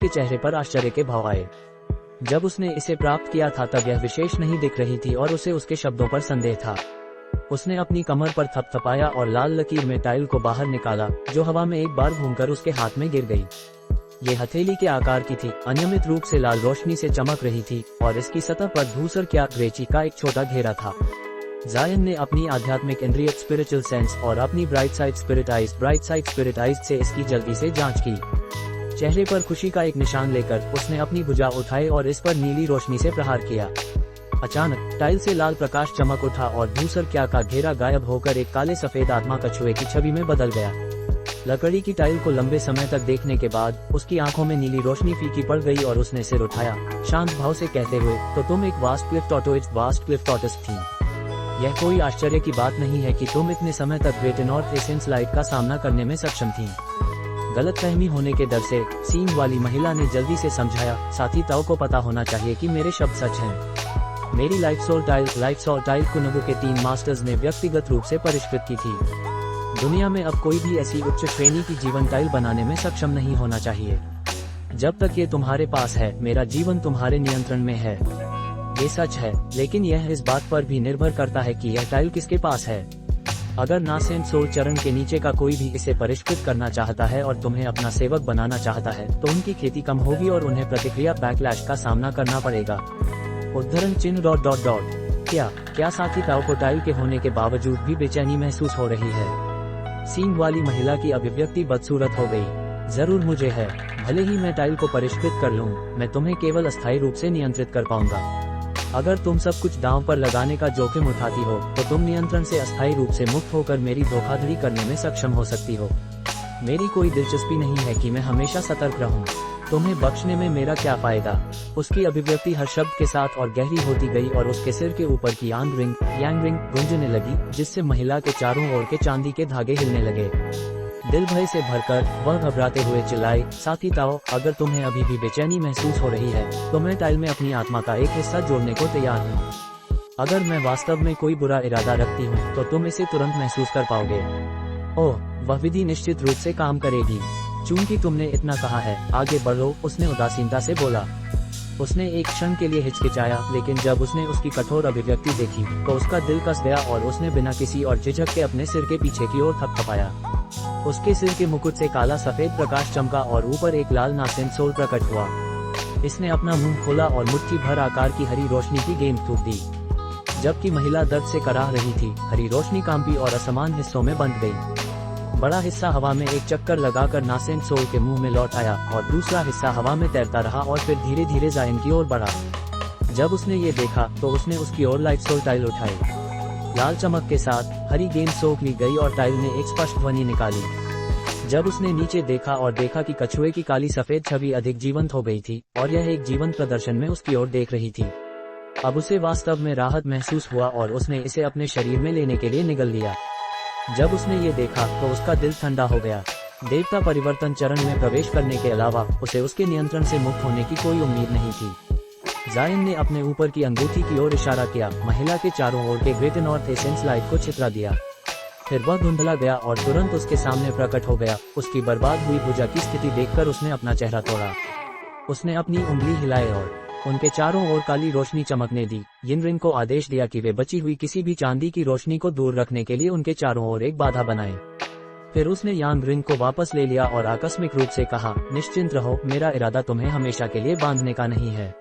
के चेहरे पर आश्चर्य के भाव आए। जब उसने इसे प्राप्त किया था तब यह विशेष नहीं दिख रही थी और उसे उसके शब्दों पर संदेह था। उसने अपनी कमर पर थपथपाया और लाल लकीर में टाइल को बाहर निकाला, जो हवा में एक बार घूमकर उसके हाथ में गिर गई। ये हथेली के आकार की थी, अनियमित रूप से लाल रोशनी से चमक रही थी और इसकी सतह पर धूसर क्या ग्रेची का एक छोटा घेरा था। जायन ने अपनी आध्यात्मिक इंद्रिय स्पिरिचुअल सेंस और अपनी ब्राइट साइड स्पिरिट आइज से इसकी जल्दी से जांच की। चेहरे पर खुशी का एक निशान लेकर उसने अपनी भुजा उठाई और इस पर नीली रोशनी से प्रहार किया। अचानक टाइल से लाल प्रकाश चमक उठा और धूसर क्या का घेरा गायब होकर एक काले सफेद आत्मा कछुए की छवि में बदल गया। लकड़ी की टाइल को लंबे समय तक देखने के बाद उसकी आंखों में नीली रोशनी फीकी पड़ गई और उसने सिर उठाया, शांत भाव से कहते हुए, तो तुम एक वास्ट क्लिफ टॉर्टोइज थी। यह कोई आश्चर्य की बात नहीं है कि तुम इतने समय तक ग्रेट नॉर्थ एसेंस लाइट का सामना करने में सक्षम थी। गलतफहमी होने के डर से सींग वाली महिला ने जल्दी से समझाया, साथी ताओ को पता होना चाहिए कि मेरे शब्द सच हैं। मेरी लाइफ सोल टाइल कुनबू के 3 मास्टर्स ने व्यक्तिगत रूप से परिष्कृत की थी। दुनिया में अब कोई भी ऐसी उच्च श्रेणी की जीवन टाइल बनाने में सक्षम नहीं होना चाहिए। जब तक ये तुम्हारे पास है, मेरा जीवन तुम्हारे नियंत्रण में है। ये सच है, लेकिन यह इस बात पर भी निर्भर करता है कि यह टाइल किसके पास है। अगर नासेंट सोल चरण के नीचे का कोई भी इसे परिष्कृत करना चाहता है और तुम्हें अपना सेवक बनाना चाहता है, तो उनकी खेती कम होगी और उन्हें प्रतिक्रिया बैकलैश का सामना करना पड़ेगा। उद्धरण चिन्ह ... क्या साथी ताओ को टाइल के होने के बावजूद भी बेचैनी महसूस हो रही है? सींग वाली महिला की अभिव्यक्ति बदसूरत हो गई। जरूर मुझे है, भले ही मैं टाइल को परिष्कृत कर लूं, मैं तुम्हें केवल अस्थायी रूप से नियंत्रित कर पाऊंगा। अगर तुम सब कुछ दांव पर लगाने का जोखिम उठाती हो, तो तुम नियंत्रण से अस्थायी रूप से मुक्त होकर मेरी धोखाधड़ी करने में सक्षम हो सकती हो। मेरी कोई दिलचस्पी नहीं है कि मैं हमेशा सतर्क रहूं। तुम्हें बख्शने में मेरा क्या फायदा? उसकी अभिव्यक्ति हर शब्द के साथ और गहरी होती गई और उसके सिर के ऊपर की यांग रिंग गूंजने लगी, जिससे महिला के चारों ओर के चांदी के धागे हिलने लगे। दिल भय से भरकर वह घबराते हुए चिल्लाई, साथी ताओ, अगर तुम्हें अभी भी बेचैनी महसूस हो रही है, तो मैं टाइल में अपनी आत्मा का एक हिस्सा जोड़ने को तैयार हूँ। अगर मैं वास्तव में कोई बुरा इरादा रखती हूँ, तो तुम इसे तुरंत महसूस कर पाओगे। ओह, वह विधि निश्चित रूप से काम करेगी। चूंकि तुमने इतना कहा है, आगे बढ़ो, उसने उदासीनता से बोला। उसने एक क्षण के लिए हिचकिचाया, लेकिन जब उसने उसकी कठोर अभिव्यक्ति देखी, तो उसका दिल कस गया और उसने बिना किसी और झिझक के अपने सिर के पीछे की ओर थपथपाया। उसके सिर के मुकुट से काला सफेद प्रकाश चमका और ऊपर एक लाल नासेंट सोल प्रकट हुआ। इसने अपना मुंह खोला और मुट्ठी भर आकार की हरी रोशनी की गेंद थूक दी। जबकि महिला दर्द से कराह रही थी, हरी रोशनी कांपी और असमान हिस्सों में बंट गई। बड़ा हिस्सा हवा में एक चक्कर लगाकर नासेंट सोल के मुंह में लौट आया और दूसरा हिस्सा हवा में तैरता रहा और फिर धीरे धीरे जायन की ओर बढ़ा। जब उसने ये देखा, तो उसने उसकी ओर लाइट सोल टाइल उठाई। लाल चमक के साथ हरी गेंद सोख ली गई और टाइल ने एक स्पष्ट ध्वनि निकाली। जब उसने नीचे देखा और देखा कि कछुए की काली सफेद छवि अधिक जीवंत हो गई थी और यह एक जीवंत प्रदर्शन में उसकी ओर देख रही थी, अब उसे वास्तव में राहत महसूस हुआ और उसने इसे अपने शरीर में लेने के लिए निगल लिया। जब उसने ये देखा, तो उसका दिल ठंडा हो गया। देवता परिवर्तन चरण में प्रवेश करने के अलावा उसे उसके नियंत्रण से मुक्त होने की कोई उम्मीद नहीं थी। जायन ने अपने ऊपर की अंगूठी की ओर इशारा किया, महिला के चारों ओर के ग्रेट नॉर्थ एसेंस लाइट को छितरा दिया। फिर वह धुंधला गया और तुरंत उसके सामने प्रकट हो गया। उसकी बर्बाद हुई भुजा की स्थिति देखकर उसने अपना चेहरा तोड़ा। उसने अपनी उंगली हिलाई और उनके चारों ओर काली रोशनी चमकने दी। यिनरिंग को आदेश दिया कि वे बची हुई किसी भी चांदी की रोशनी को दूर रखने के लिए उनके चारों ओर एक बाधा बनाए। फिर उसने यांग रिंग को वापस ले लिया और आकस्मिक रूप से कहा, निश्चिंत रहो, मेरा इरादा तुम्हें हमेशा के लिए बांधने का नहीं है।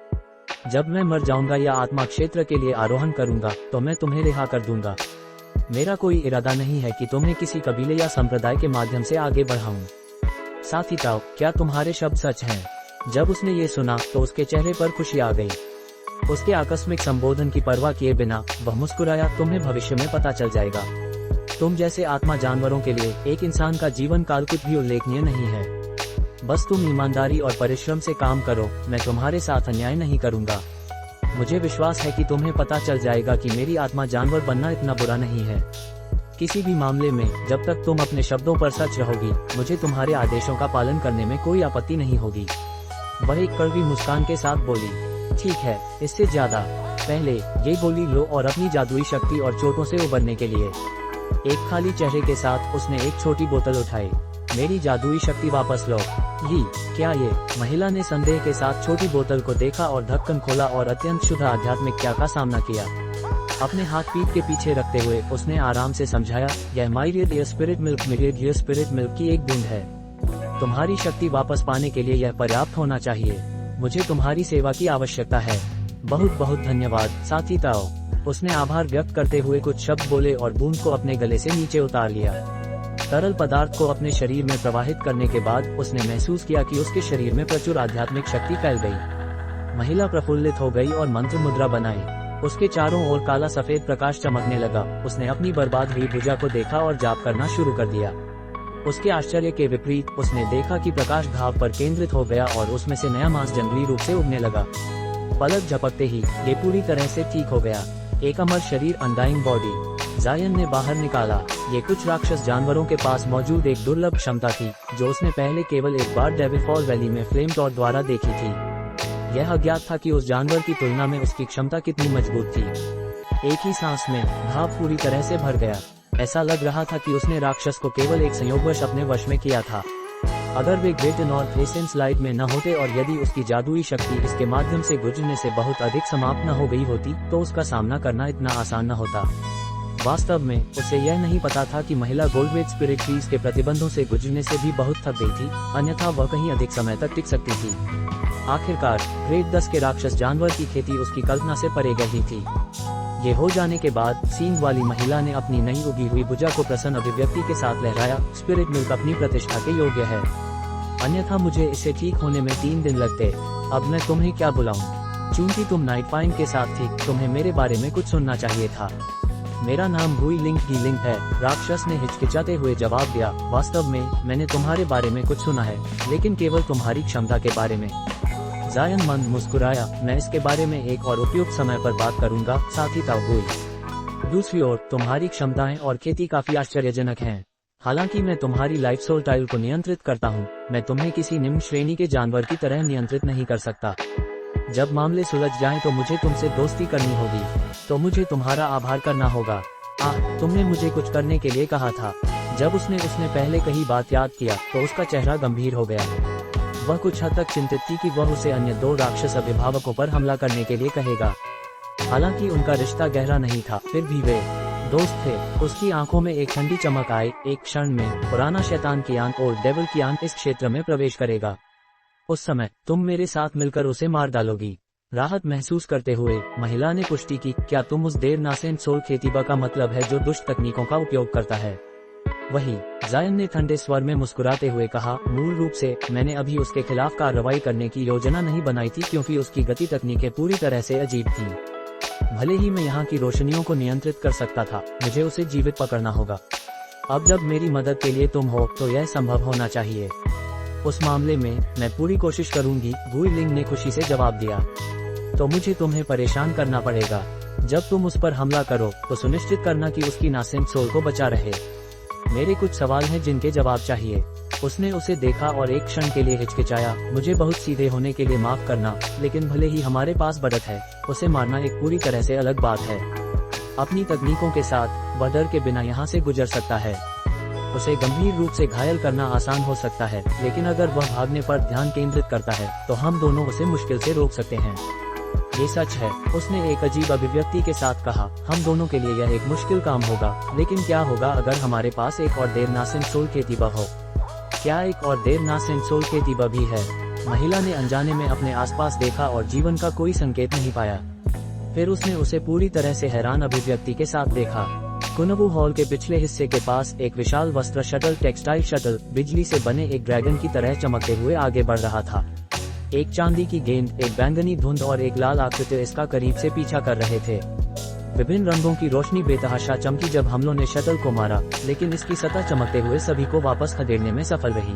जब मैं मर जाऊंगा या आत्मा क्षेत्र के लिए आरोहण करूंगा, तो मैं तुम्हें रिहा कर दूंगा। मेरा कोई इरादा नहीं है कि तुम्हें किसी कबीले या संप्रदाय के माध्यम से आगे बढ़ाऊं। साथी ताओ, क्या तुम्हारे शब्द सच हैं? जब उसने ये सुना, तो उसके चेहरे पर खुशी आ गई। उसके आकस्मिक संबोधन की परवाह किए बिना वह मुस्कुराया, तुम्हें भविष्य में पता चल जाएगा। तुम जैसे आत्मा जानवरों के लिए एक इंसान का जीवन काल कुछ भी उल्लेखनीय नहीं है। बस तुम ईमानदारी और परिश्रम से काम करो, मैं तुम्हारे साथ अन्याय नहीं करूंगा। मुझे विश्वास है कि तुम्हें पता चल जाएगा कि मेरी आत्मा जानवर बनना इतना बुरा नहीं है। किसी भी मामले में जब तक तुम अपने शब्दों पर सच रहोगी, मुझे तुम्हारे आदेशों का पालन करने में कोई आपत्ति नहीं होगी। वह एक कड़वी मुस्कान के साथ बोली, ठीक है, इससे ज्यादा। पहले ये गोली लो और अपनी जादुई शक्ति और चोटों से उबरने के लिए। एक खाली चेहरे के साथ उसने एक छोटी बोतल उठाई। मेरी जादुई शक्ति वापस लो। ये क्या ये? महिला ने संदेह के साथ छोटी बोतल को देखा और ढक्कन खोला और अत्यंत शुद्ध आध्यात्मिक क्या का सामना किया। अपने हाथ पीठ के पीछे रखते हुए उसने आराम से समझाया, यह माइरियड स्पिरिट मिल्क की एक बूंद है। तुम्हारी शक्ति वापस पाने के लिए यह पर्याप्त होना चाहिए। मुझे तुम्हारी सेवा की आवश्यकता है। बहुत बहुत धन्यवाद साथी ताओ। उसने आभार व्यक्त करते हुए कुछ शब्द बोले और बूंद को अपने गले से नीचे उतार लिया। तरल पदार्थ को अपने शरीर में प्रवाहित करने के बाद उसने महसूस किया कि उसके शरीर में प्रचुर आध्यात्मिक शक्ति फैल गई। महिला प्रफुल्लित हो गई और मंत्र मुद्रा बनाई। उसके चारों ओर काला सफेद प्रकाश चमकने लगा। उसने अपनी बर्बाद हुई भुजा को देखा और जाप करना शुरू कर दिया। उसके आश्चर्य के विपरीत उसने देखा कि प्रकाश घाव पर केंद्रित हो गया और उसमें से नया मांस जंगली रूप से उगने लगा। पलक झपकते ही ये पूरी तरह से ठीक हो गया। एक अमर शरीर, अनडाइंग बॉडी, जायन ने बाहर निकाला। ये कुछ राक्षस जानवरों के पास मौजूद एक दुर्लभ क्षमता थी जो उसने पहले केवल एक बार डेविलफॉल वैली में फ्लेम टॉर्च द्वारा देखी थी। यह अज्ञात था कि उस जानवर की तुलना में उसकी क्षमता कितनी मजबूत थी। एक ही सांस में घाव पूरी तरह से भर गया। ऐसा लग रहा था कि उसने राक्षस को केवल एक संयोगवश अपने वश में किया था। अगर वे ग्रेट नॉर्थ एसेंस लाइट में न होते और यदि उसकी जादुई शक्ति इसके माध्यम से गुजरने से बहुत अधिक समाप्त न हो गई होती तो उसका सामना करना इतना आसान न होता। वास्तव में उसे यह नहीं पता था कि महिला गोल्डवेट स्पिरिट ट्रीज के प्रतिबंधों से गुजरने से भी बहुत थक गई थी, अन्यथा वह कहीं अधिक समय तक टिक सकती थी। आखिरकार ग्रेट 10 के राक्षस जानवर की खेती उसकी कल्पना से परे गई थी। ये हो जाने के बाद सींग वाली महिला ने अपनी नई उगी हुई भुजा को प्रसन्न अभिव्यक्ति के साथ लहराया। स्पिरिट मिल्क अपनी प्रतिष्ठा के योग्य है, अन्यथा मुझे इसे ठीक होने में 3 दिन लगते। अब मैं तुम्हें क्या बुलाऊं? चूंकि तुम नाइटपाइन के साथ थी, तुम्हें मेरे बारे में कुछ सुनना चाहिए था। मेरा नाम गुइलिंग गीलिंग है, राक्षस ने हिचकिचाते हुए जवाब दिया। वास्तव में मैंने तुम्हारे बारे में कुछ सुना है, लेकिन केवल तुम्हारी क्षमता के बारे में। जायन मंद मुस्कुराया, मैं इसके बारे में एक और उपयुक्त समय पर बात करूंगा साथी ताओगुई। दूसरी ओर तुम्हारी क्षमताएं और खेती काफी आश्चर्यजनक हैं। हालांकि मैं तुम्हारी लाइफ सोल टाइल को नियंत्रित करता हूं, मैं तुम्हें किसी निम्न श्रेणी के जानवर की तरह नियंत्रित नहीं कर सकता। जब मामले सुलझ जाएं तो मुझे तुमसे दोस्ती करनी होगी, तो मुझे तुम्हारा आभार करना होगा। तुमने मुझे कुछ करने के लिए कहा था। जब उसने पहले कही बात याद किया तो उसका चेहरा गंभीर हो गया। वह कुछ हद तक चिंतित थी कि वह उसे अन्य 2 राक्षस अभिभावकों पर हमला करने के लिए कहेगा। हालांकि उनका रिश्ता गहरा नहीं था, फिर भी वे दोस्त थे। उसकी आंखों में एक ठंडी चमक आई। एक क्षण में पुराना शैतान की आंख और डेविल की आंख इस क्षेत्र में प्रवेश करेगा। उस समय तुम मेरे साथ मिलकर उसे मार डालोगी। राहत महसूस करते हुए महिला ने पुष्टि की, क्या तुम उस देर नासेंट सोल खेतीबा का मतलब है जो दुष्ट तकनीकों का उपयोग करता है? वही, जायन ने ठंडे स्वर में मुस्कुराते हुए कहा, मूल रूप से मैंने अभी उसके खिलाफ कार्रवाई करने की योजना नहीं बनाई थी क्योंकि उसकी गति तकनीकें पूरी तरह से अजीब थीं। भले ही मैं यहाँ की रोशनियों को नियंत्रित कर सकता था, मुझे उसे जीवित पकड़ना होगा। अब जब मेरी मदद के लिए तुम हो तो यह संभव होना चाहिए। उस मामले में मैं पूरी कोशिश करूंगी, गुइलिंग ने खुशी से जवाब दिया। तो मुझे तुम्हें परेशान करना पड़ेगा। जब तुम उस पर हमला करो तो सुनिश्चित करना कि उसकी नासेंट सोल को बचा रहे। मेरे कुछ सवाल हैं जिनके जवाब चाहिए। उसने उसे देखा और एक क्षण के लिए हिचकिचाया। मुझे बहुत सीधे होने के लिए माफ करना, लेकिन भले ही हमारे पास बढ़त है, उसे मारना एक पूरी तरह से अलग बात है। अपनी तकनीकों के साथ वह डर के बिना यहाँ से गुजर सकता है। उसे गंभीर रूप से घायल करना आसान हो सकता है, लेकिन अगर वह भागने पर ध्यान केंद्रित करता है तो हम दोनों उसे मुश्किल से रोक सकते हैं। ये सच है, उसने एक अजीब अभिव्यक्ति के साथ कहा। हम दोनों के लिए यह एक मुश्किल काम होगा, लेकिन क्या होगा अगर हमारे पास एक और देर नासेंट सोल खेतीबा हो? क्या एक और देर नासेंट सोल खेतीबा भी है? महिला ने अनजाने में अपने आसपास देखा और जीवन का कोई संकेत नहीं पाया। फिर उसने उसे पूरी तरह से हैरान अभिव्यक्ति के साथ देखा। कुनबू हॉल के पिछले हिस्से के पास एक विशाल वस्त्र शटल, टेक्सटाइल शटल, बिजली से बने एक ड्रैगन की तरह चमकते हुए आगे बढ़ रहा था। एक चांदी की गेंद, एक बैंगनी धुंध और एक लाल आकृति इसका करीब से पीछा कर रहे थे। विभिन्न रंगों की रोशनी बेतहाशा चमकी जब हमलों ने शटल को मारा, लेकिन इसकी सतह चमकते हुए सभी को वापस खदेड़ने में सफल रही।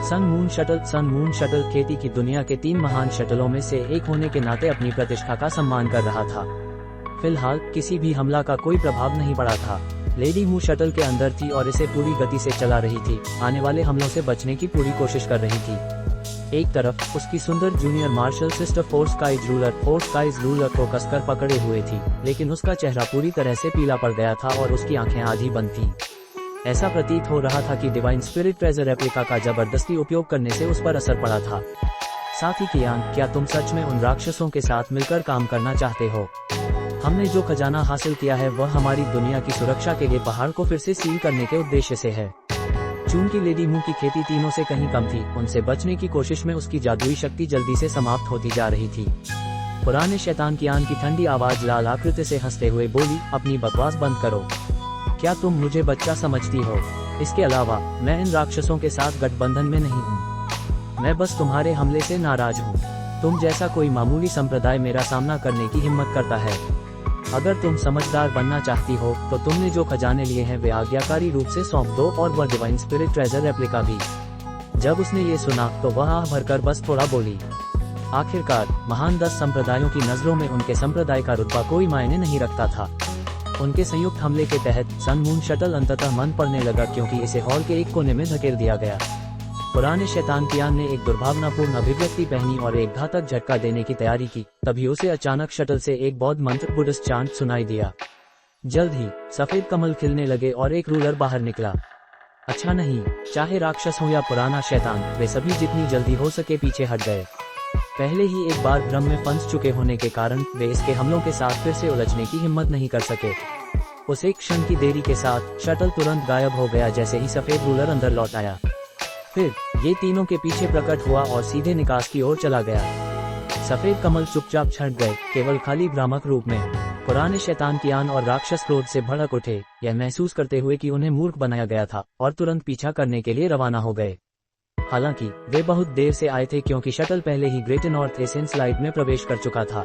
सन मून शटल खेती की दुनिया के 3 महान शटलों में से एक होने के नाते अपनी प्रतिष्ठा का सम्मान कर रहा था। फिलहाल किसी भी हमला का कोई प्रभाव नहीं पड़ा था। लेडी मू शटल के अंदर थी और इसे पूरी गति से चला रही थी, आने वाले हमलों से बचने की पूरी कोशिश कर रही थी। एक तरफ उसकी सुंदर junior marshal sister four skies ruler को कसकर पकड़े हुए थी, लेकिन उसका चेहरा पूरी तरह से पीला पड़ गया था और उसकी आंखें आधी बंद थीं। ऐसा प्रतीत हो रहा था कि डिवाइन स्पिरिट ट्रेजर रेप्लिका का जबरदस्ती उपयोग करने से उस पर असर पड़ा था। साथ ही कियान, क्या तुम सच में उन राक्षसों के साथ मिलकर काम करना चाहते हो? हमने जो खजाना हासिल किया है वह हमारी दुनिया की सुरक्षा के लिए पहाड़ को फिर से सील करने के उद्देश्य से है। चूंकि लेडी मू की खेती तीनों से कहीं कम थी, उनसे बचने की कोशिश में उसकी जादुई शक्ति जल्दी से समाप्त होती जा रही थी। पुराने शैतान कियान की ठंडी आवाज लाल आकृति से हंसते हुए बोली, अपनी बकवास बंद करो। क्या तुम मुझे बच्चा समझती हो? इसके अलावा मैं इन राक्षसों के साथ गठबंधन में नहीं हूँ। मैं बस तुम्हारे हमले से नाराज हूँ। तुम जैसा कोई मामूली संप्रदाय मेरा सामना करने की हिम्मत करता है। अगर तुम समझदार बनना चाहती हो तो तुमने जो खजाने लिए हैं वे आज्ञाकारी रूप से सौंप दो, और वह डिवाइन स्पिरिट ट्रेजर रेप्लिका भी। जब उसने ये सुना तो वह आह भरकर बस थोड़ा बोली। आखिरकार महान 10 संप्रदायों की नजरों में उनके संप्रदाय का रुतबा कोई मायने नहीं रखता था। उनके संयुक्त हमले के तहत सन मून शटल अंततः मंद पड़ने लगा, क्योंकि इसे हॉल के एक कोने में धकेल दिया गया। पुराने शैतान कियान ने एक दुर्भावनापूर्ण अभिव्यक्ति पहनी और एक घातक झटका देने की तैयारी की। तभी उसे अचानक शटल से एक बौद्ध मंत्र बुद्धिस्ट चांट सुनाई दिया। जल्द ही सफेद कमल खिलने लगे और एक रूलर बाहर निकला। अच्छा नहीं, चाहे राक्षस हो या पुराना शैतान, वे सभी जितनी जल्दी हो सके पीछे हट गए। पहले ही एक बार भ्रम में फंस चुके होने के कारण वे इसके हमलों के साथ फिर से उलझने की हिम्मत नहीं कर सके। उस एक क्षण की देरी के साथ शटल तुरंत गायब हो गया जैसे ही सफेद रूलर अंदर लौट आया। फिर ये तीनों के पीछे प्रकट हुआ और सीधे निकास की ओर चला गया। सफेद कमल चुपचाप छंट गए, केवल खाली भ्रामक रूप में। पुराने शैतान कियान और राक्षस क्रोध से भड़क उठे, यह महसूस करते हुए कि उन्हें मूर्ख बनाया गया था, और तुरंत पीछा करने के लिए रवाना हो गए। हालांकि वे बहुत देर से आए थे, क्योंकि शटल पहले ही ग्रेट नॉर्थ एसेंस लाइट में प्रवेश कर चुका था।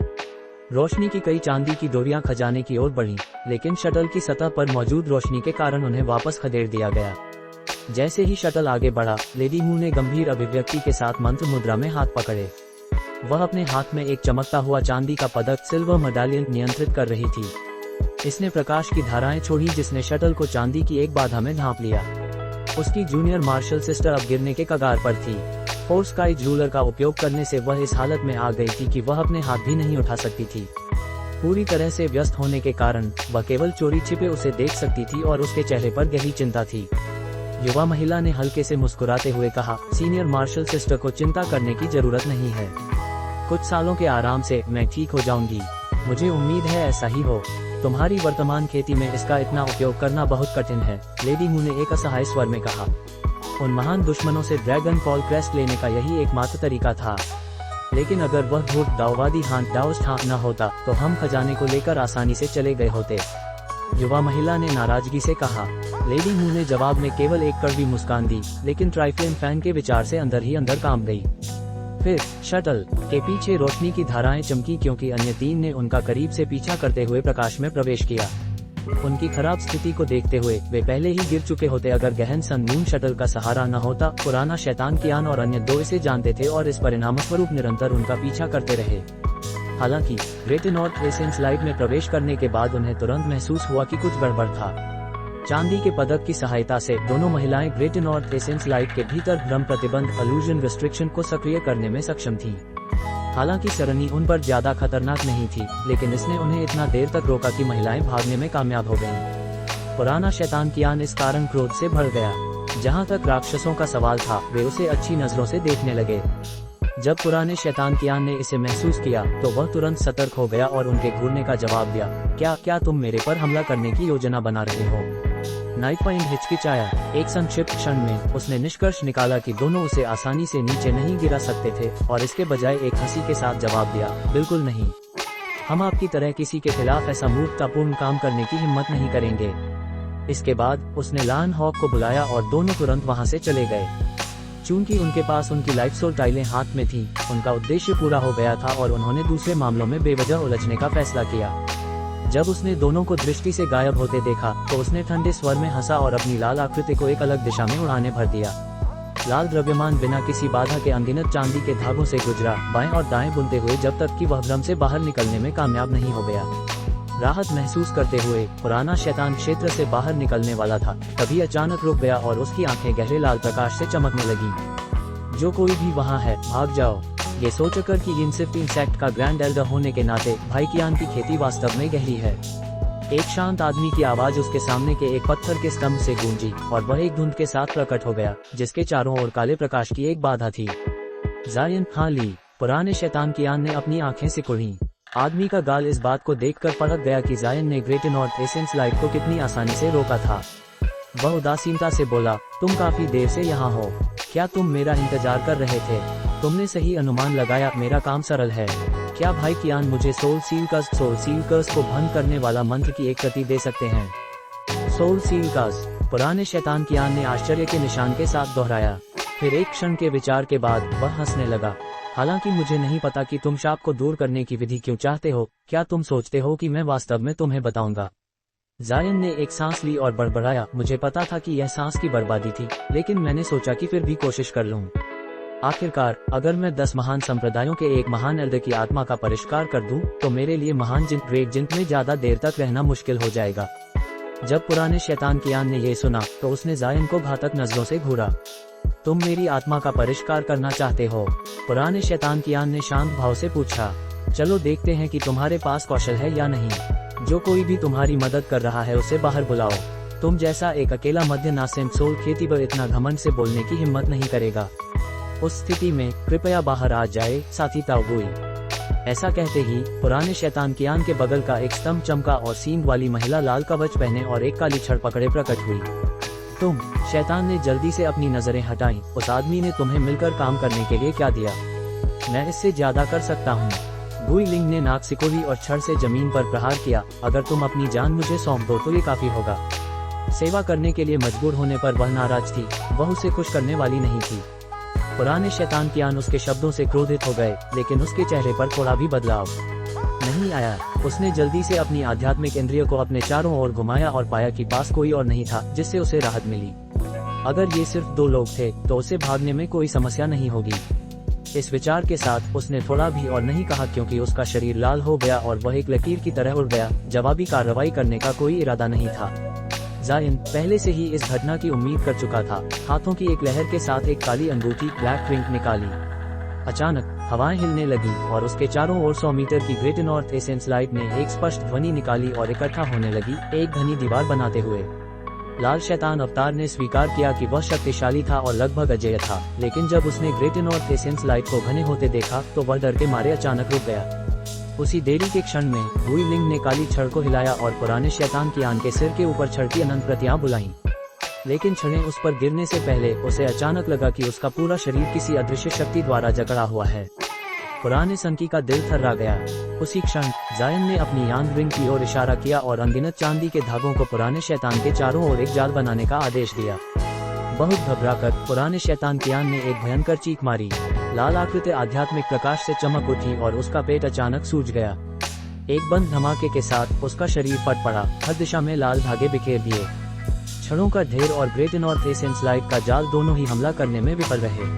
रोशनी की कई चांदी की डोरियां खजाने की ओर बढ़ीं, लेकिन शटल की सतह पर मौजूद रोशनी के कारण उन्हें वापस खदेड़ दिया गया। जैसे ही शटल आगे बढ़ा, लेडी मू ने गंभीर अभिव्यक्ति के साथ मंत्र मुद्रा में हाथ पकड़े। वह अपने हाथ में एक चमकता हुआ चांदी का पदक सिल्वर मेडालियन नियंत्रित कर रही थी। इसने प्रकाश की धाराएं छोड़ी जिसने शटल को चांदी की एक बाधा में ढांप लिया। उसकी जूनियर मार्शल सिस्टर अब गिरने के कगार पर थी। फोर्स स्काई रूलर का उपयोग करने से वह इस हालत में आ गई थी कि वह अपने हाथ भी नहीं उठा सकती थी। पूरी तरह से व्यस्त होने के कारण वह केवल चोरी छिपे उसे देख सकती थी और उसके चेहरे पर गहरी चिंता थी। युवा महिला ने हल्के से मुस्कुराते हुए कहा, सीनियर मार्शल सिस्टर को चिंता करने की जरूरत नहीं है। कुछ सालों के आराम से मैं ठीक हो जाऊंगी। मुझे उम्मीद है ऐसा ही हो। तुम्हारी वर्तमान खेती में इसका इतना उपयोग करना बहुत कठिन है, लेडी मू ने एक असहाय स्वर में कहा। उन महान दुश्मनों से ड्रैगन फॉल क्रेस्ट लेने का यही एकमात्र तरीका था। लेकिन अगर वह धूर्त दाओवादी हाथ डाउस्ट हाथ न होता तो हम खजाने को लेकर आसानी से चले गए होते, युवा महिला ने नाराजगी से कहा। लेडी मू ने जवाब में केवल एक कड़वी मुस्कान दी, लेकिन ट्राइफ्लेम फैन के विचार से अंदर ही अंदर काम गई। फिर शटल के पीछे रोशनी की धाराएं चमकी, क्योंकि अन्य 3 ने उनका करीब से पीछा करते हुए प्रकाश में प्रवेश किया। उनकी खराब स्थिति को देखते हुए वे पहले ही गिर चुके होते अगर गहन सन मून शटल का सहारा न होता। पुराना शैतान कियान और अन्य 2 इसे जानते थे और इस परिणाम स्वरूप निरंतर उनका पीछा करते रहे। हालांकि ग्रेट नॉर्थ एसेंस लाइट में प्रवेश करने के बाद उन्हें तुरंत महसूस हुआ कि कुछ गड़बड़ था। चांदी के पदक की सहायता से दोनों महिलाएं ग्रेट नॉर्थ एसेंस लाइट के भीतर भ्रम प्रतिबंध इल्यूजन रिस्ट्रिक्शन को सक्रिय करने में सक्षम थीं। हालांकि सरनी उन पर ज्यादा खतरनाक नहीं थी, लेकिन इसने उन्हें इतना देर तक रोका कि महिलाएं भागने में कामयाब हो गईं। पुराना शैतान कियान इस कारण क्रोध से भर गया। जहां तक राक्षसों का सवाल था, वे उसे अच्छी नजरों से देखने लगे। जब पुराने शैतान कियान ने इसे महसूस किया तो वह तुरंत सतर्क हो गया और उनके घूरने का जवाब दिया। क्या तुम मेरे पर हमला करने की योजना बना रहे हो? नाइट पॉइंट हिचकिचाया। एक संक्षिप्त क्षण में उसने निष्कर्ष निकाला कि दोनों उसे आसानी से नीचे नहीं गिरा सकते थे, और इसके बजाय एक हंसी के साथ जवाब दिया, बिल्कुल नहीं। हम आपकी तरह किसी के खिलाफ ऐसा मूर्खतापूर्ण काम करने की हिम्मत नहीं करेंगे। इसके बाद उसने लान हॉक को बुलाया और दोनों तुरंत वहां से चले गए। चूंकि उनके पास उनकी लाइफ सोल टाइलें हाथ में थीं, उनका उद्देश्य पूरा हो गया था और उन्होंने दूसरे मामलों में बेवजह उलझने का फैसला किया। जब उसने दोनों को दृष्टि से गायब होते देखा तो उसने ठंडे स्वर में हंसा और अपनी लाल आकृति को एक अलग दिशा में उड़ाने भर दिया। लाल द्रव्यमान बिना किसी बाधा के अनगिनत चांदी के धागों से गुजरा, बाएं और दाएं बुनते हुए, जब तक कि वह भ्रम से बाहर निकलने में कामयाब नहीं हो गया। राहत महसूस करते हुए पुराना शैतान क्षेत्र से बाहर निकलने वाला था, तभी अचानक रुक गया और उसकी आंखें गहरे लाल प्रकाश से चमकने लगी। जो कोई भी वहाँ है, भाग जाओ। ये सोचकर कि इन सिर्फ इंसेक्ट का ग्रैंड एल्डर होने के नाते भाई कियान की खेती वास्तव में गहरी है, एक शांत आदमी की आवाज उसके सामने के एक पत्थर के स्तंभ से गूंजी और वह एक धुंध के साथ प्रकट हो गया, जिसके चारों ओर काले प्रकाश की एक बाधा थी। जायन, हाँ ली, पुराने शैतान कियान ने अपनी आंखें सिकुड़ी। आदमी का गाल इस बात को देखकर पलट गया कि जायन ने ग्रेट नॉर्थ एसेंस लाइट को कितनी आसानी से रोका था। वह उदासीनता से बोला, तुम काफी देर से यहाँ हो, क्या तुम मेरा इंतजार कर रहे थे? तुमने सही अनुमान लगाया, मेरा काम सरल है। क्या भाई कियान मुझे सोल सील कर्स को भंग करने वाला मंत्र की एक प्रति दे सकते हैं? सोल सील कर्स, पुराने शैतान कियान ने आश्चर्य के निशान के साथ दोहराया। फिर एक क्षण के विचार के बाद वह हंसने लगा। हालांकि मुझे नहीं पता कि तुम शाप को दूर करने की विधि क्यों चाहते हो, क्या तुम सोचते हो कि मैं वास्तव में तुम्हें बताऊंगा? जायन ने एक सांस ली और बड़बड़ाया, मुझे पता था कि यह सांस की बर्बादी थी, लेकिन मैंने सोचा कि फिर भी कोशिश कर लूं। आखिरकार, अगर मैं 10 महान संप्रदायों के एक महान एल्डर की आत्मा का परिष्कार कर दूं, तो मेरे लिए महान जिन ग्रेट जिंक में ज्यादा देर तक रहना मुश्किल हो जाएगा। जब पुराने शैतान कियान ने यह सुना, तो उसने जायन को घातक नजरों से घूरा। तुम मेरी आत्मा का परिष्कार करना चाहते हो? पुराने शैतान कियान ने शांत भाव से पूछा। चलो देखते हैं कि तुम्हारे पास कौशल है या नहीं। जो कोई भी तुम्हारी मदद कर रहा है उसे बाहर बुलाओ। तुम जैसा एक अकेला मध्य नासेम सोल खेती पर इतना घमंड से बोलने की हिम्मत नहीं करेगा। उस स्थिति में कृपया बाहर आ जाए, साथी ताओगुई। ऐसा कहते ही पुराने शैतान कियान के बगल का एक स्तंभ चमका और सींग वाली महिला लाल कवच पहने और एक काली छड़ पकड़े प्रकट हुई। तुम, शैतान ने जल्दी से अपनी नजरें हटाईं। उस आदमी ने तुम्हें मिलकर काम करने के लिए क्या दिया? मैं इससे ज्यादा कर सकता हूँ। गुई लिंग ने नाक सिकोड़ी और छड़ से जमीन पर प्रहार किया। अगर तुम अपनी जान मुझे सौंप दो तो ये काफी होगा। सेवा करने के लिए मजबूर होने पर वह नाराज थी, वह उसे खुश करने वाली नहीं थी। पुराने शैतान कियान उसके शब्दों से क्रोधित हो गए, लेकिन उसके चेहरे पर थोड़ा भी बदलाव नहीं आया। उसने जल्दी से अपनी आध्यात्मिक इंद्रियों को अपने चारों ओर घुमाया और पाया कि पास कोई और नहीं था जिससे उसे राहत मिली। अगर ये सिर्फ 2 लोग थे तो उसे भागने में कोई समस्या नहीं होगी। इस विचार के साथ उसने थोड़ा भी और नहीं कहा, क्योंकि उसका शरीर लाल हो गया और वह एक लकीर की तरह उड़ गया। जवाबी कार्रवाई करने का कोई इरादा नहीं था। जायन पहले से ही इस घटना की उम्मीद कर चुका था। हाथों की एक लहर के साथ एक काली अंगूठी ब्लैक ट्रिंक निकाली। अचानक हवाएं हिलने लगी और उसके चारों ओर 100 मीटर की ग्रेट नॉर्थ एसेंस लाइट ने एक स्पष्ट ध्वनि निकाली और इकट्ठा होने लगी, एक घनी दीवार बनाते हुए। लाल शैतान अवतार ने स्वीकार किया कि वह शक्तिशाली था और लगभग अजेय था, लेकिन जब उसने ग्रेट नॉर्थ एसेंस लाइट को घने होते देखा तो वह डर के मारे अचानक रुक गया। उसी देरी के क्षण में गुई लिंग ने काली छड़ को हिलाया और पुराने शैतान कियान के सिर के ऊपर छड़ की अनंत प्रतियां बुलाईं। लेकिन छड़ें उस पर गिरने से पहले उसे अचानक लगा कि उसका पूरा शरीर किसी अदृश्य शक्ति द्वारा जकड़ा हुआ है। पुराने संकी का दिल थर्रा गया। उसी क्षण जायन ने अपनी यांग रिंग की ओर इशारा किया और अनगिनत चांदी के धागों को पुराने शैतान के चारों ओर एक जाल बनाने का आदेश दिया। बहुत घबराकर पुराने शैतान कियान ने एक भयंकर चीख मारी। लाल आकृति आध्यात्मिक प्रकाश से चमक उठी और उसका पेट अचानक सूज गया। एक बंद धमाके के साथ उसका शरीर फट पड़ा। हर दिशा में लाल धागे बिखेर दिए। छड़ों का ढेर और ग्रेट नॉर्थ एसेंस लाइट का जाल दोनों ही हमला करने में विफल रहे।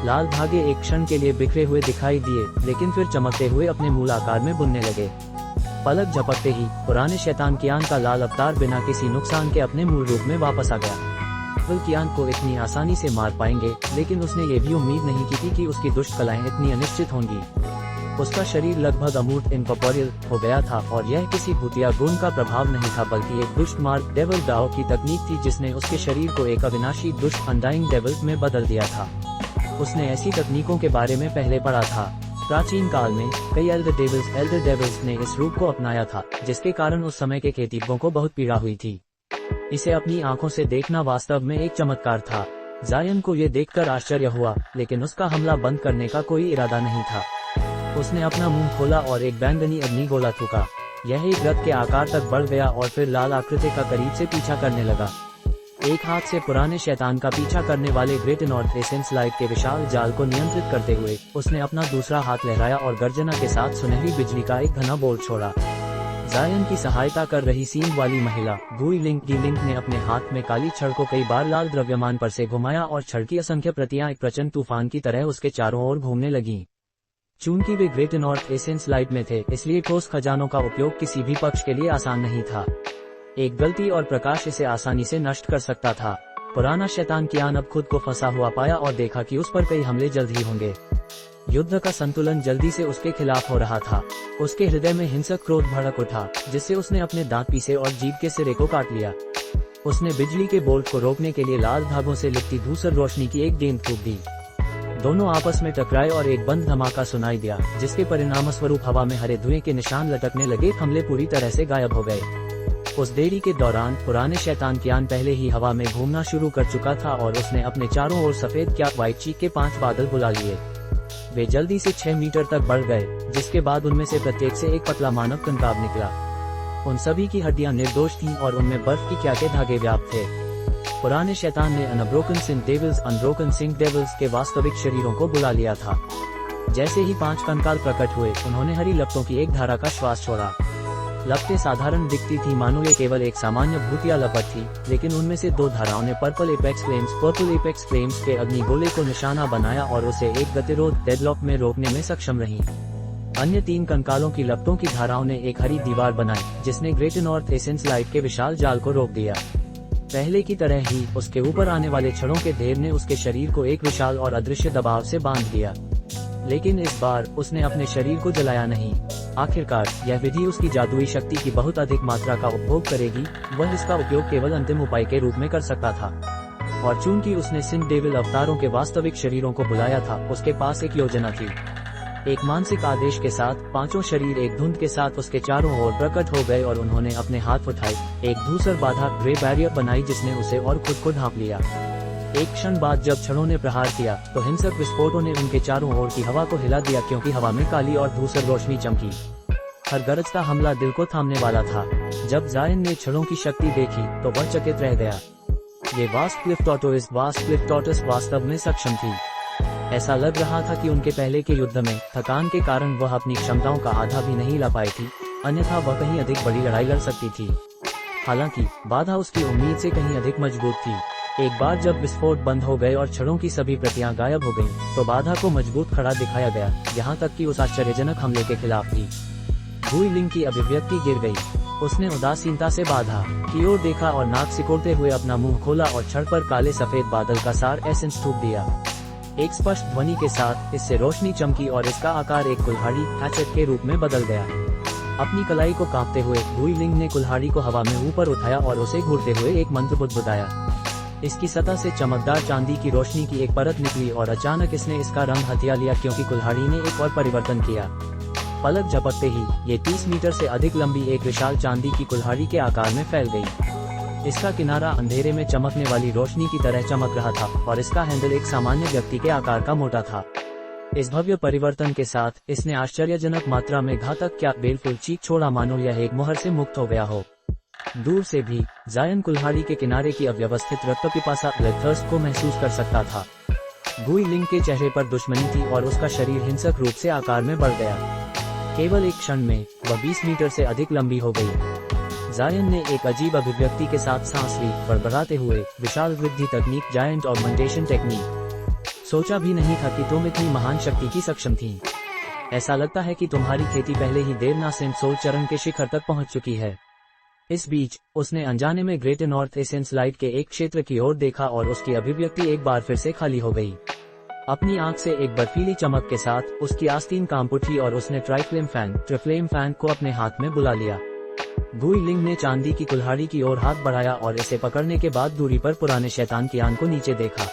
लाल धागे एक क्षण के लिए बिखरे हुए दिखाई दिए, लेकिन फिर चमकते हुए अपने मूल आकार में बुनने लगे। पलक झपकते ही पुराने शैतान कियान का लाल अवतार बिना किसी नुकसान के अपने मूल रूप में वापस आ गया। वह कियान को इतनी आसानी से मार पाएंगे, लेकिन उसने ये भी उम्मीद नहीं की थी कि उसकी दुष्ट कलाएं इतनी अनिश्चित होंगी। उसका शरीर लगभग अमूर्त इनकॉर्पोरियल हो गया था और यह किसी भूतिया गुण का प्रभाव नहीं था, बल्कि एक दुष्ट मार्ग डेविल डाओ की तकनीक थी जिसने उसके शरीर को एक अविनाशी दुष्ट अनडाइंग डेविल में बदल दिया था। उसने ऐसी तकनीकों के बारे में पहले पढ़ा था। प्राचीन काल में कई एल्डर डेविल्स ने इस रूप को अपनाया था, जिसके कारण उस समय के खेतीबों को बहुत पीड़ा हुई थी। इसे अपनी आंखों से देखना वास्तव में एक चमत्कार था। जायन को ये देखकर आश्चर्य हुआ, लेकिन उसका हमला बंद करने का कोई इरादा नहीं था। उसने अपना मुंह खोला और एक बैंगनी अग्निगोला थूका। यह एक रथ के आकार तक बढ़ गया और फिर लाल आकृति का करीब से पीछा करने लगा। एक हाथ से पुराने शैतान का पीछा करने वाले ग्रेट नॉर्थ एसेंस लाइट के विशाल जाल को नियंत्रित करते हुए उसने अपना दूसरा हाथ लहराया और गर्जना के साथ सुनहरी बिजली का एक घना बोल्ट छोड़ा। जायन की सहायता कर रही सींग वाली महिला गुई लिंग ने अपने हाथ में काली छड़ को कई बार लाल द्रव्यमान पर से घुमाया और छड़ की असंख्य प्रतियां एक प्रचंड तूफान की तरह उसके चारों ओर घूमने लगीं। चूंकि वे ग्रेट नॉर्थ एसेंस लाइट में थे, इसलिए ठोस खजानों का उपयोग किसी भी पक्ष के लिए आसान नहीं था। एक गलती और प्रकाश इसे आसानी से नष्ट कर सकता था। पुराना शैतान कियान अब खुद को फंसा हुआ पाया और देखा कि उस पर कई हमले जल्द ही होंगे। युद्ध का संतुलन जल्दी से उसके खिलाफ हो रहा था। उसके हृदय में हिंसक क्रोध भड़क उठा, जिससे उसने अपने दांत पीसे और जीभ के सिरे को काट लिया। उसने बिजली के बोल्ट को रोकने के लिए लाल धागों से लिपटी धूसर रोशनी की एक गेंद फूंक दी। दोनों आपस में टकराए और एक बंद धमाका सुनाई दिया, जिसके परिणामस्वरूप हवा में हरे धुएं के निशान लटकने लगे। हमले पूरी तरह से गायब हो गए। उस देरी के दौरान पुराने शैतान कियान पहले ही हवा में घूमना शुरू कर चुका था और उसने अपने चारों ओर सफेद क्या व्हाइट चीक के 5 बादल बुला लिए। वे जल्दी से 6 मीटर तक बढ़ गए, जिसके बाद उनमें से प्रत्येक से एक पतला मानव कंकाब निकला। उन सभी की हड्डियां निर्दोष थीं और उनमें बर्फ की क्या के धागे व्याप्त थे। पुराने शैतान ने अनब्रोकन सिंक डेविल्स के वास्तविक शरीरों को बुला लिया था। जैसे ही 5 कंकाल प्रकट हुए, उन्होंने हरी लपटों की एक धारा का श्वास छोड़ा। लपटें साधारण दिखती थी, मानो ये केवल एक सामान्य भूतिया लपट थी, लेकिन उनमें से 2 धाराओं ने पर्पल एपेक्स फ्लेम्स के अग्निगोले को निशाना बनाया और उसे एक गतिरोध डेडलॉक में रोकने में सक्षम रही। अन्य 3 कंकालों की लपटों की धाराओं ने एक हरी दीवार बनाई, जिसने ग्रेट नॉर्थ एसेंस लाइट के विशाल जाल को रोक दिया। पहले की तरह ही उसके ऊपर आने वाले छड़ों के ढेर ने उसके शरीर को एक विशाल और अदृश्य दबाव से बांध दिया, लेकिन इस बार उसने अपने शरीर को जलाया नहीं। आखिरकार यह विधि उसकी जादुई शक्ति की बहुत अधिक मात्रा का उपभोग करेगी। वह इसका उपयोग केवल अंतिम उपाय के रूप में कर सकता था, और चूंकि उसने सिंह डेविल अवतारों के वास्तविक शरीरों को बुलाया था, उसके पास एक योजना थी। एक मानसिक आदेश के साथ 5 शरीर एक धुंध के साथ उसके चारों ओर प्रकट हो गए और उन्होंने अपने हाथ उठाए, एक धूसर बाधा ग्रे बैरियर बनाई जिसने उसे और खुद को ढांप लिया। एक क्षण बाद जब छड़ों ने प्रहार किया, तो हिंसक विस्फोटों ने उनके चारों ओर की हवा को हिला दिया, क्योंकि हवा में काली और धूसर रोशनी चमकी। हर गरजता हमला दिल को थामने वाला था। जब जायन ने छड़ों की शक्ति देखी, तो वह चकित रह गया। ये वास्ट क्लिफ टॉर्टोइस वास्तव में सक्षम थी। ऐसा लग रहा था कि उनके पहले के युद्ध में थकान के कारण वह अपनी क्षमताओं का आधा भी नहीं ला पाई थी, अन्यथा वह कहीं अधिक बड़ी लड़ाई लड़ सकती थी। हालांकि बाधा उसकी उम्मीद से कहीं अधिक मजबूत थी। एक बार जब विस्फोट बंद हो गए और छड़ों की सभी प्रतियां गायब हो गईं, तो बाधा को मजबूत खड़ा दिखाया गया, यहाँ तक कि उस आश्चर्यजनक हमले के खिलाफ भी। गुई लिंग की अभिव्यक्ति गिर गई। उसने उदासीनता से बाधा की ओर देखा और नाक सिकोड़ते हुए अपना मुंह खोला और छड़ पर काले सफेद बादल का सार एसेंस थूक दिया। एक स्पष्ट ध्वनि के साथ इससे रोशनी चमकी और इसका आकार एक कुल्हाड़ी हैचेट के रूप में बदल गया। अपनी कलाई को कांपते हुए गुई लिंग ने कुल्हाड़ी को हवा में ऊपर उठाया और उसे घूरते हुए एक मंत्र बुदबुदाया। इसकी सतह से चमकदार चांदी की रोशनी की एक परत निकली और अचानक इसने इसका रंग हथिया लिया, क्योंकि कुल्हाड़ी ने एक और परिवर्तन किया। पलक झपकते ही ये 30 मीटर से अधिक लंबी एक विशाल चांदी की कुल्हाड़ी के आकार में फैल गई। इसका किनारा अंधेरे में चमकने वाली रोशनी की तरह चमक रहा था और इसका हैंडल एक सामान्य व्यक्ति के आकार का मोटा था। इस भव्य परिवर्तन के साथ इसने आश्चर्यजनक मात्रा में घातक क्या बेलफुल चीख छोड़ा, मानो यह एक मोहर से मुक्त हो गया हो। दूर से भी जायन कुल्हाड़ी के किनारे की अव्यवस्थित रक्त पिपासा ब्लडथर्स्ट को महसूस कर सकता था। गुई लिंग के चेहरे पर दुश्मनी थी और उसका शरीर हिंसक रूप से आकार में बढ़ गया। केवल एक क्षण में वह 20 मीटर से अधिक लंबी हो गई। जायन ने एक अजीब अभिव्यक्ति के साथ सांस ली, बड़बड़ाते हुए, विशाल वृद्धि तकनीक, जायंट ऑगमेंटेशन टेक्निक। सोचा भी नहीं था कि तुम इतनी महान शक्ति की सक्षम थी। ऐसा लगता है कि तुम्हारी खेती पहले ही देवनासेंट सोल चरण के शिखर तक पहुंच चुकी है। इस बीच उसने अनजाने में ग्रेट नॉर्थ एसेंस लाइट के एक क्षेत्र की ओर देखा और उसकी अभिव्यक्ति एक बार फिर से खाली हो गई। अपनी आंख से एक बर्फीली चमक के साथ उसकी आस्तीन कांप उठी और उसने ट्रिफ्लेम फैन को अपने हाथ में बुला लिया। गुई लिंग ने चांदी की कुल्हाड़ी की ओर हाथ बढ़ाया और इसे पकड़ने के बाद दूरी पर पुराने शैतान कियान को नीचे देखा।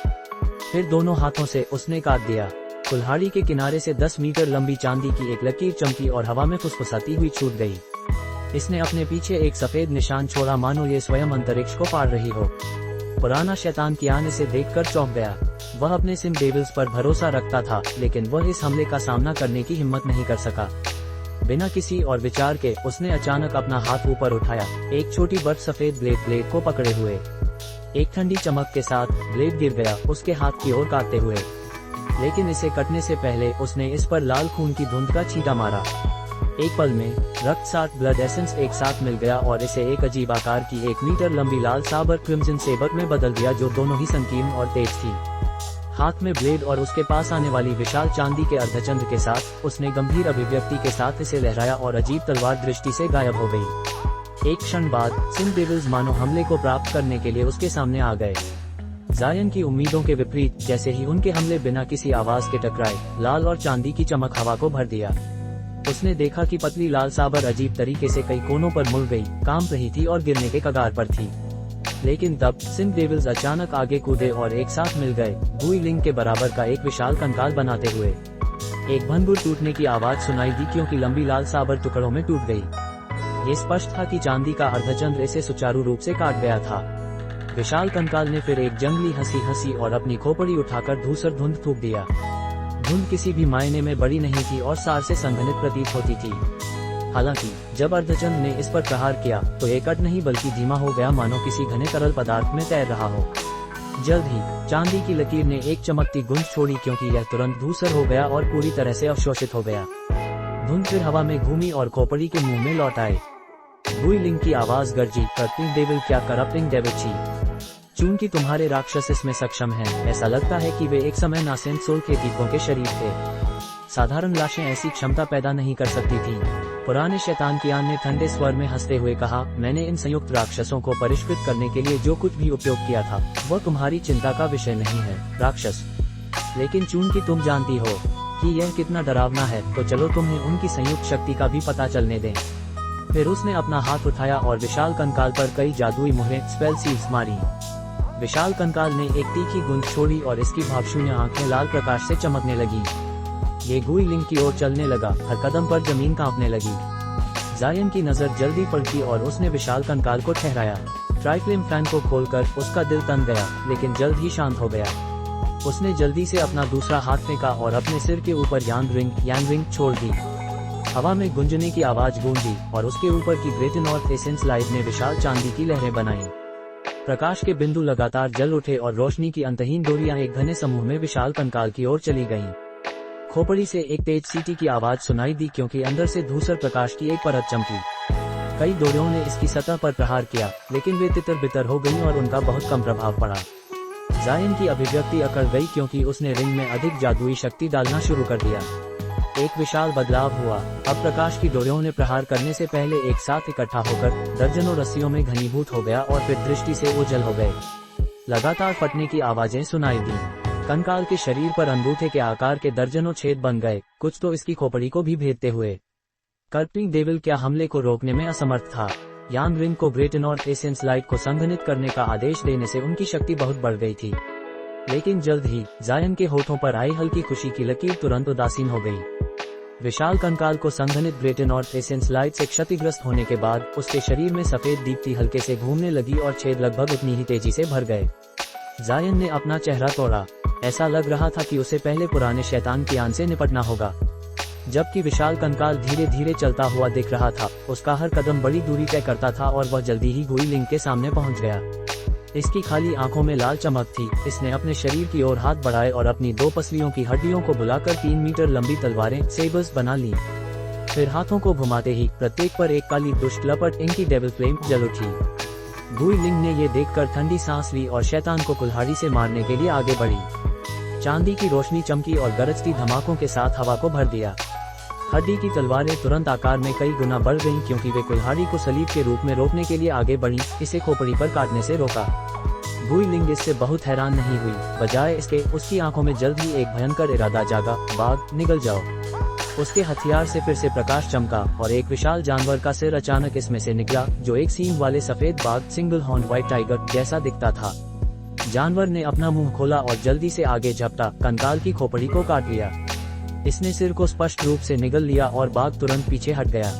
फिर दोनों हाथों से उसने काट दिया। कुल्हाड़ी के किनारे से 10 मीटर लंबी चांदी की एक लकीर चमकी और हवा में फुसफुसाती हुई छूट गई। इसने अपने पीछे एक सफेद निशान छोड़ा, मानो ये स्वयं अंतरिक्ष को पार रही हो। पुराना शैतान कियान इसे देखकर चौंक गया। वह अपने सिम डेविल्स पर भरोसा रखता था, लेकिन वह इस हमले का सामना करने की हिम्मत नहीं कर सका। बिना किसी और विचार के उसने अचानक अपना हाथ ऊपर उठाया, एक छोटी बर्फ सफेद ब्लेड को पकड़े हुए। एक ठंडी चमक के साथ ब्लेड गिर गया उसके हाथ की ओर काटते हुए, लेकिन इसे कटने से पहले उसने इस पर लाल खून की धुंध का छींटा मारा। एक पल में रक्त साथ ब्लड एसेंस एक साथ मिल गया और इसे एक अजीब आकार की 1 मीटर लंबी लाल साबर क्रिम्सन सेबर में बदल दिया, जो दोनों ही संकीर्ण और तेज थी। हाथ में ब्लेड और उसके पास आने वाली विशाल चांदी के अर्धचंद्र के साथ उसने गंभीर अभिव्यक्ति के साथ इसे लहराया और अजीब तलवार दृष्टि से गायब हो गई। एक क्षण बाद सिम डेविल्स मानो हमले को प्राप्त करने के लिए उसके सामने आ गए। जायन की उम्मीदों के विपरीत जैसे ही उनके हमले बिना किसी आवाज के टकराए, लाल और चांदी की चमक हवा को भर दिया। उसने देखा कि पतली लाल साबर अजीब तरीके से कई कोनों पर मुड़ गई, कांप रही थी और गिरने के कगार पर थी। लेकिन तब सिंह डेविल्स अचानक आगे कूदे और एक साथ मिल गए, गुइलिंग के बराबर का एक विशाल कंकाल बनाते हुए। एक भंगुर टूटने की आवाज सुनाई दी क्योंकि लंबी लाल साबर टुकड़ों में टूट गई। ये स्पष्ट था कि चांदी का अर्धचंद्र इसे सुचारू रूप से काट गया था। विशाल कंकाल ने फिर एक जंगली हंसी और अपनी खोपड़ी उठाकर धूसर धुंध थूक दिया। धुंध किसी भी मायने में बड़ी नहीं थी और सार से संघनित प्रतीत होती थी। हालांकि जब अर्धचंद्र ने इस पर प्रहार किया तो ये कट नहीं बल्कि धीमा हो गया, मानो किसी घने तरल पदार्थ में तैर रहा हो। जल्द ही चांदी की लकीर ने एक चमकती गूंज छोड़ी क्योंकि यह तुरंत धूसर हो गया और पूरी तरह से अवशोषित हो गया। धुंध फिर हवा में घूमी और खोपड़ी के मुंह में लौट आए। गुइलिंग की आवाज गरजी, करप्टिंग डेविल, क्या करप्टिंग डेविल छी। चूंकि तुम्हारे राक्षस इसमें सक्षम हैं, ऐसा लगता है कि वे एक समय नासेंट सोल के दीपों के शरीर थे। साधारण लाशें ऐसी क्षमता पैदा नहीं कर सकती थी। पुराने शैतान कियान ने ठंडे स्वर में हंसते हुए कहा, मैंने इन संयुक्त राक्षसों को परिष्कृत करने के लिए जो कुछ भी उपयोग किया था वह तुम्हारी चिंता का विषय नहीं है, राक्षस। लेकिन चूंकि तुम जानती हो कि यह कितना डरावना है, तो चलो तुम्हें उनकी संयुक्त शक्ति का भी पता चलने दें। फिर उसने अपना हाथ उठाया और विशाल कंकाल पर कई जादुई मुहरें, स्पेल सीड्स मारी। विशाल कंकाल ने एक तीखी गूंज छोड़ी और इसकी भावशून्य आंखें लाल प्रकाश से चमकने लगी। ये गुइलिंग की ओर चलने लगा, हर कदम पर जमीन कांपने लगी। जायन की नजर जल्दी पलटी और उसने विशाल कंकाल को ठहराया। ट्राइफ्लेम फैन को खोलकर उसका दिल तन गया, लेकिन जल्द ही शांत हो गया। उसने जल्दी से अपना दूसरा हाथ फेंका और अपने सिर के ऊपर यांग रिंग छोड़ दी। हवा में गुंजने की आवाज गूंजी और उसके ऊपर की ग्रेट नॉर्थ एसेंस लाइट ने विशाल चांदी की लहरें बनाई। प्रकाश के बिंदु लगातार जल उठे और रोशनी की अंतहीन डोरियां एक घने समूह में विशाल कंकाल की ओर चली गईं। खोपड़ी से एक तेज सीटी की आवाज सुनाई दी क्योंकि अंदर से धूसर प्रकाश की एक परत चमकी। कई डोरियों ने इसकी सतह पर प्रहार किया, लेकिन वे तितर बितर हो गईं और उनका बहुत कम प्रभाव पड़ा। जायन की अभिव्यक्ति अकड़ गई क्योंकि उसने रिंग में अधिक जादुई शक्ति डालना शुरू कर दिया। एक विशाल बदलाव हुआ। अब प्रकाश की डोरियों ने प्रहार करने से पहले एक साथ इकट्ठा होकर दर्जनों रस्सियों में घनीभूत हो गया और फिर दृष्टि से ओझल हो गए। लगातार फटने की आवाजें सुनाई दी। कंकाल के शरीर पर अंगूठे के आकार के दर्जनों छेद बन गए, कुछ तो इसकी खोपड़ी को भी भेदते हुए। करप्टिंग डेविल क्या हमले को रोकने में असमर्थ था। यांग रिंग को ग्रेट नॉर्थ एसेंस लाइट को संघनित करने का आदेश देने से उनकी शक्ति बहुत बढ़ गई थी। लेकिन जल्द ही जायन के होठों पर आई हल्की खुशी की लकीर तुरंत उदासीन हो गई। विशाल कंकाल को संघनित ग्रेट नॉर्थ एसेंस लाइट से क्षतिग्रस्त होने के बाद उसके शरीर में सफेद दीप्ति हल्के से घूमने लगी और छेद लगभग उतनी ही तेजी से भर गए। जायन ने अपना चेहरा तोड़ा। ऐसा लग रहा था कि उसे पहले पुराने शैतान कियान से निपटना होगा। जबकि विशाल कंकाल धीरे धीरे चलता हुआ दिख रहा था, उसका हर कदम बड़ी दूरी तय करता था और वह जल्दी ही गुइलिंग के सामने पहुंच गया। इसकी खाली आंखों में लाल चमक थी। इसने अपने शरीर की ओर हाथ बढ़ाए और अपनी दो पसलियों की हड्डियों को बुलाकर 3 मीटर लंबी तलवारें, सेबर्स बना ली। फिर हाथों को घुमाते ही प्रत्येक पर एक काली दुष्ट लपट, इनकी डेविल फ्लेम जल उठी। गुइलिंग ने ये देखकर ठंडी सांस ली और शैतान को कुल्हाड़ी से मारने के लिए आगे बढ़ी। चांदी की रोशनी चमकी और गरजती धमाकों के साथ हवा को भर दिया। हड्डी की तलवारें तुरंत आकार में कई गुना बढ़ गईं क्योंकि वे कुल्हाड़ी को सलीब के रूप में रोकने के लिए आगे बढ़ीं, इसे खोपड़ी पर काटने से रोका। गुइलिंग इससे बहुत हैरान नहीं हुई, बजाय इसके उसकी आंखों में जल्द ही एक भयंकर इरादा जागा, भाग, निकल जाओ। उसके हथियार से फिर से प्रकाश चमका और एक विशाल जानवर का सिर अचानक इसमें से निकला, जो एक सींग वाले सफेद बाघ, सिंगल हॉर्न व्हाइट टाइगर जैसा दिखता था। जानवर ने अपना मुंह खोला और जल्दी से आगे झपटा, कंकाल की खोपड़ी को काट लिया। इसने सिर को स्पष्ट रूप से निगल लिया और बाघ तुरंत पीछे हट गया।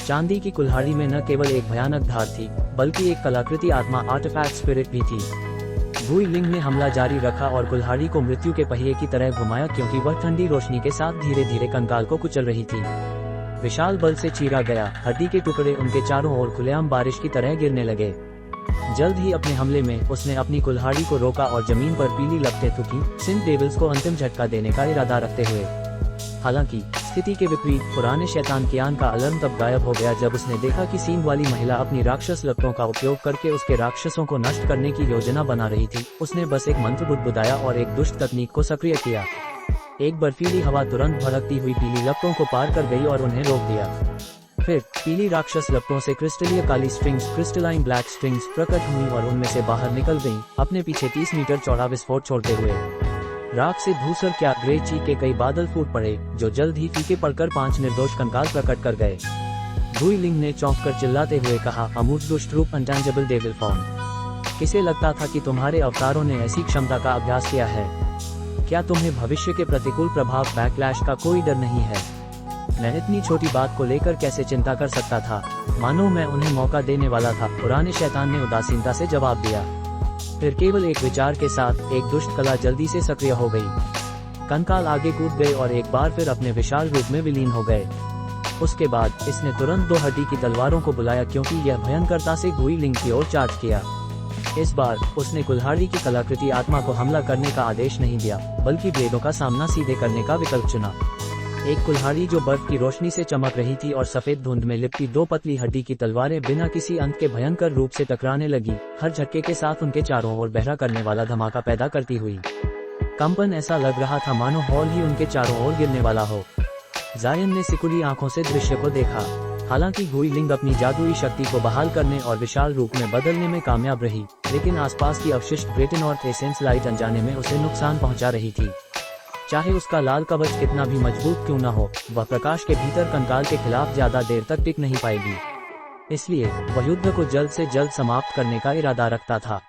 चांदी की कुल्हाड़ी में न केवल एक भयानक धार थी, बल्कि एक कलाकृति आत्मा, आर्टिफैक्ट स्पिरिट भी थी। गुइलिंग ने हमला जारी रखा और कुल्हाड़ी को मृत्यु के पहिए की तरह घुमाया क्योंकि वह ठंडी रोशनी के साथ धीरे धीरे कंकाल को कुचल रही थी। विशाल बल से चीरा गया, हड्डी के टुकड़े उनके चारों ओर खुलेआम बारिश की तरह गिरने लगे। जल्द ही अपने हमले में उसने अपनी कुल्हाड़ी को रोका और जमीन पर पीली लपटें थूकी, सिंह डेविल्स को अंतिम झटका देने का इरादा रखते हुए। हालांकि स्थिति के विपरीत पुराने शैतान कियान का अलार्म तब गायब हो गया जब उसने देखा कि सींग वाली महिला अपनी राक्षस लपटों का उपयोग करके उसके राक्षसों को नष्ट करने की योजना बना रही थी। उसने बस एक मंत्र बुदबुदाया और एक दुष्ट तकनीक को सक्रिय किया। एक बर्फीली हवा तुरंत भड़कती हुई पीली लपटों को पार कर गई और उन्हें रोक दिया। फिर पीली राक्षस लपटों से क्रिस्टलीय काली स्ट्रिंग्स, क्रिस्टलाइन ब्लैक स्ट्रिंग्स प्रकट हुई और उनमें से बाहर निकल गईं, अपने पीछे 30 मीटर चौड़ा विस्फोट छोड़ते हुए। राख से धूसर क्या ग्रे ची के कई बादल फूट पड़े, जो जल्द ही फीके पड़कर 5 निर्दोष कंकाल प्रकट कर गए। गुइलिंग ने चौंक कर चिल्लाते हुए कहा, अमूर्त दुष्ट रूप, अनटेंजेबल डेविल फॉर्म। किसे लगता था कि तुम्हारे अवतारों ने ऐसी क्षमता का अभ्यास किया है? क्या तुम्हें भविष्य के प्रतिकूल प्रभाव बैकलैश का कोई डर नहीं है? मैं इतनी छोटी बात को लेकर कैसे चिंता कर सकता था, मानो मैं उन्हें मौका देने वाला था, पुराने शैतान ने उदासीनता से जवाब दिया। फिर केवल एक विचार के साथ एक दुष्ट कला जल्दी से सक्रिय हो गई। कंकाल आगे कूद गए और एक बार फिर अपने विशाल रूप में विलीन हो गए। उसके बाद इसने तुरंत 2 हड्डी की तलवारों को बुलाया, क्योंकि यह भयंकरता से गुइलिंग की ओर चार्ज किया। इस बार उसने कुल्हाड़ी की कलाकृति आत्मा को हमला करने का आदेश नहीं दिया, बल्कि ब्लेडों का सामना सीधे करने का विकल्प चुना। एक कुल्हाड़ी जो बर्फ की रोशनी से चमक रही थी और सफेद धुंध में लिपटी 2 पतली हड्डी की तलवारें बिना किसी अंत के भयंकर रूप से टकराने लगी, हर झटके के साथ उनके चारों ओर बहरा करने वाला धमाका पैदा करती हुई। कंपन ऐसा लग रहा था मानो हॉल ही उनके चारों ओर गिरने वाला हो। जायन ने सिकुड़ी आंखों से दृश्य को देखा। हालांकि गुइलिंग अपनी जादुई शक्ति को बहाल करने और विशाल रूप में बदलने में कामयाब रही, लेकिन आसपास की अवशिष्ट ग्रेट नॉर्थ एसेंस लाइट अनजाने में उसे नुकसान पहुंचा रही थी। चाहे उसका लाल कवच कितना भी मजबूत क्यों न हो, वह प्रकाश के भीतर कंकाल के खिलाफ ज्यादा देर तक टिक नहीं पाएगी। इसलिए वह युद्ध को जल्द से जल्द समाप्त करने का इरादा रखता था।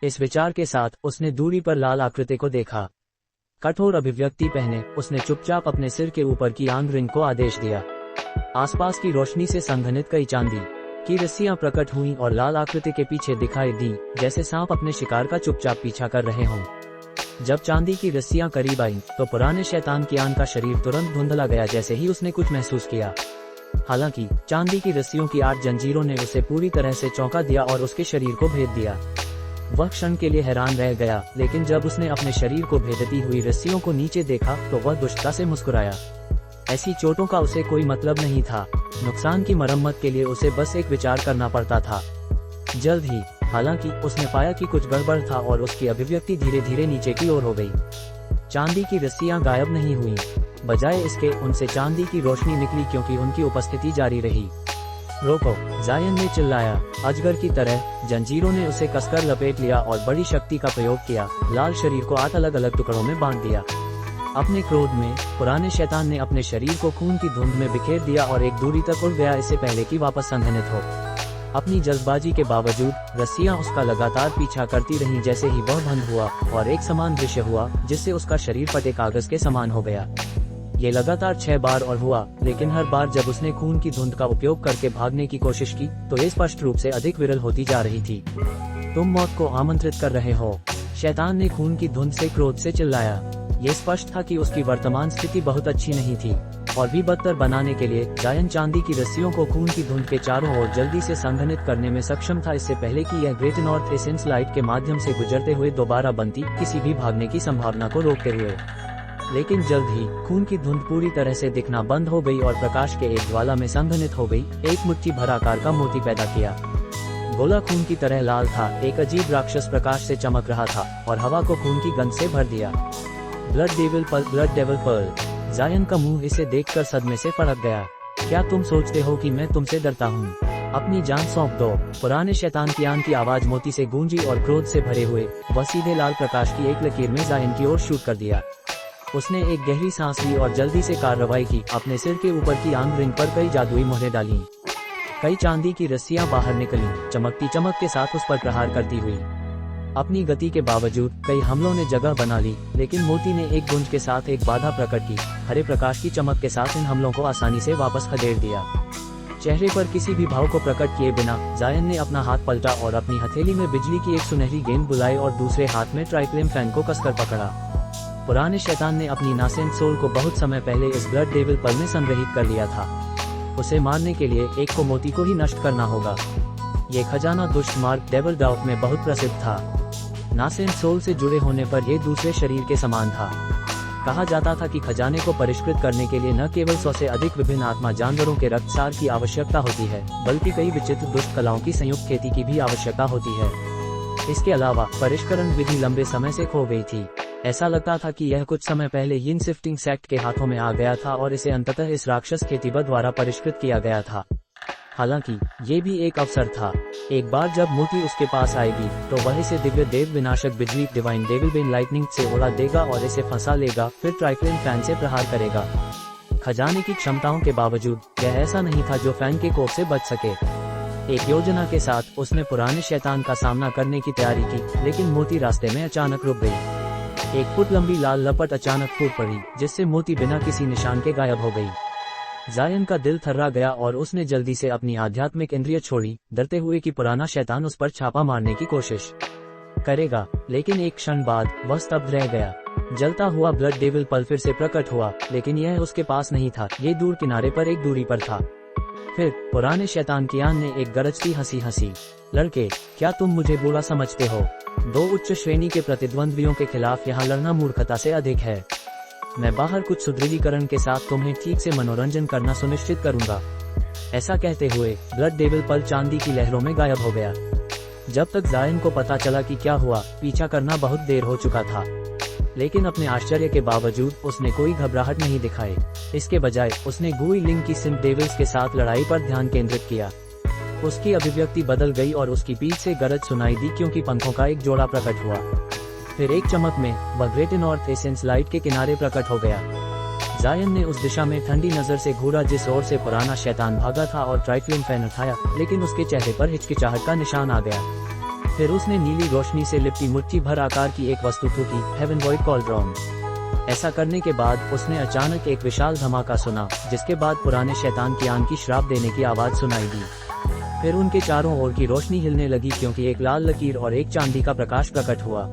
इस विचार के साथ उसने दूरी पर लाल आकृति को देखा। कठोर अभिव्यक्ति पहने उसने चुपचाप अपने सिर के ऊपर की आंग रिंग को आदेश दिया। आसपास की रोशनी से संघनित कई चांदी की रस्सियां प्रकट हुईं और लाल आकृति के पीछे दिखाई दी, जैसे सांप अपने शिकार का चुपचाप पीछा कर रहे हों। जब चांदी की रस्सियां करीब आईं, तो पुराने शैतान कियान का शरीर तुरंत धुंधला गया, जैसे ही उसने कुछ महसूस किया। हालांकि चांदी की रस्सियों की 8 जंजीरों ने उसे पूरी तरह से चौंका दिया और उसके शरीर को भेद दिया। वह क्षण के लिए हैरान रह गया, लेकिन जब उसने अपने शरीर को भेदती हुई रस्सियों को नीचे देखा तो वह दुष्टता से मुस्कुराया। ऐसी चोटों का उसे कोई मतलब नहीं था। नुकसान की मरम्मत के लिए उसे बस एक विचार करना पड़ता था। जल्द ही हालांकि उसने पाया कि कुछ गड़बड़ था और उसकी अभिव्यक्ति धीरे धीरे नीचे की ओर हो गई। चांदी की रस्सियां गायब नहीं हुईं, बजाय इसके उनसे चांदी की रोशनी निकली, क्योंकि उनकी उपस्थिति जारी रही। रोको, जायन ने चिल्लाया। अजगर की तरह जंजीरों ने उसे कसकर लपेट लिया और बड़ी शक्ति का प्रयोग किया। लाल शरीर को 8 अलग अलग टुकड़ों में बांट दिया। अपने क्रोध में पुराने शैतान ने अपने शरीर को खून की धुंध में बिखेर दिया और एक दूरी तक उड़ गया, इससे पहले कि वापस संघनित हो। अपनी जल्दबाजी के बावजूद रस्सियां उसका लगातार पीछा करती रहीं, जैसे ही वह बंद हुआ और एक समान दृश्य हुआ, जिससे उसका शरीर फटे कागज के समान हो गया। ये लगातार 6 बार और हुआ, लेकिन हर बार जब उसने खून की धुंध का उपयोग करके भागने की कोशिश की, तो ये स्पष्ट रूप से अधिक विरल होती जा रही थी। तुम मौत को आमंत्रित कर रहे हो, शैतान ने खून की धुंध से क्रोध से चिल्लाया। ये स्पष्ट था कि उसकी वर्तमान स्थिति बहुत अच्छी नहीं थी। और भी बदतर बनाने के लिए जायन चांदी की रस्सियों को खून की धुंध के चारों ओर जल्दी से संघनित करने में सक्षम था, इससे पहले कि यह ग्रेट नॉर्थ एसेंस लाइट के माध्यम से गुजरते हुए दोबारा बनती, किसी भी भागने की संभावना को रोकते हुए। लेकिन जल्द ही खून की धुंध पूरी तरह से दिखना बंद हो गई और प्रकाश के एक ज्वाला में संघनित हो गई, एक मुट्ठी भर आकार का मोती पैदा किया। गोला खून की तरह लाल था, एक अजीब राक्षस प्रकाश से चमक रहा था और हवा को खून की गंध से भर दिया। Blood devil pearl. जायन का मुंह इसे देखकर सदमे से फड़क गया। क्या तुम सोचते हो कि मैं तुमसे डरता हूँ? अपनी जान सौंप दो। पुराने शैतान कियान की आवाज मोती से गूंजी और क्रोध से भरे हुए वह सीधे लाल प्रकाश की एक लकीर में जायन की ओर शूट कर दिया। उसने एक गहरी सांस ली और जल्दी से कार्रवाई की। अपने सिर के ऊपर की आंग रिंग पर कई जादुई मोहरें डाली। कई चांदी की रस्सियां बाहर निकली, चमकती चमक के साथ उस पर प्रहार करती हुई। अपनी गति के बावजूद कई हमलों ने जगह बना ली, लेकिन मोती ने एक गूंज के साथ एक बाधा प्रकट की। हरे प्रकाश की चमक के साथ इन हमलों को आसानी से वापस खदेड़ दिया। चेहरे पर किसी भी भाव को प्रकट किए बिना जायन ने अपना हाथ पलटा और अपनी हथेली में बिजली की एक सुनहरी गेंद बुलाई और दूसरे हाथ में ट्राइक्लेम फैन को कसकर पकड़ा। पुराने शैतान ने अपनी नासेंट सोल को बहुत समय पहले इस ब्लड डेविल पर्ल में संग्रहित कर लिया था। उसे मारने के लिए एक को मोती को ही नष्ट करना होगा। ये खजाना दुष्ट मार्ग डेविल डाउट में बहुत प्रसिद्ध था। नासेंट सोल से जुड़े होने पर यह दूसरे शरीर के समान था। कहा जाता था कि खजाने को परिष्कृत करने के लिए न केवल 100 से अधिक विभिन्न आत्मा जानवरों के रक्तसार की आवश्यकता होती है, बल्कि कई विचित्र दुष्ट कलाओं की संयुक्त खेती की भी आवश्यकता होती है। इसके अलावा परिष्करण विधि लंबे समय से खो गई थी। ऐसा लगता था कि यह कुछ समय पहले यिन शिफ्टिंग सेक्ट के हाथों में आ गया था और इसे अंततः इस राक्षस खेतीबर द्वारा परिष्कृत किया गया था। हालांकि ये भी एक अवसर था। एक बार जब मोती उसके पास आएगी तो वह इसे दिव्य देव विनाशक बिजली डिवाइन डेविल बेन लाइटनिंग से उड़ा देगा और इसे फंसा लेगा, फिर ट्राइफ्लेम फैन से प्रहार करेगा। खजाने की क्षमताओं के बावजूद यह ऐसा नहीं था जो फैन के कोप से बच सके। एक योजना के साथ उसने पुराने शैतान का सामना करने की तैयारी की, लेकिन मोती रास्ते में अचानक रुक गई। 1 फुट लंबी लाल लपट अचानक फूट पड़ी, जिससे मोती बिना किसी निशान के गायब हो गई। जायन का दिल थर्रा गया और उसने जल्दी से अपनी आध्यात्मिक इंद्रिय छोड़ी, डरते हुए कि पुराना शैतान उस पर छापा मारने की कोशिश करेगा। लेकिन एक क्षण बाद वह स्तब्ध रह गया। जलता हुआ ब्लड डेविल पल फिर से प्रकट हुआ, लेकिन यह उसके पास नहीं था, ये दूर किनारे पर एक दूरी पर था। फिर पुराने शैतान कियान ने एक गरजती हंसी हंसी। लड़के, क्या तुम मुझे बुरा समझते हो? 2 उच्च श्रेणी के प्रतिद्वंद्वियों के खिलाफ यहाँ लड़ना मूर्खता से अधिक है। मैं बाहर कुछ सुदृढ़ीकरण के साथ तुम्हें ठीक से मनोरंजन करना सुनिश्चित करूंगा। ऐसा कहते हुए ब्लड डेविल पल चांदी की लहरों में गायब हो गया। जब तक जायन को पता चला कि क्या हुआ, पीछा करना बहुत देर हो चुका था। लेकिन अपने आश्चर्य के बावजूद उसने कोई घबराहट नहीं दिखाई। इसके बजाय उसने गुई लिंग की सिंथ डेविल्स के साथ लड़ाई पर ध्यान केंद्रित किया। उसकी अभिव्यक्ति बदल गई और उसकी पीठ से गरज सुनाई दी, क्योंकि पंखों का एक जोड़ा प्रकट हुआ। फिर एक चमक में वह ग्रेट नॉर्थ एसेंस लाइट के किनारे प्रकट हो गया। जायन ने उस दिशा में ठंडी नजर से घूरा जिस ओर से पुराना शैतान भागा था और ट्राइफ्लेम फैन उठाया, लेकिन उसके चेहरे पर हिचकिचाहट का निशान आ गया। फिर उसने नीली रोशनी से लिपटी मुट्ठी भर आकार की एक वस्तु थूकी, हेवन वॉइड कॉल्ड्रॉन। ऐसा करने के बाद उसने अचानक एक विशाल धमाका सुना, जिसके बाद पुराने शैतान की आन की श्राप देने की आवाज सुनाई दी। फिर उनके चारों ओर की रोशनी हिलने लगी, क्योंकि एक लाल लकीर और एक चांदी का प्रकाश प्रकट हुआ।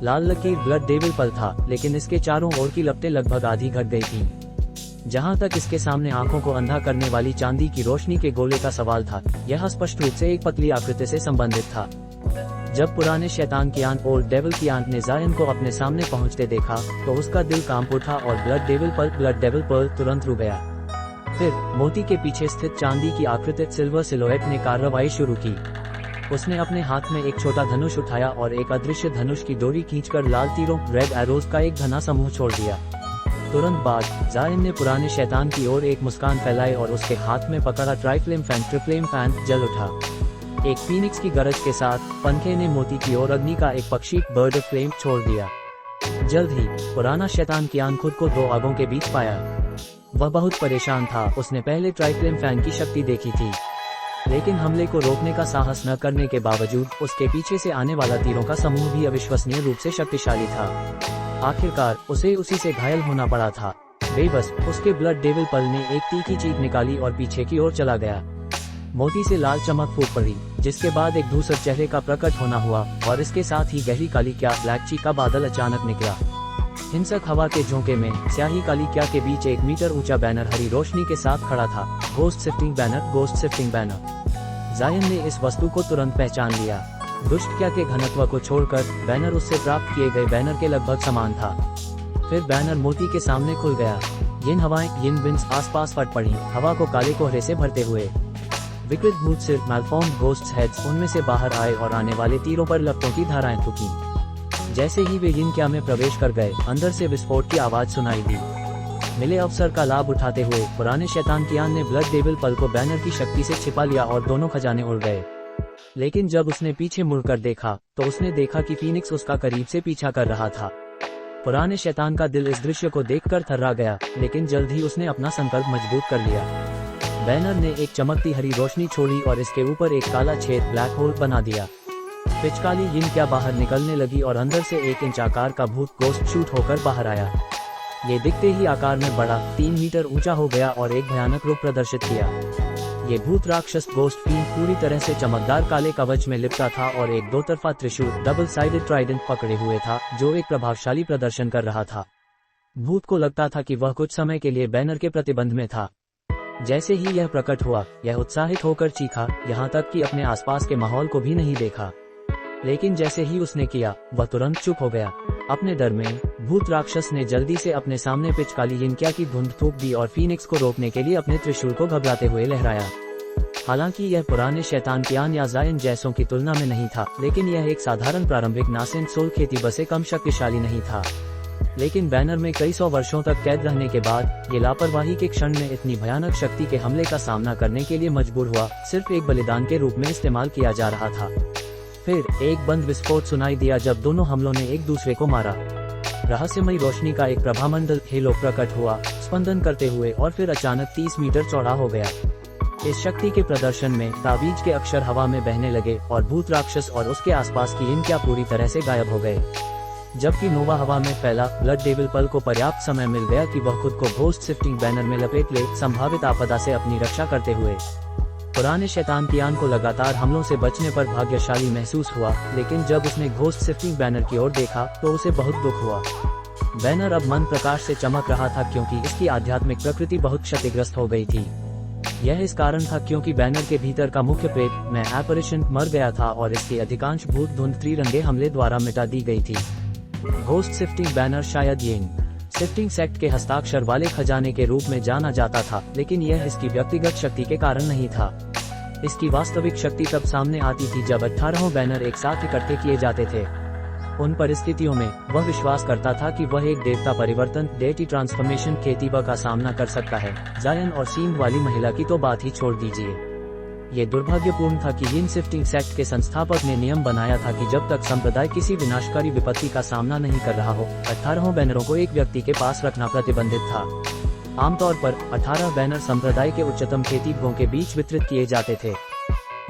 लाल लकीर ब्लड डेविल पल था, लेकिन इसके चारों ओर की लपटें लगभग आधी घट गई थीं। जहां तक इसके सामने आंखों को अंधा करने वाली चांदी की रोशनी के गोले का सवाल था, यह स्पष्ट रूप से एक पतली आकृति से संबंधित था। जब पुराने शैतान की आंट और डेविल की आंट ने जायन को अपने सामने पहुंचते देखा, तो उसका दिल कांप उठा और ब्लड डेविल पर्ल तुरंत रुक गया। फिर मोती के पीछे स्थित चांदी की आकृतित सिल्वर सिलोएट ने कार्रवाई शुरू की। उसने अपने हाथ में एक छोटा धनुष उठाया और एक अदृश्य धनुष की डोरी खींचकर लाल तीरों रेड एरोज का एक घना समूह छोड़ दिया। तुरंत बाद जायन ने पुराने शैतान की ओर एक मुस्कान फैलाई और उसके हाथ में पकड़ा ट्राइफ्लेम फैन जल उठा। एक फीनिक्स की गरज के साथ पंखे ने मोती की ओर अग्नि का एक पक्षी बर्ड ऑफ फ्लेम छोड़ दिया। जल्द ही पुराना शैतान कियान खुद को 2 आगों के बीच पाया। वह बहुत परेशान था। उसने पहले ट्राइफ्लेम फैन की शक्ति देखी थी, लेकिन हमले को रोकने का साहस न करने के बावजूद उसके पीछे से आने वाला तीरों का समूह भी अविश्वसनीय रूप से शक्तिशाली था। आखिरकार उसे उसी से घायल होना पड़ा था। बेबस उसके ब्लड डेविल पल ने एक तीखी चीख निकाली और पीछे की ओर चला गया। मोती से लाल चमक फूट पड़ी, जिसके बाद एक धूसर चेहरे का प्रकट होना हुआ और इसके साथ ही गहरी काली क्या ब्लैक ची का बादल अचानक निकला। हिंसक हवा के झोंके में स्याही काली क्या के बीच 1 मीटर ऊंचा बैनर हरी रोशनी के साथ खड़ा था। Ghost shifting banner. जायन ने इस वस्तु को तुरंत पहचान लिया। दुष्ट क्या के घनत्व को छोड़कर बैनर उससे प्राप्त किए गए बैनर के लगभग समान था। फिर बैनर मोती के सामने खुल गया। यिन हवाएं, यिन विंड्स आसपास फट पड़ी, हवा को काले कोहरे से भरते हुए। विकृत भूत सिर मैलफॉर्म्ड घोस्ट हेड्स उनमें से बाहर आए और आने वाले तीरों पर लपटों की धाराएं थूकी। जैसे ही वे यिन क्या में प्रवेश कर गए, अंदर से विस्फोट की आवाज सुनाई दी। मिले अवसर का लाभ उठाते हुए पुराने शैतान कियान ने ब्लड डेविल पल को बैनर की शक्ति से छिपा लिया और दोनों खजाने उड़ गए। लेकिन जब उसने पीछे मुड़कर देखा तो उसने देखा कि फीनिक्स उसका करीब से पीछा कर रहा था। पुराने शैतान का दिल इस दृश्य को देखकर थर्रा गया, लेकिन जल्द ही उसने अपना संकल्प मजबूत कर लिया। बैनर ने एक चमकती हरी रोशनी छोड़ी और इसके ऊपर एक काला छेद ब्लैक होल बना दिया। पिचकाली यिन क्या बाहर निकलने लगी और अंदर से 1 इंच आकार का भूत गोस्ट शूट होकर बाहर आया। ये दिखते ही आकार में बड़ा, 3 मीटर ऊंचा हो गया और एक भयानक रूप प्रदर्शित किया। ये भूत राक्षस गोस्ट फील्ड पूरी तरह से चमकदार काले कवच में लिपटा था और एक 2 तरफा त्रिशूल डबल साइडेड ट्राइडेंट पकड़े हुए था, जो एक प्रभावशाली प्रदर्शन कर रहा था। भूत को लगता था कि वह कुछ समय के लिए बैनर के प्रतिबंध में था। जैसे ही यह प्रकट हुआ, यह उत्साहित होकर चीखा, यहाँ तक कि अपने आसपास के माहौल को भी नहीं देखा। लेकिन जैसे ही उसने किया, वह तुरंत चुप हो गया। अपने डर में भूत राक्षस ने जल्दी से अपने सामने पिचकाली यिनक्या की धुंध थूक दी और फीनिक्स को रोकने के लिए अपने त्रिशूल को घबराते हुए लहराया। हालांकि यह पुराने शैतान कियान या जायन जैसों की तुलना में नहीं था, लेकिन यह एक साधारण प्रारंभिक नासेंट सोल खेती बसे कम शक्तिशाली नहीं था। लेकिन बैनर में कई सौ वर्षों तक कैद रहने के बाद ये लापरवाही के क्षण में इतनी भयानक शक्ति के हमले का सामना करने के लिए मजबूर हुआ, सिर्फ एक बलिदान के रूप में इस्तेमाल किया जा रहा था। फिर एक बंद विस्फोट सुनाई दिया जब दोनों हमलों ने एक दूसरे को मारा। रहस्यमयी रोशनी का एक प्रभामंडल हेलो प्रकट हुआ, स्पंदन करते हुए, और फिर अचानक 30 मीटर चौड़ा हो गया। इस शक्ति के प्रदर्शन में तावीज के अक्षर हवा में बहने लगे और भूत राक्षस और उसके आसपास की इनक्या पूरी तरह से गायब हो गए। जबकि नोवा हवा में फैला, ब्लड डेविल पल को पर्याप्त समय मिल गया कि वह खुद को घोस्ट शिफ्टिंग बैनर में लपेट ले, संभावित आपदा से अपनी रक्षा करते हुए। पुराने शैतान कियान को लगातार हमलों से बचने पर भाग्यशाली महसूस हुआ, लेकिन जब उसने घोस्ट शिफ्टिंग बैनर की ओर देखा तो उसे बहुत दुख हुआ। बैनर अब मन प्रकाश से चमक रहा था क्योंकि इसकी आध्यात्मिक प्रकृति बहुत क्षतिग्रस्त हो गई थी। यह इस कारण था क्योंकि बैनर के भीतर का मुख्य प्रेत में एपरेशन मर गया था और इसकी अधिकांश भूत धुंध त्रिरंगे हमले द्वारा मिटा दी गई थी। घोस्ट शिफ्टिंग बैनर शायद येन शिफ्टिंग सेक्ट के हस्ताक्षर वाले खजाने के रूप में जाना जाता था, लेकिन यह इसकी व्यक्तिगत शक्ति के कारण नहीं था। इसकी वास्तविक शक्ति तब सामने आती थी जब 18 बैनर एक साथ इकट्ठे किए जाते थे। उन परिस्थितियों में वह विश्वास करता था कि वह एक देवता परिवर्तन डेटी ट्रांसफॉर्मेशन खेतीबा का सामना कर सकता है। जायन और सींग वाली महिला की तो बात ही छोड़ दीजिए। ये दुर्भाग्यपूर्ण था कि यिन शिफ्टिंग सेक्ट के संस्थापक ने नियम बनाया था कि जब तक संप्रदाय किसी विनाशकारी विपत्ति का सामना नहीं कर रहा हो, 18 बैनरों को एक व्यक्ति के पास रखना प्रतिबंधित था। आमतौर पर 18 बैनर संप्रदाय के उच्चतम खेतीबों के बीच वितरित किए जाते थे।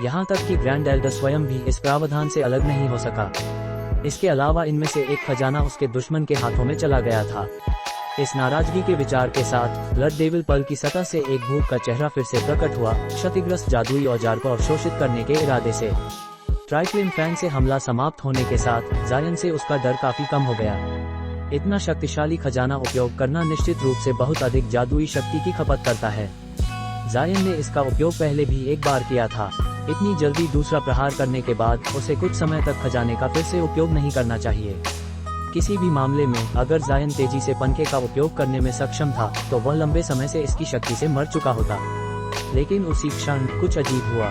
यहाँ तक कि ग्रैंड एल्डर स्वयं भी इस प्रावधान से अलग नहीं हो सका। इसके अलावा इनमें से एक खजाना उसके दुश्मन के हाथों में चला गया था। इस नाराजगी के विचार के साथ ब्लड डेविल पल की सतह से एक भूत का चेहरा फिर से प्रकट हुआ, क्षतिग्रस्त जादुई औजार को अवशोषित करने के इरादे से। ट्राइक्लिन फैंग से हमला समाप्त होने के साथ जायन से उसका डर काफी कम हो गया। इतना शक्तिशाली खजाना उपयोग करना निश्चित रूप से बहुत अधिक जादुई शक्ति की खपत करता है। जायन ने इसका उपयोग पहले भी एक बार किया था। इतनी जल्दी दूसरा प्रहार करने के बाद उसे कुछ समय तक खजाने का फिर से उपयोग नहीं करना चाहिए। किसी भी मामले में अगर जायन तेजी से पंखे का उपयोग करने में सक्षम था तो वह लंबे समय से इसकी शक्ति से मर चुका होता। लेकिन उसी क्षण कुछ अजीब हुआ।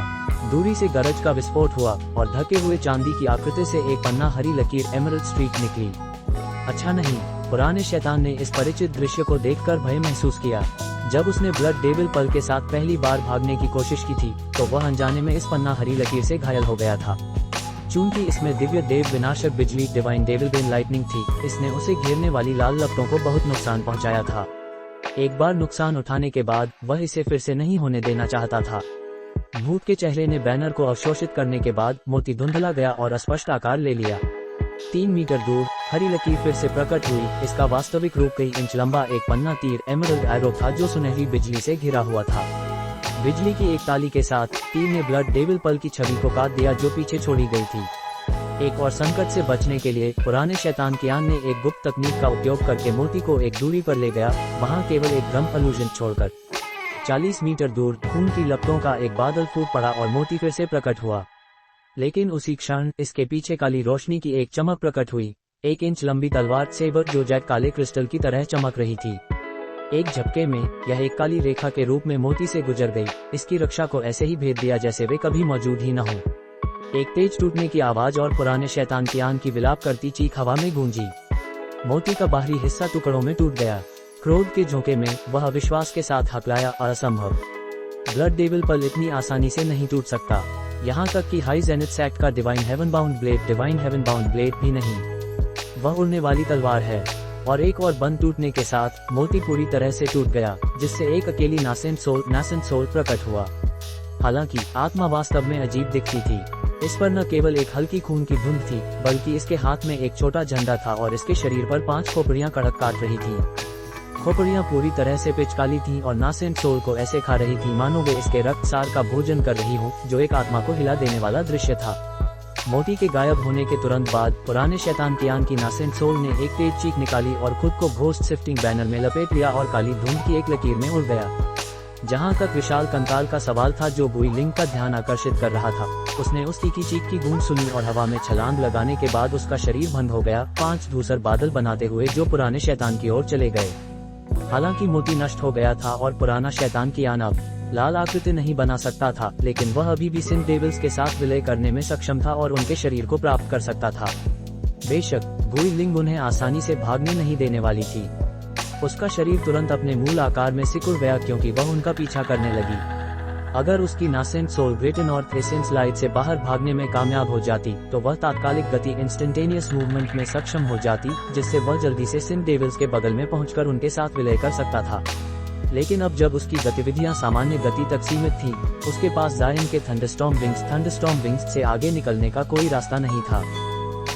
दूरी से गरज का विस्फोट हुआ और ढके हुए चांदी की आकृति से एक पन्ना हरी लकीर एमरल्ड स्ट्रीक निकली। अच्छा नहीं, पुराने शैतान ने इस परिचित दृश्य को देखकर भय महसूस किया। जब उसने ब्लड डेविल पल के साथ पहली बार भागने की कोशिश की थी तो वह अनजाने में इस पन्ना हरी लकीर से घायल हो गया था। चूंकि इसमें दिव्य देव विनाशक बिजली डिवाइन डेविल बेन लाइटनिंग थी, इसने उसे घेरने वाली लाल लपटों को बहुत नुकसान पहुंचाया था। एक बार नुकसान उठाने के बाद वह इसे फिर से नहीं होने देना चाहता था। भूत के चेहरे ने बैनर को अवशोषित करने के बाद मोती धुंधला गया और अस्पष्ट आकार ले लिया। 3 मीटर दूर हरी लकीर फिर से प्रकट हुई। इसका वास्तविक रूप कई इंच लंबा एक पन्ना तीर एमरल्ड एरो था जो सुनहरी बिजली से घिरा हुआ था। बिजली की एक ताली के साथ तीर ने ब्लड डेविल पल की छवि को काट दिया जो पीछे छोड़ी गई थी। एक और संकट से बचने के लिए पुराने शैतान कियान ने एक गुप्त तकनीक का उपयोग करके मोती को एक दूरी पर ले गया, वहां केवल एक ड्रम अल्यूजन छोड़कर। 40 मीटर दूर खून की लपटों का एक बादल फूट पड़ा और मोती फिर से प्रकट हुआ। लेकिन उसी क्षण इसके पीछे काली रोशनी की एक चमक प्रकट हुई। 1 इंच लंबी तलवार सेबर जो जैक काले क्रिस्टल की तरह चमक रही थी। एक झपके में यह एक काली रेखा के रूप में मोती से गुजर गई। इसकी रक्षा को ऐसे ही भेद दिया जैसे वे कभी मौजूद ही न हो। एक तेज टूटने की आवाज और पुराने शैतान कियान की विलाप करती चीख हवा में गूंजी। मोती का बाहरी हिस्सा टुकड़ों में टूट गया। क्रोध के झोंके में वह विश्वास के साथ हकलाया, असंभव। ब्लड डेविल पल इतनी आसानी से नहीं टूट सकता। यहाँ तक कि हाई जेनिथ सेक्ट का डिवाइन हेवन बाउंड ब्लेड भी नहीं। वह उड़ने वाली तलवार है। और एक और बंद टूटने के साथ मोती पूरी तरह से टूट गया, जिससे एक अकेली नासेंट सोल प्रकट हुआ। हालांकि आत्मा वास्तव में अजीब दिखती थी। इस पर न केवल एक हल्की खून की धुंध थी, बल्कि इसके हाथ में एक छोटा झंडा था और इसके शरीर पर 5 खोपड़ियां कड़क काट रही थी। खोपड़ियां पूरी तरह से पिचकाली थीं और नासेंट सोल को ऐसे खा रही थी मानो वे इसके रक्त सार का भोजन कर रही हो, जो एक आत्मा को हिला देने वाला दृश्य था। मोती के गायब होने के तुरंत बाद पुराने शैतान कियान की नासेंट सोल ने एक तेज चीख निकाली और खुद को घोस्ट शिफ्टिंग बैनर में लपेट लिया और काली धुंध की एक लकीर में उड़ गया। जहां तक विशाल कंकाल का सवाल था जो बुई लिंग का ध्यान आकर्षित कर रहा था, उसने उसकी की चीख की गूंज सुनी और हवा में छलांग लगाने के बाद उसका शरीर बंद हो गया, 5 धूसर बादल बनाते हुए जो पुराने शैतान की ओर चले गए। हालांकि मोती नष्ट हो गया था और पुराना शैतान कियान अब लाल आकृति नहीं बना सकता था, लेकिन वह अभी भी सिंथ डेविल्स के साथ विलय करने में सक्षम था और उनके शरीर को प्राप्त कर सकता था। बेशक गुई लिंग उन्हें आसानी से भागने नहीं देने वाली थी। उसका शरीर तुरंत अपने मूल आकार में सिकुड़ गया क्योंकि वह उनका पीछा करने लगी। अगर उसकी nascent soul great north essence light से बाहर भागने में कामयाब हो जाती तो वह तात्कालिक गति इंस्टेंटेनियस मूवमेंट में सक्षम हो जाती, जिससे वह जल्दी से सिन डेविल्स के बगल में पहुंचकर उनके साथ विलय कर सकता था। लेकिन अब जब उसकी गतिविधियां सामान्य गति तक सीमित थीं, उसके पास जायन के थंडरस्टॉर्म विंग्स से आगे निकलने का कोई रास्ता नहीं था।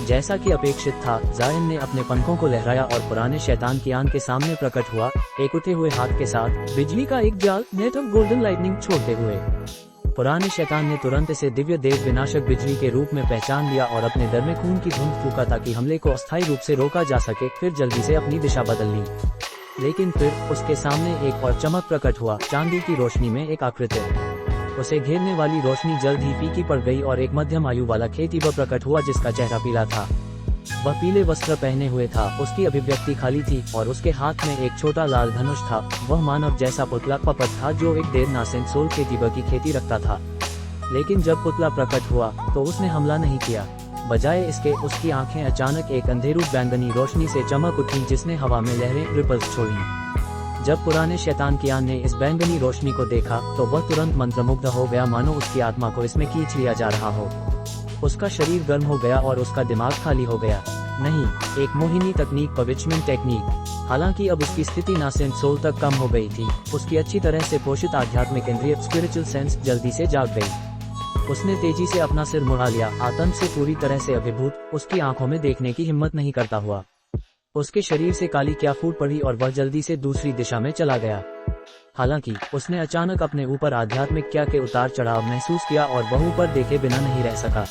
जैसा कि अपेक्षित था, जायन ने अपने पंखों को लहराया और पुराने शैतान की आंख के सामने प्रकट हुआ, एक उठे हुए हाथ के साथ बिजली का एक जाल नेट ऑफ गोल्डन लाइटनिंग छोड़ते हुए। पुराने शैतान ने तुरंत इसे दिव्य देव विनाशक बिजली के रूप में पहचान लिया और अपने दर में खून की धुंध फूंका ताकि हमले को अस्थायी रूप से रोका जा सके। फिर जल्दी से अपनी दिशा बदल ली। लेकिन फिर उसके सामने एक और चमक प्रकट हुआ, चांदी की रोशनी में एक आकृति। उसे घेरने वाली रोशनी जल्द ही फीकी पड़ गई और एक मध्यम आयु वाला खेतीबा प्रकट हुआ जिसका चेहरा पीला था। वह पीले वस्त्र पहने हुए था, उसकी अभिव्यक्ति खाली थी और उसके हाथ में एक छोटा लाल धनुष था। वह मानव जैसा पुतला पपट था जो एक देर नासेंट सोल खेतीबा की खेती रखता था। लेकिन जब पुतला प्रकट हुआ तो उसने हमला नहीं किया। बजाय इसके उसकी आंखें अचानक एक अंधेरू बैंगनी रोशनी से चमक उठी जिसने हवा में लहरें रिपल्स छोड़ी। जब पुराने शैतान की आंख ने इस बैंगनी रोशनी को देखा तो वह तुरंत मंत्रमुग्ध हो गया, मानो उसकी आत्मा को इसमें खींच लिया जा रहा हो। उसका शरीर गर्म हो गया और उसका दिमाग खाली हो गया। नहीं, एक मोहिनी तकनीक, पविचमेंट टेक्निक। हालांकि अब उसकी स्थिति नासेंट सोल तक कम हो गई थी। उसकी अच्छी तरह से पोषित आध्यात्मिक इंद्रिय स्पिरिचुअल सेंस जल्दी से जाग गई। उसने तेजी से अपना सिर मुड़ा लिया, आतंक से पूरी तरह से अभिभूत, उसकी आंखों में देखने की हिम्मत नहीं करता हुआ। उसके शरीर से काली क्या फूट पड़ी और वह जल्दी से दूसरी दिशा में चला गया। हालांकि उसने अचानक अपने ऊपर आध्यात्मिक क्या के उतार चढ़ाव महसूस किया और वह ऊपर देखे बिना नहीं रह सका।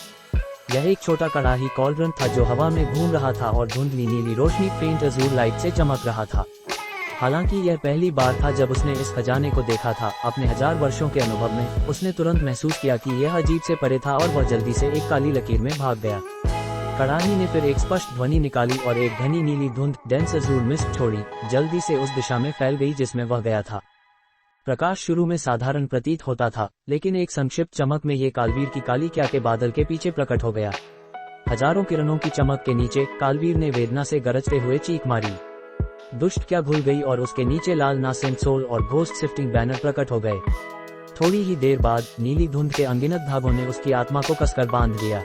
यह एक छोटा कड़ाही कॉलड्रन था जो हवा में घूम रहा था और धुंधली नीली रोशनी फेंट अजूर लाइट से चमक रहा था। हालांकि यह पहली बार था जब उसने इस खजाने को देखा था। अपने 1000 वर्षों के अनुभव में उसने तुरंत महसूस किया कि यह अजीब से परे था और वह जल्दी से एक काली लकीर में भाग गया। कड़ाही ने फिर एक स्पष्ट ध्वनि निकाली और एक घनी नीली धुंध डेंस अजूर मिस्ट छोड़ी, जल्दी से उस दिशा में फैल गई जिसमें वह गया था। प्रकाश शुरू में साधारण प्रतीत होता था, लेकिन एक संक्षिप्त चमक में ये कालवीर की काली क्या के बादल के पीछे प्रकट हो गया। हजारों किरणों की चमक के नीचे कालवीर ने वेदना से गरजते हुए चीख मारी। दुष्ट क्या घुल गई और उसके नीचे लाल नासेंट सोल और घोस्ट शिफ्टिंग बैनर प्रकट हो गए। थोड़ी ही देर बाद नीली धुंध के अनगिनत धागों ने उसकी आत्मा को कसकर बांध लिया।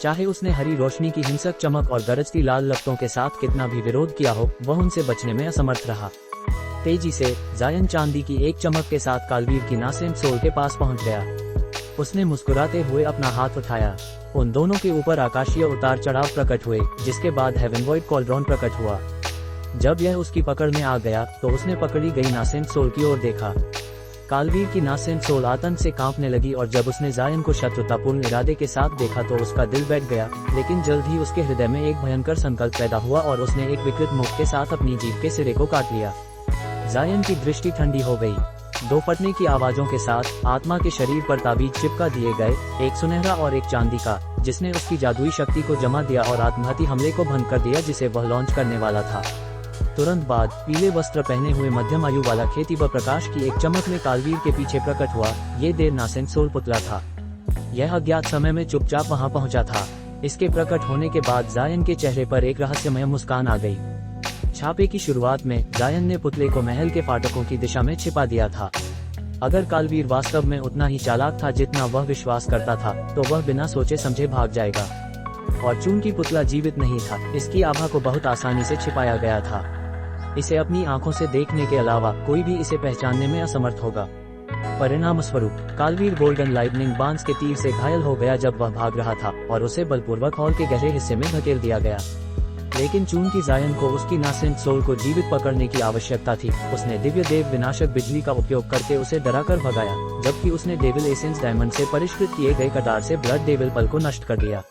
चाहे उसने हरी रोशनी की हिंसक चमक और गरजती लाल लपटों के साथ कितना भी विरोध किया हो, वह उनसे बचने में असमर्थ रहा। तेजी से जायन चांदी की एक चमक के साथ कालवीर की नासेंट सोल के पास पहुंच गया। उसने मुस्कुराते हुए अपना हाथ उठाया। उन दोनों के ऊपर आकाशीय उतार चढ़ाव प्रकट हुए, जिसके बाद हेवनवॉइड कॉलड्रॉन प्रकट हुआ। जब यह उसकी पकड़ में आ गया तो उसने पकड़ी गई नासेंट सोल की ओर देखा। कालवीर की नासेंट सोल आतंक से कांपने लगी और जब उसने जायन को शत्रुतापूर्ण इरादे के साथ देखा तो उसका दिल बैठ गया। लेकिन जल्द ही उसके हृदय में एक भयंकर संकल्प पैदा हुआ और उसने एक विकृत मुख के साथ अपनी जीभ के सिरे को काट लिया। जायन की दृष्टि ठंडी हो गई। दो फटने की आवाजों के साथ आत्मा के शरीर पर ताबीज चिपका दिए गए, एक सुनहरा और एक चांदी का, जिसने उसकी जादुई शक्ति को जमा दिया और आत्मघाती हमले को भंग कर दिया जिसे वह लॉन्च करने वाला था। तुरंत बाद पीले वस्त्र पहने हुए मध्यम आयु वाला खेती व प्रकाश की एक चमक में कालवीर के पीछे प्रकट हुआ। ये देर नासेंट सोल पुतला था। यह अज्ञात समय में चुपचाप वहां पहुंचा था। इसके प्रकट होने के बाद जायन के चेहरे पर एक रहस्यमय मुस्कान आ गई। छापे की शुरुआत में जायन ने पुतले को महल के फाटकों की दिशा में छिपा दिया था। अगर कालवीर वास्तव में उतना ही चालाक था जितना वह विश्वास करता था, तो वह बिना सोचे समझे भाग जाएगा। और चूंकि पुतला जीवित नहीं था, इसकी आभा को बहुत आसानी से छिपाया गया था। इसे अपनी आंखों से देखने के अलावा कोई भी इसे पहचानने में असमर्थ होगा। परिणाम स्वरूप कालवीर गोल्डन लाइटनिंग बांस के तीर से घायल हो गया जब वह भाग रहा था और उसे बलपूर्वक हॉल के गहरे हिस्से में धकेल दिया गया। लेकिन चूंकि जायन को उसकी नासेंट सोल को जीवित पकड़ने की आवश्यकता थी, उसने दिव्य देव विनाशक बिजली का उपयोग करके उसे डराकर भगाया, जबकि उसने डेविल एसेंस डायमंड से परिष्कृत किए गए कटार से ब्लड डेविल पल को नष्ट कर दिया।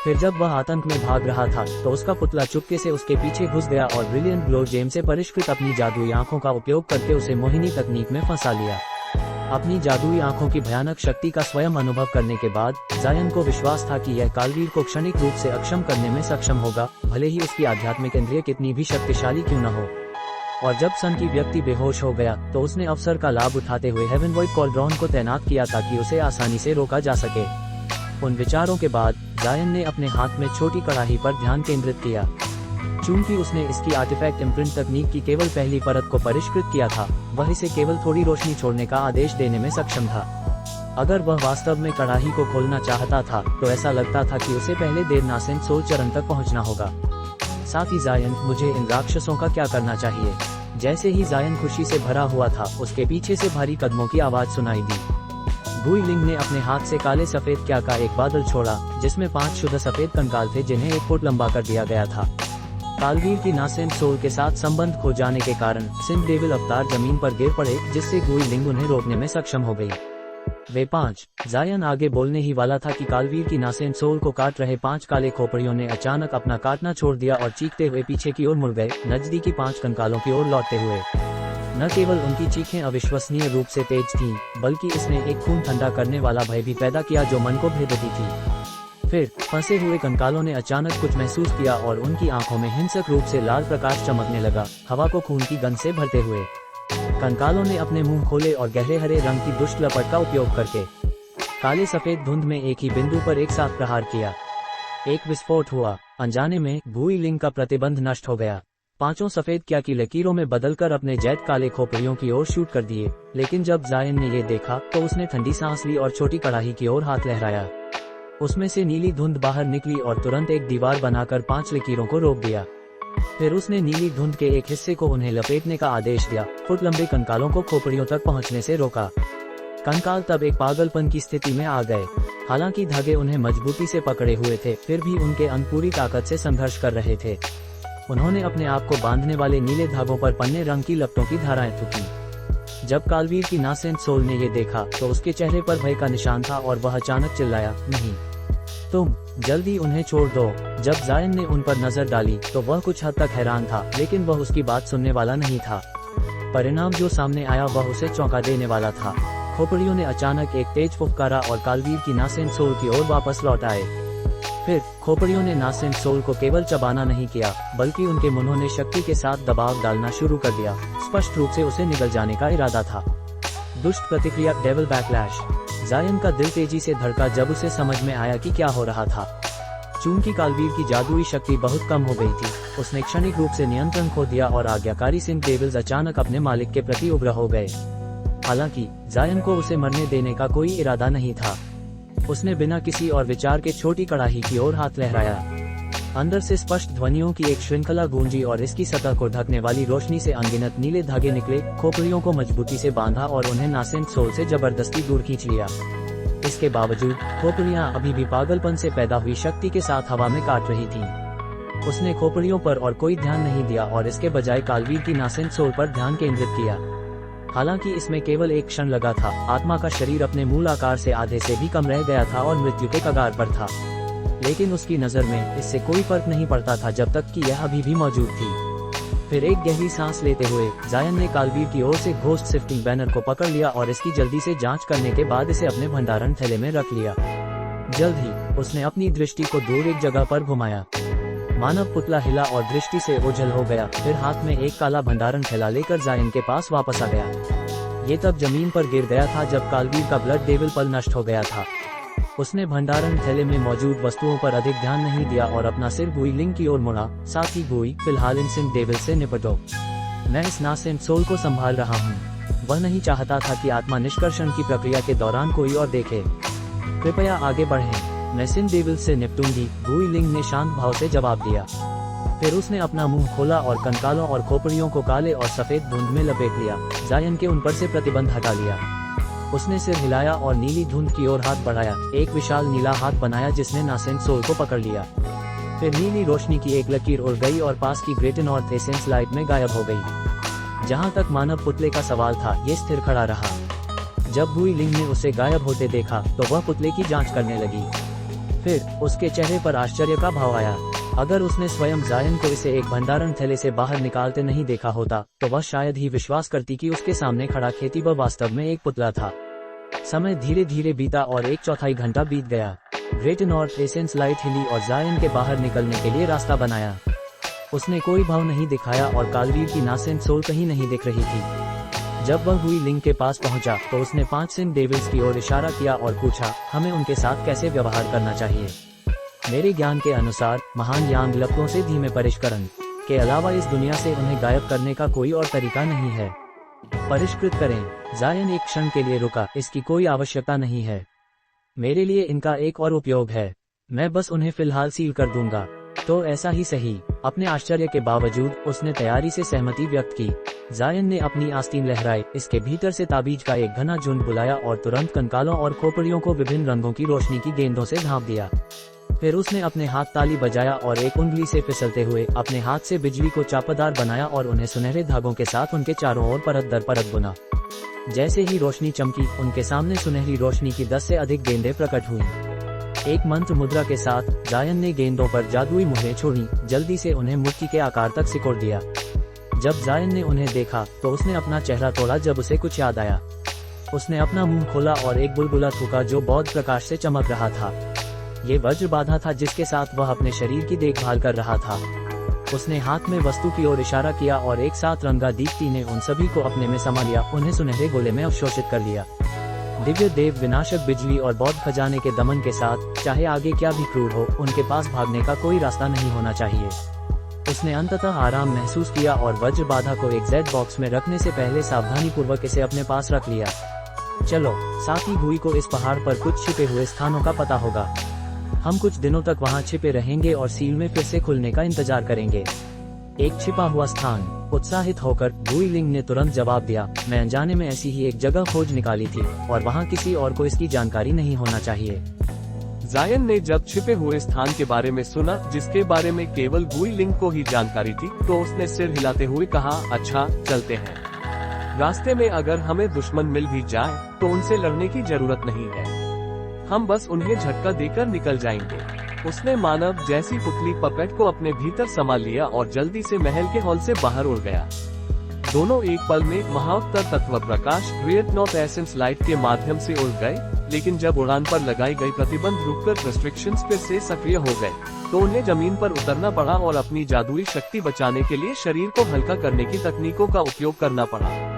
फिर जब वह आतंक में भाग रहा था तो उसका पुतला चुपके से उसके पीछे घुस गया और ब्रिलियंट ग्लो जेम से परिष्कृत अपनी जादुई आंखों का उपयोग करके उसे मोहिनी तकनीक में फंसा लिया। अपनी जादुई आंखों की भयानक शक्ति का स्वयं अनुभव करने के बाद जायन को विश्वास था कि यह कालवीर को क्षणिक रूप से अक्षम करने में सक्षम होगा, भले ही उसकी आध्यात्मिक इंद्रिय कितनी भी शक्तिशाली क्यों न हो। और जब सन की व्यक्ति बेहोश हो गया तो उसने अवसर का लाभ उठाते हुए हेवनवॉइड कॉलड्रॉन को तैनात किया ताकि उसे आसानी से रोका जा सके। उन विचारों के बाद जायन ने अपने हाथ में छोटी कड़ाही पर ध्यान केंद्रित किया। चूंकि उसने इसकी आर्टिफैक्ट इम्प्रिंट तकनीक की केवल पहली परत को परिष्कृत किया था, वह इसे केवल थोड़ी रोशनी छोड़ने का आदेश देने में सक्षम था। अगर वह वास्तव में कड़ाही को खोलना चाहता था तो ऐसा लगता था कि उसे पहले देर नासेंट सोल चरण तक पहुंचना होगा। साथ ही जायन, मुझे इन राक्षसों का क्या करना चाहिए? जैसे ही जायन खुशी से भरा हुआ था, उसके पीछे से भारी कदमों की आवाज सुनाई दी। गुई लिंग ने अपने हाथ से काले सफेद क्या का एक बादल छोड़ा, जिसमें 5 शुद्ध सफेद कंकाल थे जिन्हें 1 फुट लंबा कर दिया गया था। कालवीर की नासेंट सोल के साथ संबंध खो जाने के कारण सिंह डेविल अवतार जमीन पर गिर पड़े, जिससे गुई लिंग उन्हें रोकने में सक्षम हो गई। वे 5। जायन आगे बोलने ही वाला था कि कालवीर की नासेंट सोल को काट रहे 5 काले खोपड़ियों ने अचानक अपना काटना छोड़ दिया और चीखते हुए पीछे की ओर मुड़ गए, नजदीकी 5 कंकालों की ओर लौटते हुए। न केवल उनकी चीखें अविश्वसनीय रूप से तेज थीं, बल्कि इसने एक खून ठंडा करने वाला भय भी पैदा किया जो मन को भेदती थी। फिर फंसे हुए कंकालों ने अचानक कुछ महसूस किया और उनकी आंखों में हिंसक रूप से लाल प्रकाश चमकने लगा, हवा को खून की गंध से भरते हुए। कंकालों ने अपने मुंह खोले और गहरे हरे रंग की दुष्ट लपट का उपयोग करके काले सफेद धुंध में एक ही बिंदु पर एक साथ प्रहार किया। एक विस्फोट हुआ। अनजाने में गुई लिंग का प्रतिबंध नष्ट हो गया। 5 सफेद क्या की लकीरों में बदलकर अपने जैद काले खोपड़ियों की ओर शूट कर दिए। लेकिन जब जायन ने ये देखा तो उसने ठंडी सांस ली और छोटी कड़ाही की ओर हाथ लहराया। उसमें से नीली धुंध बाहर निकली और तुरंत एक दीवार बनाकर 5 लकीरों को रोक दिया। फिर उसने नीली धुंध के एक हिस्से को उन्हें लपेटने का आदेश दिया, फुट लंबे कंकालों को खोपड़ियों तक पहुंचने से रोका। कंकाल तब एक पागलपन की स्थिति में आ गए। हालांकि धागे उन्हें मजबूती से पकड़े हुए थे, फिर भी उनके अंग पूरी ताकत से संघर्ष कर रहे थे। उन्होंने अपने आप को बांधने वाले नीले धागों पर पन्ने रंग की लपटों की धाराएं थूकी। जब कालवीर की नासेंट सोल ने ये देखा तो उसके चेहरे पर भय का निशान था और वह अचानक चिल्लाया, नहीं, तुम जल्दी उन्हें छोड़ दो। जब जायन ने उन पर नजर डाली तो वह कुछ हद तक हैरान था, लेकिन वह उसकी बात सुनने वाला नहीं था। परिणाम जो सामने आया वह उसे चौंका देने वाला था। खोपड़ियों ने अचानक एक तेज फुफकारा और कालवीर की नासेंट सोल की ओर वापस लौट आए। फिर खोपड़ियों ने नासेंट सोल को केवल चबाना नहीं किया, बल्कि उनके मुंहों ने शक्ति के साथ दबाव डालना शुरू कर दिया। स्पष्ट रूप से उसे निगल जाने का इरादा था। दुष्ट प्रतिक्रिया, डेविल बैकलैश। जायन का दिल तेजी से धड़का जब उसे समझ में आया कि क्या हो रहा था। चूंकि कालवीर की जादुई शक्ति बहुत कम हो गई थी, उसने क्षणिक रूप से नियंत्रण खो दिया और आज्ञाकारी सिंह डेविल्स अचानक अपने मालिक के प्रति उग्र हो गए। हालांकि जायन को उसे मरने देने का कोई इरादा नहीं था। उसने बिना किसी और विचार के छोटी कड़ाही की ओर हाथ लहराया। अंदर से स्पष्ट ध्वनियों की एक श्रृंखला गूंजी और इसकी सतह को ढकने वाली रोशनी से अनगिनत नीले धागे निकले। खोपड़ियों को मजबूती से बांधा और उन्हें नासेंट सोल से जबरदस्ती दूर खींच लिया। इसके बावजूद खोपड़ियां अभी भी पागलपन से पैदा हुई शक्ति के साथ हवा में काट रही थीं। उसने खोपड़ियों पर और कोई ध्यान नहीं दिया और इसके बजाय कालवीर की नासेंट सोल पर ध्यान केंद्रित किया। हालांकि इसमें केवल एक क्षण लगा था। आत्मा का शरीर अपने मूल आकार से आधे से भी कम रह गया था और मृत्यु के कगार पर था। लेकिन उसकी नजर में इससे कोई फर्क नहीं पड़ता था जब तक कि यह अभी भी मौजूद थी। फिर एक गहरी सांस लेते हुए जायन ने कालवीर की ओर से घोस्ट शिफ्टिंग बैनर को पकड़ लिया और इसकी जल्दी से जांच करने के बाद इसे अपने भंडारण थैले में रख लिया। जल्द ही उसने अपनी दृष्टि को दूर एक जगह पर घुमाया। मानव पुतला हिला और दृष्टि से ओझल हो गया। फिर हाथ में एक काला भंडारण थैला लेकर जायन के पास वापस आ गया। ये तब जमीन पर गिर गया था जब कालवीर का ब्लड डेविल पल नष्ट हो गया था। उसने भंडारण थैले में मौजूद वस्तुओं पर अधिक ध्यान नहीं दिया और अपना सिर गुई लिंग की ओर मुड़ा। साथ ही गुई, फिलहाल इन सिंह डेविल से निपटो। मैं इस नासेंट सोल को संभाल रहा हूँ। वह नहीं चाहता था कि आत्मा निष्कर्षण की प्रक्रिया के दौरान कोई और देखे। कृपया आगे बढ़ें, मैं सिंह डेविल से निपटूंगी, गुई लिंग ने शांत भाव से जवाब दिया। फिर उसने अपना मुंह खोला और कंकालों और खोपड़ियों को काले और सफेद धुंध में लपेट लिया। जायन के उन पर से प्रतिबंध हटा लिया। उसने सिर हिलाया और नीली धुंध की ओर हाथ बढ़ाया। एक विशाल नीला हाथ बनाया जिसने नासेंट सोल को पकड़ लिया। फिर नीली रोशनी की एक लकीर उड़ गई और पास की ग्रेट नॉर्थ एसेंस लाइट में गायब हो गई। जहां तक मानव पुतले का सवाल था, ये स्थिर खड़ा रहा। जब गुई लिंग ने उसे गायब होते देखा तो वह पुतले की जांच करने लगी। फिर उसके चेहरे पर आश्चर्य का भाव आया। अगर उसने स्वयं जायन को इसे एक भंडारण थैले से बाहर निकालते नहीं देखा होता तो वह शायद ही विश्वास करती कि उसके सामने खड़ा खेती वह वास्तव में एक पुतला था। समय धीरे धीरे बीता और 1/4 घंटा बीत गया। ग्रेट नॉर्थ एसेंस लाइट हिली और जायन के बाहर निकलने के लिए रास्ता बनाया। उसने कोई भाव नहीं दिखाया और कालवीर की नासेंट सोल कहीं नहीं दिख रही थी। जब वह गुई लिंग के पास पहुंचा तो उसने 5 सिंह डेविल्स की ओर इशारा किया और पूछा, हमें उनके साथ कैसे व्यवहार करना चाहिए। मेरे ज्ञान के अनुसार महान यांग लपटों से धीमे परिष्करण के अलावा इस दुनिया से उन्हें गायब करने का कोई और तरीका नहीं है। परिष्कृत करें। जायन एक क्षण के लिए रुका, इसकी कोई आवश्यकता नहीं है। मेरे लिए इनका एक और उपयोग है, मैं बस उन्हें फिलहाल सील कर दूंगा। तो ऐसा ही सही। अपने आश्चर्य के बावजूद उसने तैयारी से सहमति व्यक्त की। जायन ने अपनी आस्तीन लहराई, इसके भीतर से ताबीज का एक घना झुंड बुलाया और तुरंत कंकालों और खोपड़ियों को विभिन्न रंगों की रोशनी की गेंदों से ढांप दिया। फिर उसने अपने हाथ ताली बजाया और एक उंगली से फिसलते हुए अपने हाथ से बिजली को चापादार बनाया और उन्हें सुनहरे धागों के साथ उनके चारों ओर परत दर परत बुना। जैसे ही रोशनी चमकी, उनके सामने सुनहरी रोशनी की 10 से अधिक गेंदें प्रकट हुईं। एक मंत्र मुद्रा के साथ जायन ने गेंदों पर जादुई मुहरें छोड़ी, जल्दी से उन्हें मुट्ठी के आकार तक सिकोड़ दिया। जब जायन ने उन्हें देखा तो उसने अपना चेहरा तोड़ा जब उसे कुछ याद आया। उसने अपना मुंह खोला और एक बुलबुला थूका जो बौद्ध प्रकाश से चमक रहा था। ये वज्र बाधा था जिसके साथ वह अपने शरीर की देखभाल कर रहा था। उसने हाथ में वस्तु की ओर इशारा किया और एक साथ रंगा दीप्ति ने उन सभी को अपने में समा लिया, उन्हें सुनहरे गोले में अवशोषित कर लिया। दिव्य देव विनाशक बिजली और बौद्ध खजाने के दमन के साथ, चाहे आगे क्या भी क्रूर हो, उनके पास भागने का कोई रास्ता नहीं होना चाहिए। उसने अंततः आराम महसूस किया और वज्र बाधा को एक जेड बॉक्स में रखने से पहले सावधानी पूर्वक इसे अपने पास रख लिया। चलो, साथ ही भूई को इस पहाड़ पर कुछ छिपे हुए स्थानों का पता होगा। हम कुछ दिनों तक वहाँ छिपे रहेंगे और सील में फिर से खुलने का इंतजार करेंगे। एक छिपा हुआ स्थान। उत्साहित होकर गुई लिंग ने तुरंत जवाब दिया, मैं अनजाने में ऐसी ही एक जगह खोज निकाली थी और वहाँ किसी और को इसकी जानकारी नहीं होना चाहिए। जायन ने जब छिपे हुए स्थान के बारे में सुना, जिसके बारे में केवल गुई लिंग को ही जानकारी थी, तो उसने सिर हिलाते हुए कहा, अच्छा, चलते हैं। रास्ते में अगर हमें दुश्मन मिल भी जाए तो उनसे लड़ने की जरूरत नहीं है, हम बस उन्हें झटका देकर निकल जाएंगे। उसने मानव जैसी पुतली पपेट को अपने भीतर संभाल लिया और जल्दी से महल के हॉल से बाहर उड़ गया। दोनों एक पल में महावतर तत्व प्रकाश ग्रेट नॉर्थ एसेंस लाइट के माध्यम से उड़ गए, लेकिन जब उड़ान पर लगाई गई प्रतिबंध रुककर रिस्ट्रिक्शंस फिर से सक्रिय हो गए, तो उन्हें जमीन पर उतरना पड़ा और अपनी जादुई शक्ति बचाने के लिए शरीर को हल्का करने की तकनीकों का उपयोग करना पड़ा।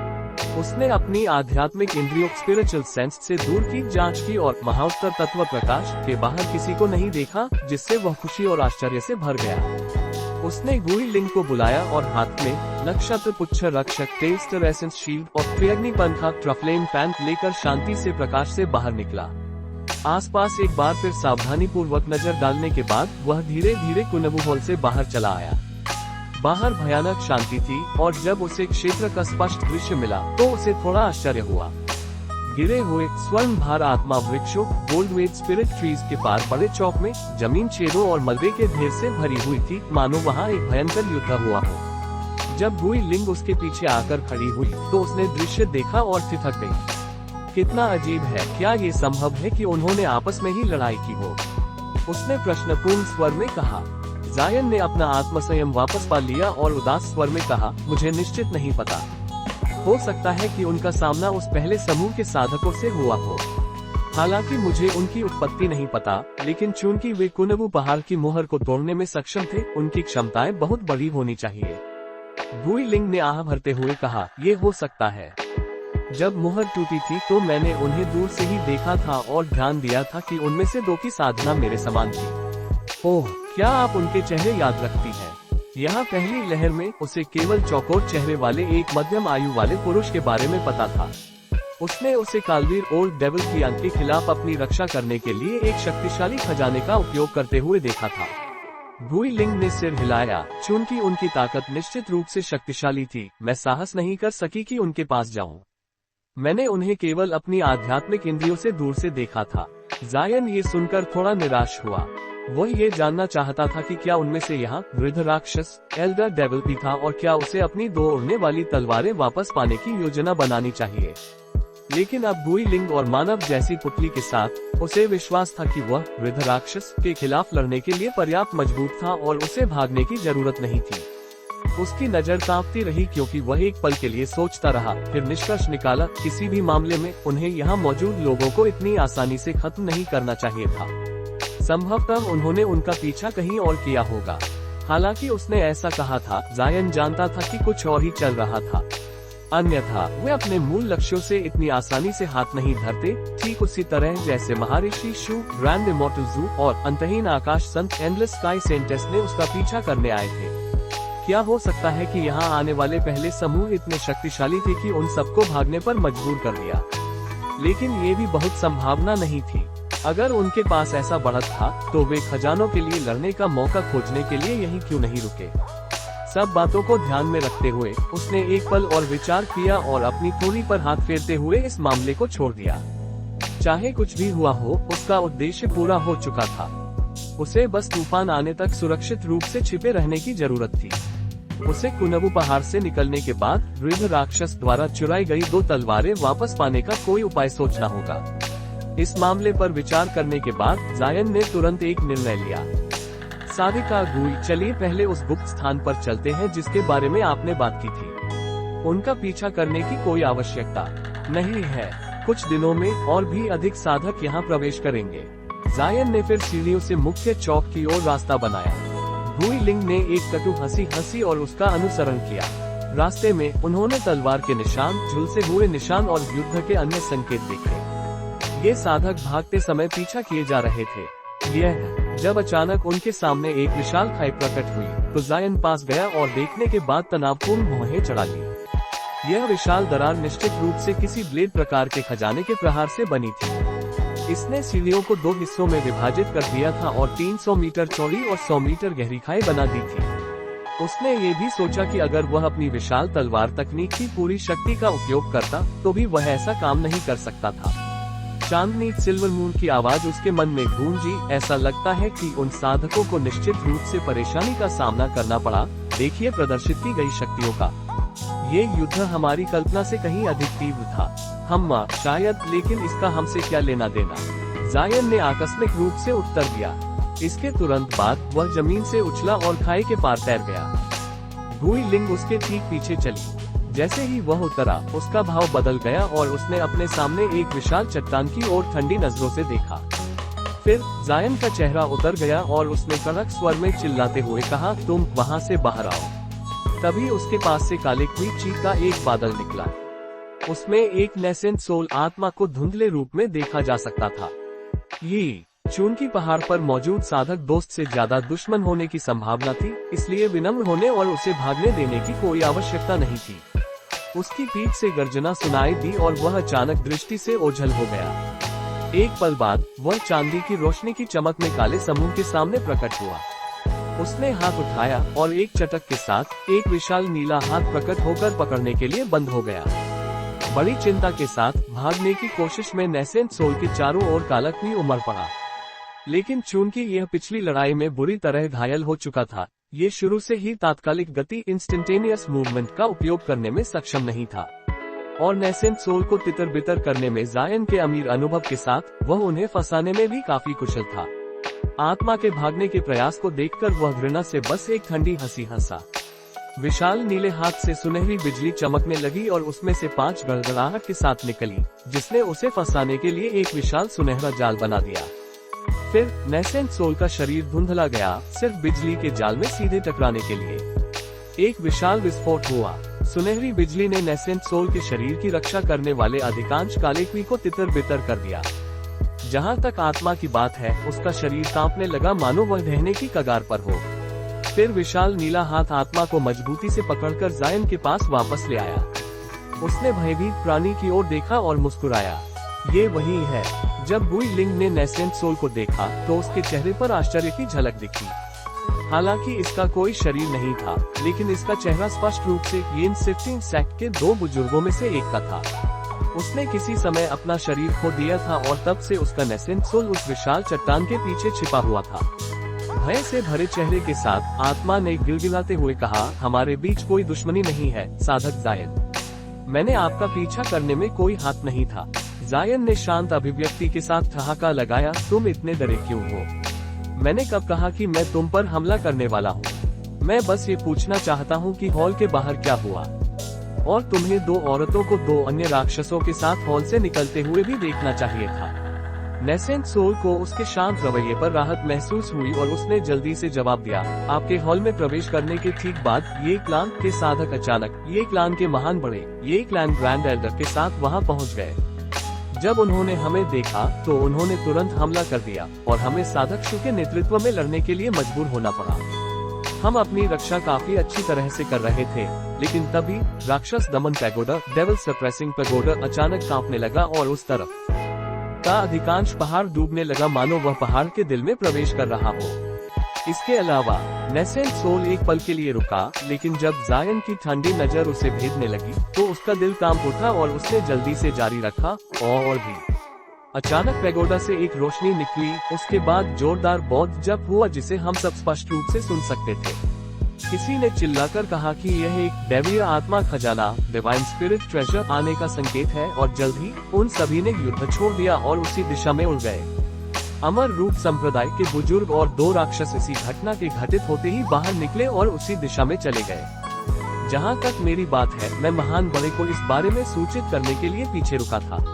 उसने अपनी आध्यात्मिक इंद्रियों स्पिरिचुअल सेंस से दूर की जांच की और महावतर तत्व प्रकाश के बाहर किसी को नहीं देखा, जिससे वह खुशी और आश्चर्य से भर गया। उसने गुई लिंग को बुलाया और हाथ में नक्षत्र पुच्छ रक्षक टेस्टर एसेंस शील्ड और त्रिअग्नि पंखा ट्रफ्लेम पैंट लेकर शांति से प्रकाश से बाहर निकला। आसपास एक बार फिर सावधानी पूर्वक नजर डालने के बाद वह धीरे धीरे कुनबू हॉल से बाहर चला आया। बाहर भयानक शांति थी और जब उसे क्षेत्र का स्पष्ट दृश्य मिला तो उसे थोड़ा आश्चर्य हुआ। गिरे हुए स्वर्ण भार आत्मा वृक्षों गोल्डवेड स्पिरिट ट्रीज के पार बड़े चौक में जमीन छेदों और मलबे के ढेर से भरी हुई थी, मानो वहाँ एक भयंकर युद्ध हुआ हो। जब गुई लिंग उसके पीछे आकर खड़ी हुई तो उसने दृश्य देखा और ठिठक गई। कितना अजीब है, क्या ये संभव है कि उन्होंने आपस में ही लड़ाई की हो? उसने प्रश्नपूर्ण स्वर में कहा। जायन ने अपना आत्मसंयम वापस पा लिया और उदास स्वर में कहा, मुझे निश्चित नहीं पता, हो सकता है कि उनका सामना उस पहले समूह के साधकों से हुआ हो। हालांकि मुझे उनकी उत्पत्ति नहीं पता, लेकिन चूंकि वे कुनबू पहाड़ की मोहर को तोड़ने में सक्षम थे, उनकी क्षमताएं बहुत बड़ी होनी चाहिए। गुई लिंग ने आह भरते हुए कहा, ये हो सकता है। जब मोहर टूटी थी तो मैंने उन्हें दूर से ही देखा था और ध्यान दिया था कि उनमें से दो की साधना मेरे समान थी। ओह, क्या आप उनके चेहरे याद रखती हैं? यहाँ पहली लहर में उसे केवल चौकोर चेहरे वाले एक मध्यम आयु वाले पुरुष के बारे में पता था। उसने उसे कालवीर ओल्ड डेविल की आंख के खिलाफ अपनी रक्षा करने के लिए एक शक्तिशाली खजाने का उपयोग करते हुए देखा था। गुई लिंग ने सिर हिलाया, चूंकि उनकी ताकत निश्चित रूप से शक्तिशाली थी, मैं साहस नहीं कर सकी कि उनके पास जाऊं। मैंने उन्हें केवल अपनी आध्यात्मिक इंद्रियों से दूर से देखा था। जायन ये सुनकर थोड़ा निराश हुआ। वह ये जानना चाहता था कि क्या उनमें से यहाँ वृद्ध राक्षस एल्डर डेविल भी था और क्या उसे अपनी दो उड़ने वाली तलवारें वापस पाने की योजना बनानी चाहिए। लेकिन अब गुई लिंग और मानव जैसी पुतली के साथ उसे विश्वास था कि वह वृद्ध राक्षस के खिलाफ लड़ने के लिए पर्याप्त मजबूत था और उसे भागने की जरूरत नहीं थी। उसकी नजर कांपती रही क्योंकि वह एक पल के लिए सोचता रहा, फिर निष्कर्ष निकाला, किसी भी मामले में उन्हें यहाँ मौजूद लोगों को इतनी आसानी से खत्म नहीं करना चाहिए था। संभवतः उन्होंने उनका पीछा कहीं और किया होगा। हालांकि उसने ऐसा कहा था, जायन जानता था कि कुछ और ही चल रहा था। अन्यथा वे अपने मूल लक्ष्यों से इतनी आसानी से हाथ नहीं धरते, ठीक उसी तरह जैसे महर्षि शू, ग्रैंड इमॉर्टल ज़ू और अंतहीन आकाश संत एंडलेस स्काई सेंटेस ने उसका पीछा करने आए थे। क्या हो सकता है कि यहाँ आने वाले पहले समूह इतने शक्तिशाली थे कि उन सबको भागने पर मजबूर कर दिया? लेकिन ये भी बहुत संभावना नहीं थी। अगर उनके पास ऐसा बढ़त था तो वे खजानों के लिए लड़ने का मौका खोजने के लिए यहीं क्यों नहीं रुके? सब बातों को ध्यान में रखते हुए उसने एक पल और विचार किया और अपनी थोड़ी पर हाथ फेरते हुए इस मामले को छोड़ दिया। चाहे कुछ भी हुआ हो, उसका उद्देश्य पूरा हो चुका था। उसे बस तूफान आने तक सुरक्षित रूप से छिपे रहने की जरूरत थी। उसे कुनबु पहाड़ से निकलने के बाद वृद्ध राक्षस द्वारा चुराई गई 2 तलवारें वापस पाने का कोई उपाय सोचना होगा। इस मामले पर विचार करने के बाद जायन ने तुरंत एक निर्णय लिया। सारिका गुई, चलिए पहले उस गुप्त स्थान पर चलते हैं जिसके बारे में आपने बात की थी। उनका पीछा करने की कोई आवश्यकता नहीं है। कुछ दिनों में और भी अधिक साधक यहाँ प्रवेश करेंगे। जायन ने फिर सीढ़ियों से मुख्य चौक की ओर रास्ता बनाया। गुई लिंग ने एक कटु हंसी हंसी और उसका अनुसरण किया। रास्ते में उन्होंने तलवार के निशान, झुलसे हुए निशान और युद्ध के अन्य संकेत देखे। ये साधक भागते समय पीछा किए जा रहे थे। जब अचानक उनके सामने एक विशाल खाई प्रकट हुई तो जायन पास गया और देखने के बाद तनावपूर्ण भौहें चढ़ा ली। यह विशाल दरार निश्चित रूप से किसी ब्लेड प्रकार के खजाने के प्रहार से बनी थी। इसने सीढ़ियों को 2 हिस्सों में विभाजित कर दिया था और 300 मीटर चौड़ी और 100 मीटर गहरी खाई बना दी थी। उसने ये भी सोचा कि अगर वह अपनी विशाल तलवार तकनीक की पूरी शक्ति का उपयोग करता तो भी वह ऐसा काम नहीं कर सकता था। चांदनी सिल्वर मून की आवाज उसके मन में गूंजी। ऐसा लगता है कि उन साधकों को निश्चित रूप से परेशानी का सामना करना पड़ा। देखिए प्रदर्शित की गई शक्तियों का। ये युद्ध हमारी कल्पना से कहीं अधिक तीव्र था। हम शायद, लेकिन इसका हमसे क्या लेना देना? जायन ने आकस्मिक रूप से उत्तर दिया। इसके तुरंत बाद वह जमीन से उछला और खाई के पार तैर गया। गुई लिंग उसके ठीक पीछे चली। जैसे ही वह उतरा, उसका भाव बदल गया और उसने अपने सामने एक विशाल चट्टान की ओर ठंडी नजरों से देखा। फिर जायन का चेहरा उतर गया और उसने कड़क स्वर में चिल्लाते हुए कहा, तुम वहाँ से बाहर आओ। तभी उसके पास से काले क्रीट चीख का एक बादल निकला। उसमें एक नेसेंट सोल आत्मा को धुंधले रूप में देखा जा सकता था। ये चूनकी पहाड़ पर मौजूद साधक दोस्त से ज्यादा दुश्मन होने की संभावना थी, इसलिए विनम्र होने और उसे भागने देने की कोई आवश्यकता नहीं थी। उसकी पीठ से गर्जना सुनाई दी और वह अचानक दृष्टि से ओझल हो गया। एक पल बाद वह चांदी की रोशनी की चमक में काले समूह के सामने प्रकट हुआ। उसने हाथ उठाया और एक चटक के साथ एक विशाल नीला हाथ प्रकट होकर पकड़ने के लिए बंद हो गया। बड़ी चिंता के साथ भागने की कोशिश में नेसेंट सोल के चारों ओर कालकनी उमड़ पड़ा। लेकिन चूंकि यह पिछली लड़ाई में बुरी तरह घायल हो चुका था, ये शुरू से ही तात्कालिक गति इंस्टेंटेनियस मूवमेंट का उपयोग करने में सक्षम नहीं था और नेसेंट सोल को तितर बितर करने में जायन के अमीर अनुभव के साथ वह उन्हें फंसाने में भी काफी कुशल था। आत्मा के भागने के प्रयास को देखकर वह घृणा से बस एक ठंडी हंसी हंसा। विशाल नीले हाथ से सुनहरी बिजली चमकने लगी और उसमें से 5 गड़गड़ाहट के साथ निकली, जिसने उसे फंसाने के लिए एक विशाल सुनहरा जाल बना दिया। फिर नेसेंट सोल का शरीर धुंधला गया, सिर्फ बिजली के जाल में सीधे टकराने के लिए। एक विशाल विस्फोट हुआ। सुनहरी बिजली ने नेसेंट सोल के शरीर की रक्षा करने वाले अधिकांश कालेक्वी को तितर बितर कर दिया। जहां तक आत्मा की बात है, उसका शरीर कांपने लगा मानो वह ढहने की कगार पर हो। फिर विशाल नीला हाथ आत्मा को मजबूती से पकड़कर जायन के पास वापस ले आया। उसने भयभीत प्राणी की ओर देखा और मुस्कुराया। ये वही है। जब गुई लिंग ने नेसेंट सोल को देखा तो उसके चेहरे पर आश्चर्य की झलक दिखी। हालांकि इसका कोई शरीर नहीं था, लेकिन इसका चेहरा स्पष्ट रूप से येन सिफ्टिंग सेक्ट के 2 बुजुर्गों में से एक का था। उसने किसी समय अपना शरीर खो दिया था और तब से उसका नेसेंट सोल उस विशाल चट्टान के पीछे छिपा हुआ था। भय से भरे चेहरे के साथ आत्मा ने गिड़गिड़ाते हुए कहा, हमारे बीच कोई दुश्मनी नहीं है साधक जायन। मैंने आपका पीछा करने में कोई हाथ नहीं था। जायन ने शांत अभिव्यक्ति के साथ ठहाका लगाया, तुम इतने डरे क्यों हो? मैंने कब कहा कि मैं तुम पर हमला करने वाला हूँ? मैं बस ये पूछना चाहता हूँ कि हॉल के बाहर क्या हुआ। और तुम्हें 2 औरतों को 2 अन्य राक्षसों के साथ हॉल से निकलते हुए भी देखना चाहिए था। नेसेंट सोल को उसके शांत रवैये पर राहत महसूस हुई और उसने जल्दी से जवाब दिया, आपके हॉल में प्रवेश करने के ठीक बाद ये क्लान के साधक अचानक ये क्लान के महान बड़े ये क्लान ग्रैंड एल्डर के साथ वहां पहुंच गए। जब उन्होंने हमें देखा तो उन्होंने तुरंत हमला कर दिया और हमें साधक शु के नेतृत्व में लड़ने के लिए मजबूर होना पड़ा। हम अपनी रक्षा काफी अच्छी तरह से कर रहे थे, लेकिन तभी राक्षस दमन पैगोडा डेविल सप्रेसिंग पैगोडा अचानक कांपने लगा और उस तरफ का अधिकांश पहाड़ डूबने लगा, मानो वह पहाड़ के दिल में प्रवेश कर रहा हो। इसके अलावा नेसेंट सोल एक पल के लिए रुका, लेकिन जब जायन की ठंडी नजर उसे भेदने लगी तो उसका दिल कांप उठा और उसने जल्दी से जारी रखा, और भी अचानक पैगोडा से एक रोशनी निकली। उसके बाद जोरदार बौद्ध जप हुआ जिसे हम सब स्पष्ट रूप से सुन सकते थे। किसी ने चिल्लाकर कहा कि यह एक दैवीय आत्मा खजाना डिवाइन स्पिरिट ट्रेजर आने का संकेत है, और जल्द ही उन सभी ने युद्ध छोड़ दिया और उसी दिशा में उड़ गए। अमर रूप संप्रदाय के बुजुर्ग और 2 राक्षस इसी घटना के घटित होते ही बाहर निकले और उसी दिशा में चले गए। जहां तक मेरी बात है, मैं महान बड़े को इस बारे में सूचित करने के लिए पीछे रुका था।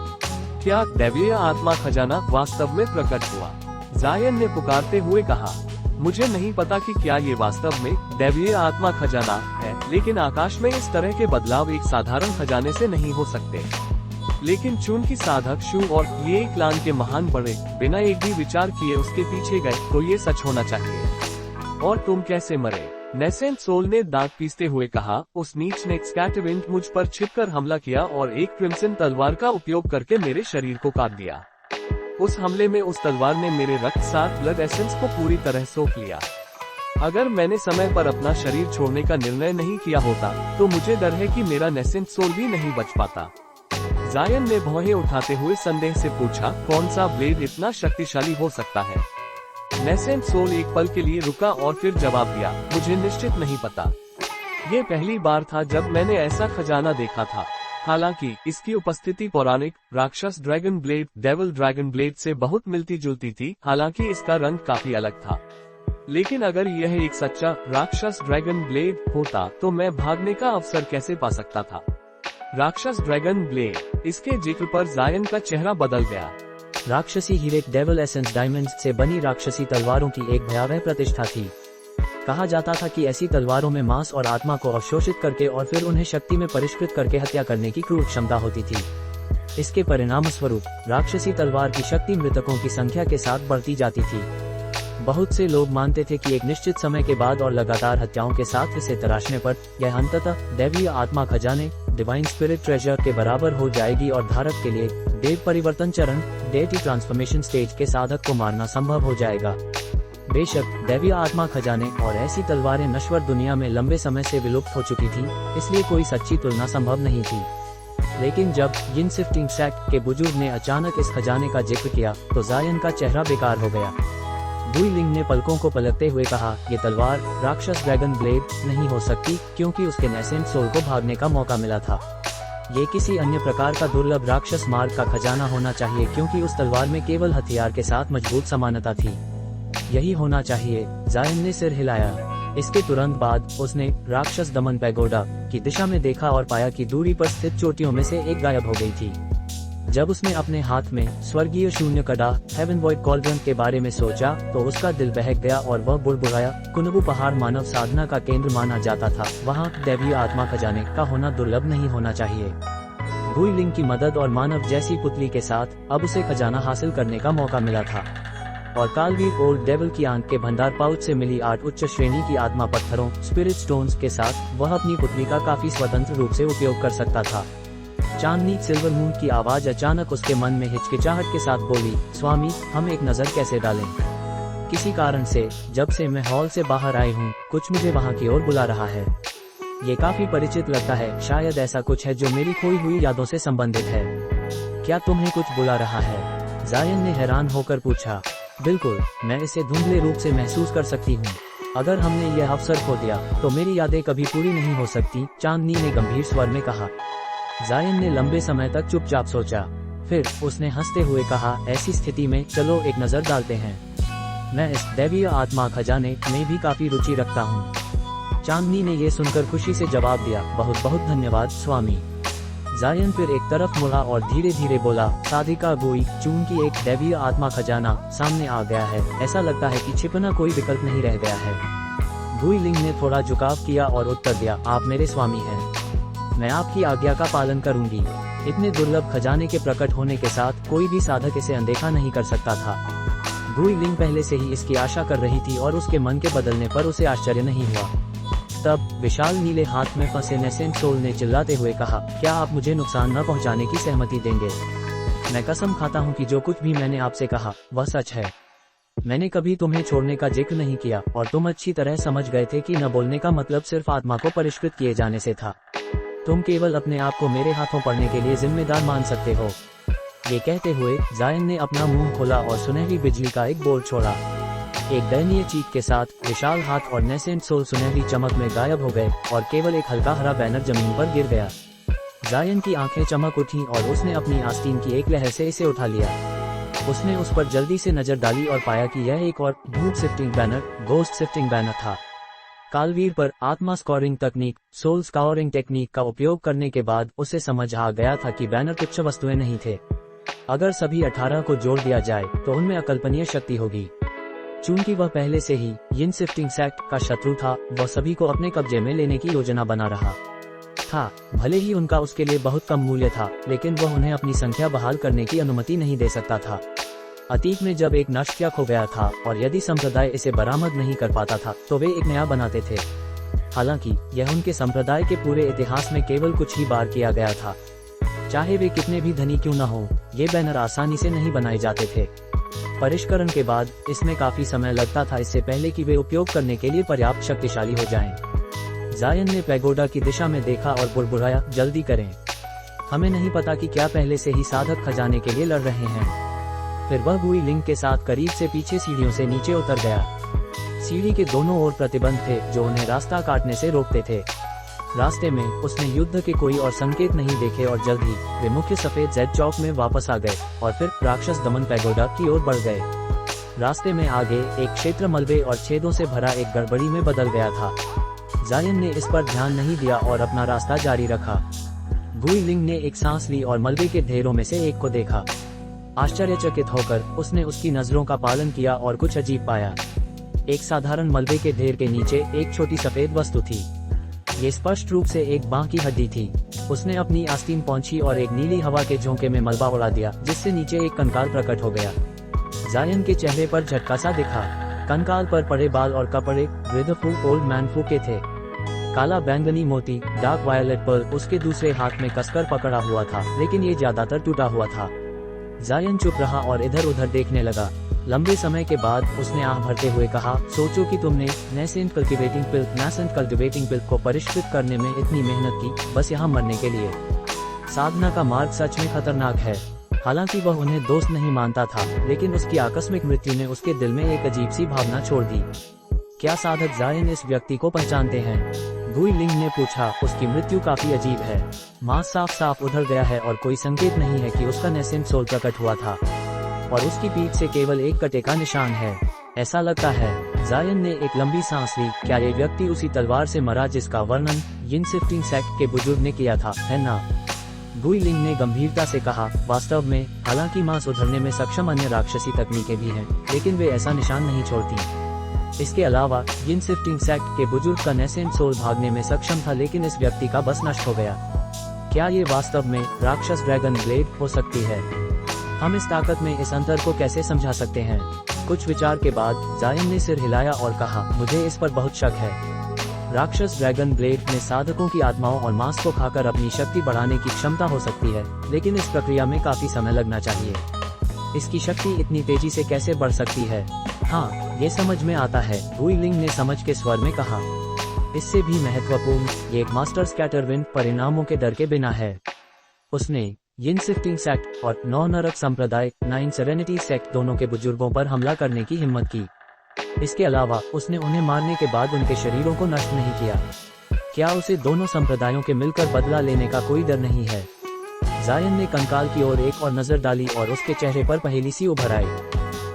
क्या दैवीय आत्मा खजाना वास्तव में प्रकट हुआ? जायन ने पुकारते हुए कहा, मुझे नहीं पता कि क्या ये वास्तव में दैवीय आत्मा खजाना है, लेकिन आकाश में इस तरह के बदलाव एक साधारण खजाने से नहीं हो सकते। लेकिन चूंकि साधक शु और ये क्लान के महान बड़े बिना एक भी विचार किए उसके पीछे गए, तो ये सच होना चाहिए। और तुम कैसे मरे? नेसेंट सोल ने दांत पीसते हुए कहा, उस नीच ने एक्सकैटिवेंट मुझ पर छिपकर हमला किया और एक क्रिम्सन तलवार का उपयोग करके मेरे शरीर को काट दिया। उस हमले में उस तलवार ने मेरे रक्त साथ ब्लड एसेंस को पूरी तरह सोख लिया। अगर मैंने समय पर अपना शरीर छोड़ने का निर्णय नहीं किया होता तो मुझे डर है कि मेरा नेसेंट सोल भी नहीं बच पाता। जायन ने भौहें उठाते हुए संदेह से पूछा, कौन सा ब्लेड इतना शक्तिशाली हो सकता है? नेसेंट सोल एक पल के लिए रुका और फिर जवाब दिया, मुझे निश्चित नहीं पता। ये पहली बार था जब मैंने ऐसा खजाना देखा था। हालांकि इसकी उपस्थिति पौराणिक राक्षस dragon blade devil dragon blade से बहुत मिलती जुलती थी, हालांकि इसका रंग काफी अलग था। लेकिन अगर यह एक सच्चा राक्षस ड्रैगन ब्लेड होता तो मैं भागने का अवसर कैसे पा सकता था? राक्षस ड्रैगन ब्लेड, इसके जिक्र पर जायन का चेहरा बदल गया। राक्षसी हीरे डेविल एसेंस डायमंड्स से बनी राक्षसी तलवारों की एक भयावह प्रतिष्ठा थी। कहा जाता था कि ऐसी तलवारों में मांस और आत्मा को अवशोषित करके और फिर उन्हें शक्ति में परिष्कृत करके हत्या करने की क्रूर क्षमता होती थी। इसके परिणाम स्वरूप राक्षसी तलवार की शक्ति मृतकों की संख्या के साथ बढ़ती जाती थी। बहुत से लोग मानते थे कि एक निश्चित समय के बाद और लगातार हत्याओं के साथ इसे तराशने पर यह अंततः दैवीय आत्मा खजाने डिवाइन स्पिरिट ट्रेजर के बराबर हो जाएगी और धारक के लिए देव परिवर्तन चरण डेटी ट्रांसफॉर्मेशन स्टेज के साधक को मारना संभव हो जाएगा। बेशक दैवीय आत्मा खजाने और ऐसी तलवारें नश्वर दुनिया में लंबे समय से विलुप्त हो चुकी थी, इसलिए कोई सच्ची तुलना संभव नहीं थी। लेकिन जब जिन शिफ्टिंग सेक्ट के बुजुर्ग ने अचानक इस खजाने का जिक्र किया तो जायन का चेहरा बेकार हो गया। गुइलिंग ने पलकों को पलटते हुए कहा, ये तलवार राक्षस ड्रैगन ब्लेड नहीं हो सकती, क्योंकि उसके नेसेंट सोल को भागने का मौका मिला था। ये किसी अन्य प्रकार का दुर्लभ राक्षस मार्ग का खजाना होना चाहिए, क्योंकि उस तलवार में केवल हथियार के साथ मजबूत समानता थी। यही होना चाहिए। जायन ने सिर हिलाया। इसके तुरंत बाद उसने राक्षस दमन पैगोडा की दिशा में देखा और पाया कि दूरी पर स्थित चोटियों में से एक गायब हो गई थी। जब उसने अपने हाथ में स्वर्गीय शून्य कड़ा हेवन वॉइड कॉल्ड्रन के बारे में सोचा तो उसका दिल बहक गया और वह बुड़बुड़ाया। कुनबू पहाड़ मानव साधना का केंद्र माना जाता था, वहाँ दैवीय आत्मा खजाने का होना दुर्लभ नहीं होना चाहिए। गुइलिंग की मदद और मानव जैसी पुतली के साथ अब उसे खजाना हासिल करने का मौका मिला था, और कालवीर ओल्ड डेविल की आंख के भंडार पाउच से मिली 8 उच्च श्रेणी की आत्मा पत्थरों स्पिरिट स्टोन्स के साथ वह अपनी पुतली का काफी स्वतंत्र रूप से उपयोग कर सकता था। चांदनी सिल्वर मून की आवाज अचानक उसके मन में हिचकिचाहट के साथ बोली, स्वामी, हम एक नजर कैसे डालें? किसी कारण से जब से मैं हॉल से बाहर आई हूँ, कुछ मुझे वहाँ की ओर बुला रहा है। ये काफी परिचित लगता है, शायद ऐसा कुछ है जो मेरी खोई हुई यादों से संबंधित है। क्या तुम्हें कुछ बुला रहा है? जायन ने हैरान होकर पूछा। बिल्कुल, मैं इसे धुंधले रूप से महसूस कर सकती हूँ। अगर हमने यह अवसर खो दिया तो मेरी यादें कभी पूरी नहीं हो सकती, चांदनी ने गंभीर स्वर में कहा। जायन ने लंबे समय तक चुपचाप सोचा, फिर उसने हंसते हुए कहा, ऐसी स्थिति में चलो एक नजर डालते हैं। मैं इस दैवीय आत्मा खजाने में भी काफी रुचि रखता हूँ। चांदनी ने यह सुनकर खुशी से जवाब दिया, बहुत बहुत धन्यवाद स्वामी। जायन फिर एक तरफ मुड़ा और धीरे धीरे बोला, साधिका गुई चून की एक दैवीय आत्मा खजाना सामने आ गया है। ऐसा लगता है कि छिपना कोई विकल्प नहीं रह गया है। गुई लिंग ने थोड़ा झुकाव किया और उत्तर दिया, आप मेरे स्वामी हैं। मैं आपकी आज्ञा का पालन करूंगी। इतने दुर्लभ खजाने के प्रकट होने के साथ कोई भी साधक इसे अनदेखा नहीं कर सकता था। गुई लिंग पहले से ही इसकी आशा कर रही थी और उसके मन के बदलने पर उसे आश्चर्य नहीं हुआ। तब विशाल नीले हाथ में फंसे नेसेंट सोल ने चिल्लाते हुए कहा, क्या आप मुझे नुकसान न पहुंचाने की सहमति देंगे? मैं कसम खाता हूं कि जो कुछ भी मैंने आपसे कहा वह सच है। मैंने कभी तुम्हें छोड़ने का जिक्र नहीं किया और तुम अच्छी तरह समझ गए थे कि न बोलने का मतलब सिर्फ आत्मा को परिष्कृत किए जाने से था। तुम केवल अपने आप को मेरे हाथों पड़ने के लिए जिम्मेदार मान सकते हो। ये कहते हुए जायन ने अपना मुंह खोला और सुनहरी बिजली का एक बोल्ट छोड़ा। एक दयनीय चीख के साथ विशाल हाथ और नेसेंट सोल सुनहरी चमक में गायब हो गए और केवल एक हल्का हरा बैनर जमीन पर गिर गया। जायन की आंखें चमक उठीं और उसने अपनी आस्तीन की एक लहर से इसे उठा लिया। उसने उस पर जल्दी से नजर डाली और पाया कि यह एक और भूत shifting banner, ghost shifting banner था। कालवीर पर आत्मा स्कोरिंग तकनीक, सोल स्कोरिंग टेक्निक का उपयोग करने के बाद उसे समझ आ गया था कि बैनर तुच्छ वस्तुएं नहीं थे। अगर सभी 18 को जोड़ दिया जाए तो उनमें अकल्पनीय शक्ति होगी। चूंकि वह पहले से ही यिन शिफ्टिंग सेक्ट का शत्रु था, वह सभी को अपने कब्जे में लेने की योजना बना रहा था। भले ही उनका उसके लिए बहुत कम मूल्य था, लेकिन वह उन्हें अपनी संख्या बहाल करने की अनुमति नहीं दे सकता था। अतीत में जब एक नष्ट या खो गया था और यदि संप्रदाय इसे बरामद नहीं कर पाता था तो वे एक नया बनाते थे। हालांकि यह उनके संप्रदाय के पूरे इतिहास में केवल कुछ ही बार किया गया था। चाहे वे कितने भी धनी क्यों न हो, ये बैनर आसानी से नहीं बनाए जाते थे। परिष्करण के बाद इसमें काफी समय लगता था, इससे पहले कि वे उपयोग करने के लिए पर्याप्त शक्तिशाली हो जाएं। जायन ने पैगोडा की दिशा में देखा और बुड़बुड़ाया, जल्दी करें। हमें नहीं पता कि क्या पहले से ही साधक खजाने के लिए लड़ रहे हैं। फिर वह गुई लिंग के साथ करीब से पीछे सीढ़ियों से नीचे उतर गया। सीढ़ी के दोनों ओर प्रतिबंध थे जो उन्हें रास्ता काटने से रोकते थे। रास्ते में उसने युद्ध के कोई और संकेत नहीं देखे और जल्द ही वे मुख्य सफेद जेड चौक में वापस आ गए और फिर राक्षस दमन पैगोडा की ओर बढ़ गए। रास्ते में आगे एक क्षेत्र मलबे और छेदों से भरा एक गड़बड़ी में बदल गया था। जायन ने इस पर ध्यान नहीं दिया और अपना रास्ता जारी रखा। गुई लिंग ने एक सांस ली और मलबे के ढेरों में से एक को देखा। आश्चर्यचकित होकर उसने उसकी नजरों का पालन किया और कुछ अजीब पाया। एक साधारण मलबे के ढेर के नीचे एक छोटी सफेद वस्तु थी। ये स्पष्ट रूप से एक बांह की हड्डी थी। उसने अपनी आस्तीन पहुंची और एक नीली हवा के झोंके में मलबा उड़ा दिया, जिससे नीचे एक कंकाल प्रकट हो गया। जायन के चेहरे पर झटका सा दिखा। कंकाल पर पड़े बाल और कपड़े वृद्ध फू ओल्ड मैन फू के थे। काला बैंगनी मोती डार्क वायलेट पर्ल उसके दूसरे हाथ में कसकर पकड़ा हुआ था, लेकिन ये ज्यादातर टूटा हुआ था। जायन चुप रहा और इधर उधर देखने लगा। लंबे समय के बाद उसने आह भरते हुए कहा, सोचो कि तुमने नेसेंट कल्टिवेटिंग पिल्क को परिष्कृत करने में इतनी मेहनत की, बस यहाँ मरने के लिए। साधना का मार्ग सच में खतरनाक है। हालांकि वह उन्हें दोस्त नहीं मानता था, लेकिन उसकी आकस्मिक मृत्यु ने उसके दिल में एक अजीब सी भावना छोड़ दी। क्या साधक जायन इस व्यक्ति को पहचानते हैं? गुई लिंग ने पूछा। उसकी मृत्यु काफी अजीब है। मांस साफ साफ उधड़ गया है और कोई संकेत नहीं है कि उसका नेसेंट सोल प्रकट हुआ था, और उसकी पीठ से केवल एक कटे का निशान है। ऐसा लगता है। जायन ने एक लंबी सांस ली। क्या ये व्यक्ति उसी तलवार से मरा जिसका वर्णन यिन शिफ्टिंग सेक्ट के बुजुर्ग ने किया था, है ना? गुई लिंग ने गंभीरता से कहा, वास्तव में हालांकि मांस उधरने में सक्षम अन्य राक्षसी तकनीकें भी हैं, लेकिन वे ऐसा निशान नहीं छोड़ती। इसके अलावा यिन शिफ्टिंग सेक्ट के बुजुर्ग का नेसेंट सोल भागने में सक्षम था, लेकिन इस व्यक्ति का बस नष्ट हो गया। क्या ये वास्तव में राक्षस ड्रैगन ब्लेड हो सकती है? हम इस ताकत में इस अंतर को कैसे समझा सकते हैं? कुछ विचार के बाद जायन ने सिर हिलाया और कहा, मुझे इस पर बहुत शक है। राक्षस ड्रैगन ब्लेड में साधकों की आत्माओं और मांस को खाकर अपनी शक्ति बढ़ाने की क्षमता हो सकती है, लेकिन इस प्रक्रिया में काफी समय लगना चाहिए। इसकी शक्ति इतनी तेजी से कैसे बढ़ सकती है? हाँ, ये समझ में आता है, गुई लिंग ने समझ के स्वर में कहा। इससे भी महत्वपूर्ण, ये एक मास्टर स्कैटरविंड परिणामों के डर के बिना है। उसने यिन शिफ्टिंग सेक्ट और 9 नरक संप्रदाय 9 सेरेनिटी सेक्ट दोनों के बुजुर्गों पर हमला करने की हिम्मत की। इसके अलावा उसने उन्हें मारने के बाद उनके शरीरों को नष्ट नहीं किया। क्या उसे दोनों संप्रदायों के मिलकर बदला लेने का कोई डर नहीं है? जायन ने कंकाल की ओर एक और नजर डाली और उसके चेहरे पर पहेली सी उभर आई।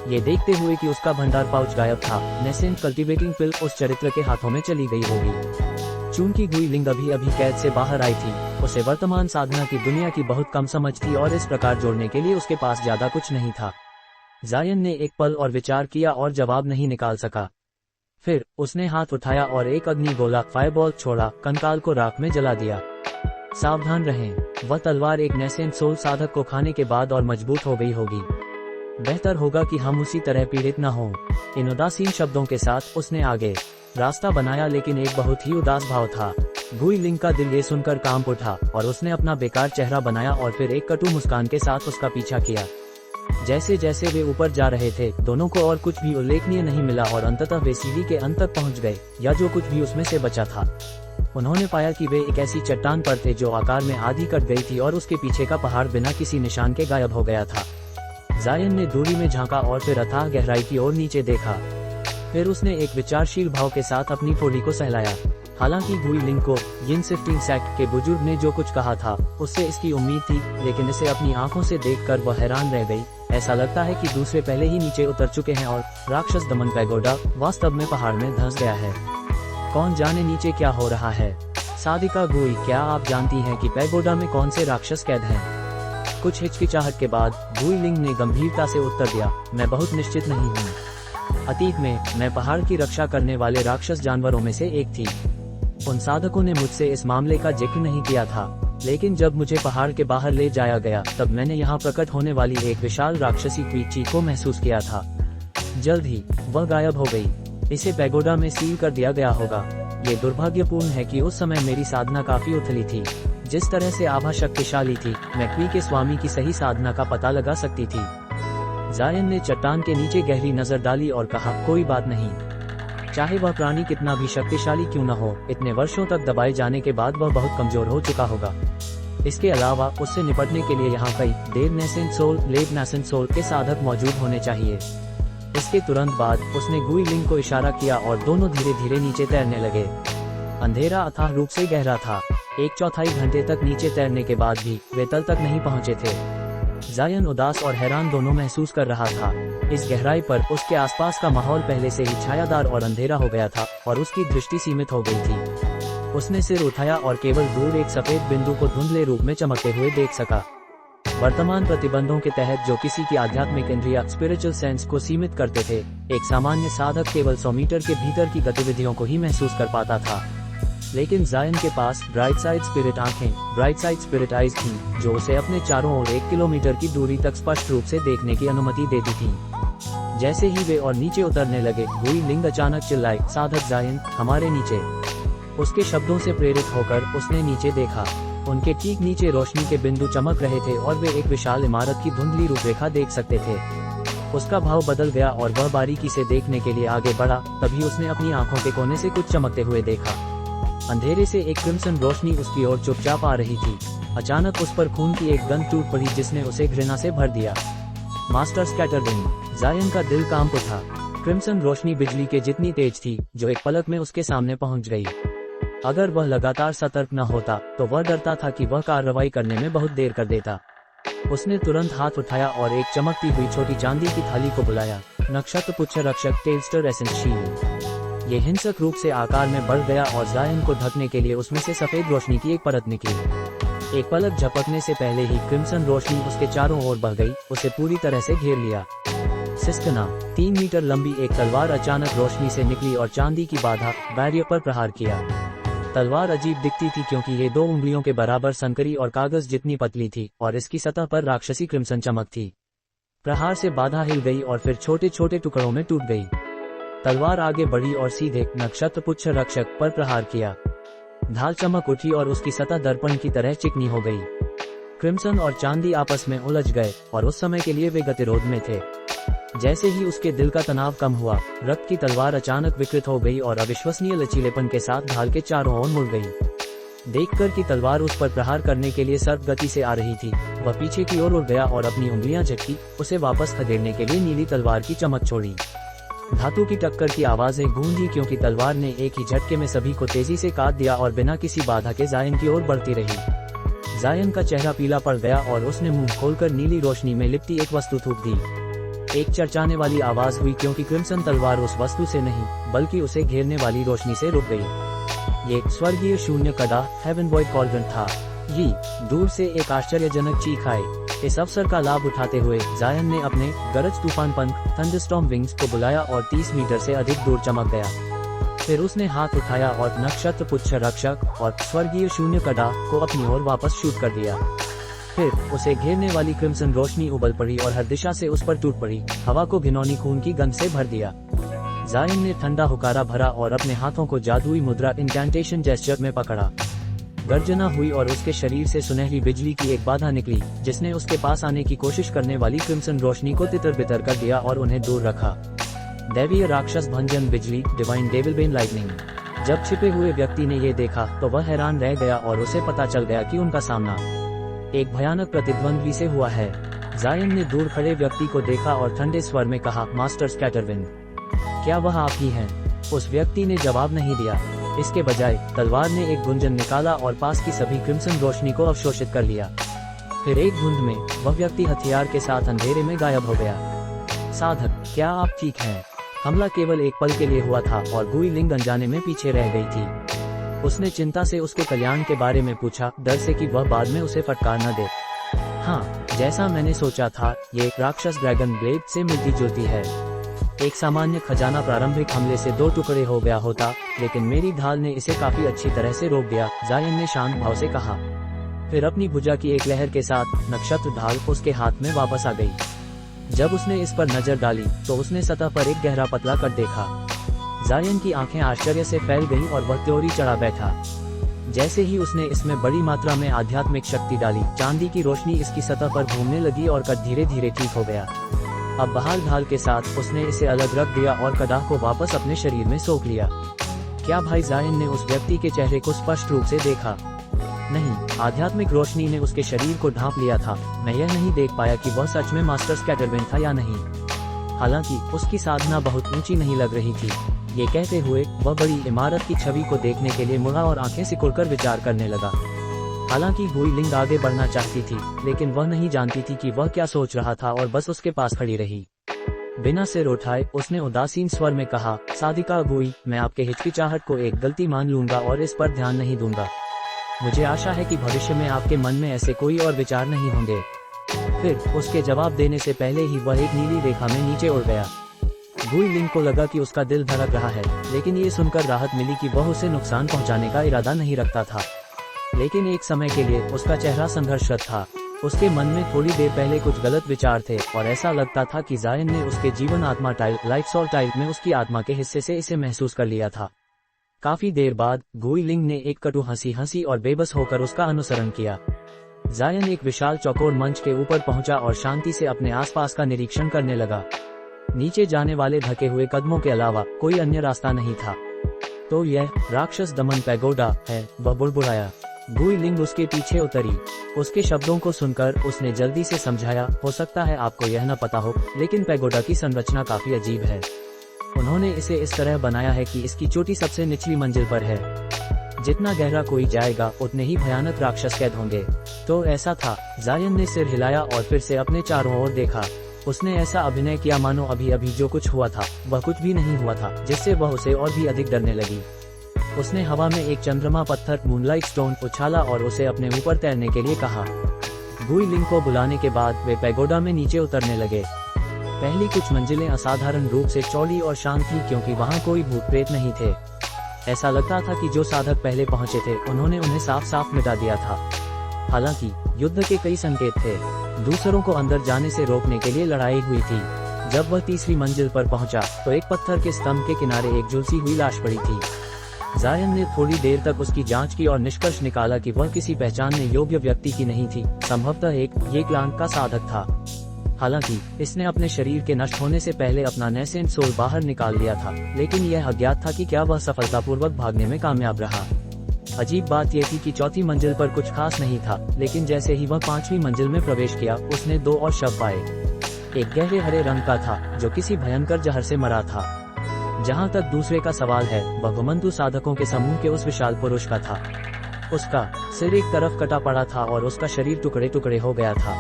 ये देखते हुए कि उसका भंडार पाउच गायब था, नेसेंट कल्टिवेटिंग पिल्क उस चरित्र के हाथों में चली गई होगी। चूंकि गुई लिंग अभी कैद से बाहर आई थी, उसे वर्तमान साधना की दुनिया की बहुत कम समझ थी और इस प्रकार जोड़ने के लिए उसके पास ज्यादा कुछ नहीं था। जायन ने एक पल और विचार किया और जवाब नहीं निकाल सका। फिर उसने हाथ उठाया और एक अग्नि गोला फायरबॉल छोड़ा, कंकाल को राख में जला दिया। सावधान रहें, वह तलवार एक नेसेंट सोल साधक को खाने के बाद और मजबूत हो गई होगी। बेहतर होगा कि हम उसी तरह पीड़ित न हों। इन उदासीन शब्दों के साथ उसने आगे रास्ता बनाया, लेकिन एक बहुत ही उदास भाव था। गुई लिंग का दिल ये सुनकर कांप उठा और उसने अपना बेकार चेहरा बनाया और फिर एक कटु मुस्कान के साथ उसका पीछा किया। जैसे जैसे वे ऊपर जा रहे थे, दोनों को और कुछ भी उल्लेखनीय नहीं मिला और अंततः वे सीढ़ी के अंत तक पहुंच गए, या जो कुछ भी उसमें से बचा था। उन्होंने पाया कि वे एक ऐसी चट्टान पर थे जो आकार में आधी कट गई थी और उसके पीछे का पहाड़ बिना किसी निशान के गायब हो गया था। जायन ने दूरी में झांका और फिर अथाह गहराई की ओर नीचे देखा। फिर उसने एक विचारशील भाव के साथ अपनी ठोड़ी को सहलाया। हालांकि गुई लिंग को यिन शिफ्टिंग सेक्ट के बुजुर्ग ने जो कुछ कहा था उससे इसकी उम्मीद थी, लेकिन इसे अपनी आंखों से देखकर वह हैरान रह गई। ऐसा लगता है कि दूसरे पहले ही नीचे उतर चुके हैं और राक्षस दमन पैगोडा वास्तव में पहाड़ में धंस गया है। कौन जाने नीचे क्या हो रहा है। सादिका गुई, क्या आप जानती हैं कि पैगोडा में कौन से राक्षस कैद हैं? कुछ हिचकिचाहट के बाद गुई लिंग ने गंभीरता से उत्तर दिया, मैं बहुत निश्चित नहीं हूँ। अतीत में मैं पहाड़ की रक्षा करने वाले राक्षस जानवरों में से एक थी। उन साधकों ने मुझसे इस मामले का जिक्र नहीं किया था, लेकिन जब मुझे पहाड़ के बाहर ले जाया गया तब मैंने यहाँ प्रकट होने वाली एक विशाल राक्षसी क्रीचर को महसूस किया था। जल्द ही वह गायब हो गई। इसे पैगोडा में सील कर दिया गया होगा। ये दुर्भाग्यपूर्ण है कि उस समय मेरी साधना काफी उथली थी। जिस तरह से आभा शक्तिशाली थी, मैं क्वी के स्वामी की सही साधना का पता लगा सकती थी। जायन ने चट्टान के नीचे गहरी नजर डाली और कहा, कोई बात नहीं। चाहे वह प्राणी कितना भी शक्तिशाली क्यों न हो, इतने वर्षों तक दबाए जाने के बाद वह बहुत कमजोर हो चुका होगा। इसके अलावा उससे निपटने के लिए यहाँ कई देव नेसेंट सोल, लेव नेसेंट सोल के साधक मौजूद होने चाहिए। इसके तुरंत बाद उसने गुई लिंग को इशारा किया और दोनों धीरे धीरे नीचे तैरने लगे। अंधेरा अथाह रूप से गहरा था। 1/4 घंटे तक नीचे तैरने के बाद भी वे तल तक नहीं पहुँचे थे। जायन उदास और हैरान दोनों महसूस कर रहा था। इस गहराई पर उसके आसपास का माहौल पहले से ही छायादार और अंधेरा हो गया था और उसकी दृष्टि सीमित हो गई थी। उसने सिर उठाया और केवल दूर एक सफेद बिंदु को धुंधले रूप में चमकते हुए देख सका। वर्तमान प्रतिबंधों के तहत जो किसी की आध्यात्मिक इंद्रिया स्पिरिचुअल सेंस को सीमित करते थे, एक सामान्य साधक केवल 100 मीटर के भीतर की गतिविधियों को ही महसूस कर पाता था। लेकिन जायन के पास ब्राइट साइड स्पिरिट आंखें, ब्राइट साइड स्पिरिट आइज थीं, जो उसे अपने चारों ओर 1 किलोमीटर की दूरी तक स्पष्ट रूप से देखने की अनुमति देती थीं। जैसे ही वे और नीचे उतरने लगे, गुई लिंग अचानक चिल्लाई, साधक जायन, हमारे नीचे। उसके शब्दों से प्रेरित होकर उसने नीचे देखा। उनके ठीक नीचे रोशनी के बिंदु चमक रहे थे और वे एक विशाल इमारत की धुंधली रूपरेखा देख सकते थे। उसका भाव बदल गया और वह बारीकी से देखने के लिए आगे बढ़ा। तभी उसने अपनी आंखों के कोने से कुछ चमकते हुए देखा। अंधेरे से एक क्रिम्सन रोशनी उसकी ओर चुपचाप आ रही थी। अचानक उस पर खून की एक गंध टूट पड़ी जिसने उसे घृणा से भर दिया। मास्टर स्कैटरविंग। जायन का दिल कांप उठा। क्रिम्सन रोशनी बिजली के जितनी तेज थी, जो एक पलक में उसके सामने पहुंच गई। अगर वह लगातार सतर्क न होता तो वह डरता था कि वह कार्रवाई करने में बहुत देर कर देता। उसने तुरंत हाथ उठाया और एक चमकती हुई छोटी चांदी की थाली को बुलाया। नक्षत्र पुच्छ रक्षक टेल्स्टर एसेंस शील्ड। ये हिंसक रूप से आकार में बढ़ गया और जायन को ढकने के लिए उसमें से सफेद रोशनी की एक परत निकली। एक पलक झपकने से पहले ही क्रिम्सन रोशनी उसके चारों ओर बह गई, उसे पूरी तरह से घेर लिया। सिस्कना। 3 मीटर लंबी एक तलवार अचानक रोशनी से निकली और चांदी की बाधा बैरियर पर प्रहार किया। तलवार अजीब दिखती थी क्योंकि ये 2 उंगलियों के बराबर संकरी और कागज जितनी पतली थी और इसकी सतह पर राक्षसी क्रिम्सन चमक थी। प्रहार से बाधा हिल गई और फिर छोटे छोटे टुकड़ों में टूट गई। तलवार आगे बढ़ी और सीधे नक्षत्र पुच्छ रक्षक पर प्रहार किया। ढाल चमक उठी और उसकी सतह दर्पण की तरह चिकनी हो गई। क्रिम्सन और चांदी आपस में उलझ गए और उस समय के लिए वे गतिरोध में थे। जैसे ही उसके दिल का तनाव कम हुआ, रक्त की तलवार अचानक विकृत हो गई और अविश्वसनीय लचीलेपन के साथ ढाल के चारों ओर मुड़ गई। देखकर कि तलवार उस पर प्रहार करने के लिए सर्प गति से आ रही थी, वह पीछे की ओर उड़ गया और अपनी उंगलियां झटकी, उसे वापस खदेड़ने के लिए नीली तलवार की चमक छोड़ी। धातु की टक्कर की आवाजें गूंजी क्योंकि तलवार ने एक ही झटके में सभी को तेजी से काट दिया और बिना किसी बाधा के जायन की ओर बढ़ती रही। जायन का चेहरा पीला पड़ गया और उसने मुंह खोलकर नीली रोशनी में लिपटी एक वस्तु थूक दी। एक चर्चाने वाली आवाज हुई क्योंकि क्रिम्सन तलवार उस वस्तु से नहीं बल्कि उसे घेरने वाली रोशनी से रुक गई। ये स्वर्गीय शून्य कड़ा हेवन वॉइड कॉल्ड्रन था। ये दूर से एक आश्चर्यजनक चीख आई। इस अवसर का लाभ उठाते हुए जायन ने अपने गरज तूफान पंख थंडरस्टॉर्म विंग्स को बुलाया और 30 मीटर से अधिक दूर चमक गया। फिर उसने हाथ उठाया और नक्षत्र पुच्छ रक्षक और स्वर्गीय शून्य कड़ा को अपनी ओर वापस शूट कर दिया। फिर उसे घेरने वाली क्रिम्सन रोशनी उबल पड़ी और हर दिशा से उस पर टूट पड़ी, हवा को घिनौनी खून की गंध से भर दिया। जायन ने ठंडा हुकारा भरा और अपने हाथों को जादुई मुद्रा इंकैंटेशन जेस्चर में पकड़ा। गर्जना हुई और उसके शरीर से सुनहरी बिजली की एक बाधा निकली, जिसने उसके पास आने की कोशिश करने वाली क्रिम्सन रोशनी को तितर बितर कर दिया और उन्हें दूर रखा। दैवीय राक्षस भंजन बिजली, डिवाइन डेविलबेन लाइटनिंग। जब छिपे हुए व्यक्ति ने ये देखा तो वह हैरान रह गया और उसे पता चल गया कि उनका सामना एक भयानक प्रतिद्वंद्वी से हुआ है। जायन ने दूर खड़े व्यक्ति को देखा और ठंडे स्वर में कहा, मास्टर स्कैटरविंड, क्या वह आप ही हैं? उस व्यक्ति ने जवाब नहीं दिया। इसके बजाय तलवार ने एक गुंजन निकाला और पास की सभी क्रिम्सन रोशनी को अवशोषित कर लिया। फिर एक धुंध में वह व्यक्ति हथियार के साथ अंधेरे में गायब हो गया। साधक, क्या आप ठीक हैं? हमला केवल एक पल के लिए हुआ था और गुई लिंग अनजाने में पीछे रह गई थी। उसने चिंता से उसके कल्याण के बारे में पूछा, डर से कि वह बाद में उसे फटकार न दे। हाँ, जैसा मैंने सोचा था, ये राक्षस ड्रैगन ब्लेड से मिलती जुलती है। एक सामान्य खजाना प्रारंभिक हमले से 2 टुकड़े हो गया होता, लेकिन मेरी ढाल ने इसे काफी अच्छी तरह से रोक दिया, जायन ने शांत भाव से कहा। फिर अपनी भुजा की एक लहर के साथ नक्षत्र ढाल उसके हाथ में वापस आ गई। जब उसने इस पर नजर डाली तो उसने सतह पर एक गहरा पतला कट देखा। जायन की आंखें आश्चर्य से फैल गईं और वह त्योरी चढ़ा बैठा। जैसे ही उसने इसमें बड़ी मात्रा में आध्यात्मिक शक्ति डाली, चांदी की रोशनी इसकी सतह पर घूमने लगी और कट धीरे धीरे ठीक हो गया। अब बहाल ढाल के साथ उसने इसे अलग रख दिया और कड़ाह को वापस अपने शरीर में सोख लिया। क्या भाई? जायन ने उस व्यक्ति के चेहरे को स्पष्ट रूप से देखा। नहीं, आध्यात्मिक रोशनी ने उसके शरीर को ढांप लिया था। मैं यह नहीं देख पाया कि वह सच में मास्टर स्कैटरविंड था या नहीं। हालांकि उसकी साधना बहुत ऊंची नहीं लग रही थी। ये कहते हुए वह बड़ी इमारत की छवि को देखने के लिए मुड़ा और आंखें सिकुड़कर विचार करने लगा। हालांकि गुई लिंग आगे बढ़ना चाहती थी, लेकिन वह नहीं जानती थी कि वह क्या सोच रहा था और बस उसके पास खड़ी रही। बिना सिर उठाए उसने उदासीन स्वर में कहा, साधिका गुई, मैं आपके हिचकिचाहट को एक गलती मान लूंगा और इस पर ध्यान नहीं दूंगा। मुझे आशा है कि भविष्य में आपके मन में ऐसे कोई और विचार नहीं होंगे। फिर उसके जवाब देने से पहले ही वह एक नीली रेखा में नीचे उड़ गया। गुई लिंग को लगा कि उसका दिल धड़क रहा है, लेकिन ये सुनकर राहत मिली कि वह उसे नुकसान पहुंचाने का इरादा नहीं रखता था। लेकिन एक समय के लिए उसका चेहरा संघर्षरत था। उसके मन में थोड़ी देर पहले कुछ गलत विचार थे और ऐसा लगता था कि जायन ने उसके जीवन आत्मा टाइल लाइफ सोल टाइल में उसकी आत्मा के हिस्से से इसे महसूस कर लिया था। काफी देर बाद गुई लिंग ने एक कटु हंसी हंसी और बेबस होकर उसका अनुसरण किया। जायन एक विशाल चौकोर मंच के ऊपर पहुंचा और शांति से अपने आसपास का निरीक्षण करने लगा। नीचे जाने वाले ढके हुए कदमों के अलावा कोई अन्य रास्ता नहीं था। तो यह राक्षस दमन पैगोडा है, वह बुड़बुड़ाया। गुई लिंग उसके पीछे उतरी। उसके शब्दों को सुनकर उसने जल्दी से समझाया, हो सकता है आपको यह न पता हो, लेकिन पैगोडा की संरचना काफी अजीब है। उन्होंने इसे इस तरह बनाया है कि इसकी चोटी सबसे निचली मंजिल पर है। जितना गहरा कोई जाएगा उतने ही भयानक राक्षस कैद होंगे। तो ऐसा था। जायन ने सिर हिलाया और फिर से अपने चारों ओर देखा। उसने ऐसा अभिनय किया मानो अभी अभी जो कुछ हुआ था वह कुछ भी नहीं हुआ था, जिससे वह उसे और भी अधिक डरने लगी। उसने हवा में एक चंद्रमा पत्थर मूनलाइट स्टोन उछाला और उसे अपने ऊपर तैरने के लिए कहा। गुई लिंग को बुलाने के बाद वे पैगोडा में नीचे उतरने लगे। पहली कुछ मंजिलें असाधारण रूप से चौड़ी और शांत थी, क्योंकि वहां कोई भूत प्रेत नहीं थे। ऐसा लगता था कि जो साधक पहले पहुंचे थे उन्होंने उन्हें साफ साफ मिटा दिया था। हालांकि युद्ध के कई संकेत थे। दूसरों को अंदर जाने से रोकने के लिए लड़ाई हुई थी। जब वह तीसरी मंजिल पर पहुंचा तो एक पत्थर के स्तंभ के किनारे एक झुलसी हुई लाश पड़ी थी। जायन ने थोड़ी देर तक उसकी जांच की और निष्कर्ष निकाला कि वह किसी पहचानने योग्य व्यक्ति की नहीं थी, संभवतः एक ये क्लान का साधक था। हालांकि इसने अपने शरीर के नष्ट होने से पहले अपना नेसेंट सोल बाहर निकाल लिया था, लेकिन यह अज्ञात था कि क्या वह सफलतापूर्वक भागने में कामयाब रहा। अजीब बात यह थी कि चौथी मंजिल पर कुछ खास नहीं था, लेकिन जैसे ही वह पांचवी मंजिल में प्रवेश किया उसने 2 और शव पाए। एक गहरे हरे रंग का था जो किसी भयंकर जहर से मरा था। जहां तक दूसरे का सवाल है, वह घुमंतु साधकों के समूह के उस विशाल पुरुष का था। उसका सिर एक तरफ कटा पड़ा था और उसका शरीर टुकड़े टुकड़े हो गया था।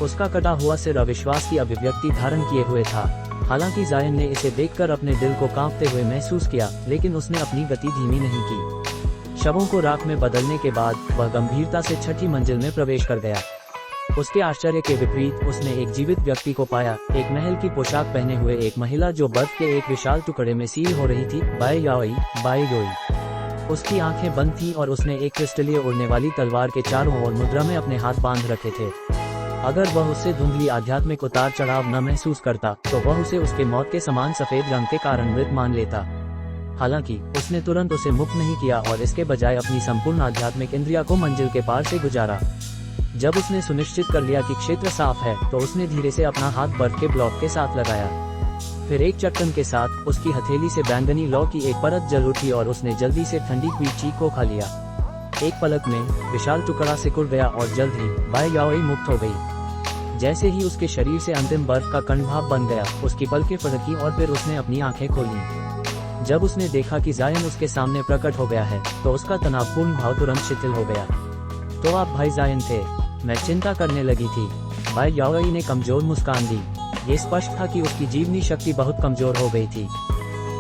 उसका कटा हुआ सिर अविश्वास की अभिव्यक्ति धारण किए हुए था। हालांकि जायन ने इसे देखकर अपने दिल को कांपते हुए महसूस किया, लेकिन उसने अपनी गति धीमी नहीं की। शवों को राख में बदलने के बाद वह गंभीरता से छठी मंजिल में प्रवेश कर गया। उसके आश्चर्य के विपरीत उसने एक जीवित व्यक्ति को पाया, एक महल की पोशाक पहने हुए एक महिला जो बर्फ के एक विशाल टुकड़े में सील हो रही थी। बाई योई। उसकी आंखें बंद थीं और उसने एक क्रिस्टलीय उड़ने वाली तलवार के चारों ओर मुद्रा में अपने हाथ बांध रखे थे। अगर वह उससे धुंधली आध्यात्मिक उतार चढ़ाव न महसूस करता तो वह उसे उसके मौत के समान सफेद रंग के कारण मृत मान लेता। हालांकि उसने तुरंत उसे मुक्त नहीं किया और इसके बजाय अपनी संपूर्ण आध्यात्मिक इंद्रिया को मंजिल के पार से गुजारा। जब उसने सुनिश्चित कर लिया कि क्षेत्र साफ है तो उसने धीरे से अपना हाथ बर्फ के ब्लॉक के साथ लगाया। फिर एक चट्टन के साथ उसकी हथेली से बैंगनी लौ की एक परत जल उठी और उसने जल्दी से ठंडी हुई चीख को खा लिया। एक पलक में विशाल टुकड़ा सिकुड़ गया और जल्द ही बाई याओई मुक्त हो गई। जैसे ही उसके शरीर से अंतिम बर्फ का कणभाव बन गया, उसकी पलकें फड़की और फिर उसने अपनी आंखें खोली। जब उसने देखा कि जायन उसके सामने प्रकट हो गया है तो उसका तनावपूर्ण भाव तुरंत शिथिल हो गया। तो आप भाई जायन थे? मैं चिंता करने लगी थी। बाई याओई ने कमजोर मुस्कान दी। ये स्पष्ट था कि उसकी जीवनी शक्ति बहुत कमजोर हो गई थी।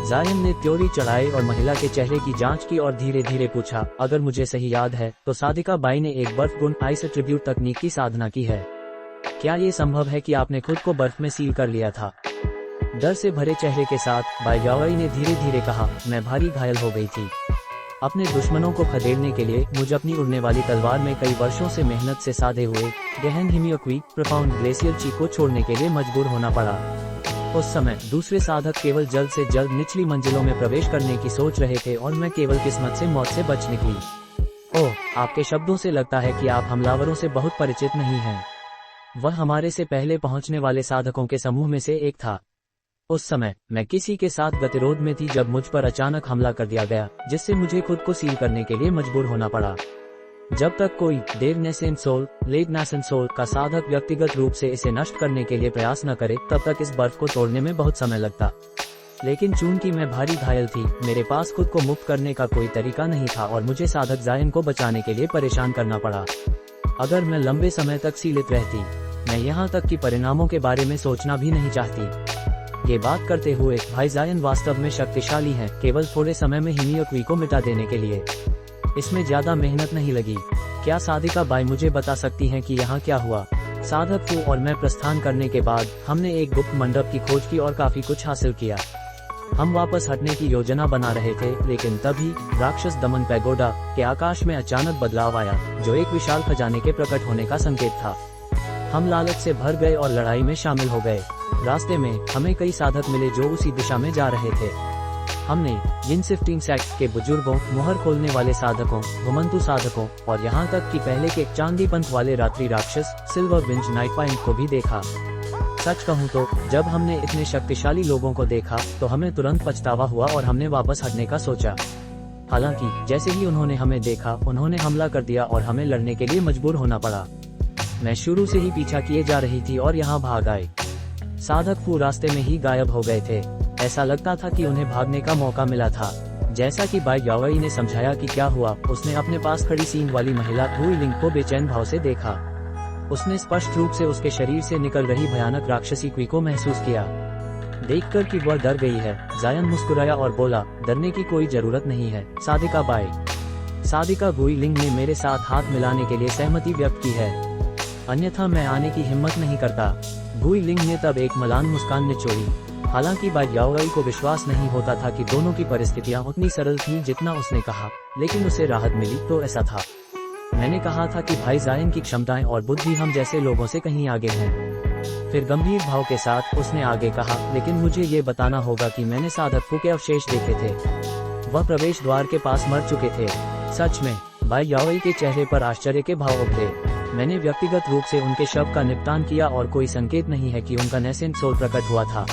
जायन ने त्योरी चढ़ाई और महिला के चेहरे की जांच की और धीरे धीरे पूछा, अगर मुझे सही याद है तो सादिका बाई ने एक बर्फ गुण आइस ट्रिब्यूट तकनीक की साधना की है। क्या ये संभव है कि आपने खुद को बर्फ में सील कर लिया था? डर से भरे चेहरे के साथ बाई याओई ने धीरे धीरे कहा, मैं भारी घायल हो गई थी। अपने दुश्मनों को खदेड़ने के लिए मुझे अपनी उड़ने वाली तलवार में कई वर्षों से मेहनत से साधे हुए गहन हिमियोक्वी प्रोफाउंड ग्लेशियर चीक को छोड़ने के लिए मजबूर होना पड़ा। उस समय दूसरे साधक केवल जल्द से जल्द निचली मंजिलों में प्रवेश करने की सोच रहे थे और मैं केवल किस्मत से मौत से बच निकली। ओह, आपके शब्दों से लगता है कि आप हमलावरों से बहुत परिचित नहीं हैं। वह हमारे से पहले पहुंचने वाले साधकों के समूह में से एक था। उस समय मैं किसी के साथ गतिरोध में थी जब मुझ पर अचानक हमला कर दिया गया, जिससे मुझे खुद को सील करने के लिए मजबूर होना पड़ा। जब तक कोई देर nascent soul late nascent soul का साधक व्यक्तिगत रूप से इसे नष्ट करने के लिए प्रयास न करे, तब तक इस बर्फ को तोड़ने में बहुत समय लगता। लेकिन चूंकि मैं भारी घायल थी, मेरे पास खुद को मुक्त करने का कोई तरीका नहीं था और मुझे साधक जायन को बचाने के लिए परेशान करना पड़ा। अगर मैं लंबे समय तक सीलित रहती, मैं यहाँ तक कि परिणामों के बारे में सोचना भी नहीं चाहती। ये बात करते हुए भाई जायन वास्तव में शक्तिशाली हैं, केवल थोड़े समय में हिमियोक्वी को मिटा देने के लिए। इसमें ज्यादा मेहनत नहीं लगी। क्या सादिका बाई मुझे बता सकती हैं कि यहाँ क्या हुआ? साधक फू और मैं प्रस्थान करने के बाद हमने एक गुप्त मंडप की खोज की और काफी कुछ हासिल किया। हम वापस हटने की योजना बना रहे थे, लेकिन तभी राक्षस दमन पैगोडा के आकाश में अचानक बदलाव आया, जो एक विशाल खजाने के प्रकट होने का संकेत था। हम लालच से भर गए और लड़ाई में शामिल हो गए। रास्ते में हमें कई साधक मिले जो उसी दिशा में जा रहे थे। हमने इन शिफ्टिंग सेक्ट के बुजुर्गों, मुहर खोलने वाले साधकों, घुमंतु साधकों और यहाँ तक कि पहले के चांदी पंथ वाले रात्रि राक्षस सिल्वर विंज नाइट पॉइंट को भी देखा। सच कहूँ तो जब हमने इतने शक्तिशाली लोगों को देखा तो हमें तुरंत पछतावा हुआ और हमने वापस हटने का सोचा। हालांकि जैसे ही उन्होंने हमें देखा, उन्होंने हमला कर दिया और हमें लड़ने के लिए मजबूर होना पड़ा। मैं शुरू से ही पीछा किए जा रही थी और यहाँ भाग आए। साधक फू रास्ते में ही गायब हो गए थे। ऐसा लगता था कि उन्हें भागने का मौका मिला था। जैसा कि बाई याओई ने समझाया कि क्या हुआ, उसने अपने पास खड़ी सींग वाली महिला गुई लिंग को बेचैन भाव से देखा। उसने स्पष्ट रूप से उसके शरीर से निकल रही भयानक राक्षसी क्वी को महसूस किया। देखकर कि वह डर गई है, जायन मुस्कुराया और बोला, डरने की कोई जरूरत नहीं है सादिका बाई। सादिका गुई लिंग ने मेरे साथ हाथ मिलाने के लिए सहमति व्यक्त की है, अन्यथा मैं आने की हिम्मत नहीं करता। गुई लिंग ने तब एक मलान मुस्कान निचोड़ी। हालांकि बाई याओई को विश्वास नहीं होता था कि दोनों की परिस्थितियां उतनी सरल थीं जितना उसने कहा, लेकिन उसे राहत मिली तो ऐसा था। मैंने कहा था कि भाई जायन की क्षमताएं और बुद्धि हम जैसे लोगों से कहीं आगे हैं। फिर गंभीर भाव के साथ उसने आगे कहा, लेकिन मुझे ये बताना होगा कि मैंने साधक फू के अवशेष देखे थे। वह प्रवेश द्वार के पास मर चुके थे। सच में? बाई याओई के चेहरे पर आश्चर्य के भाव उभरे। मैंने व्यक्तिगत रूप से उनके शव का निपटान किया और कोई संकेत नहीं है कि उनका नेसेंट सोल प्रकट हुआ था।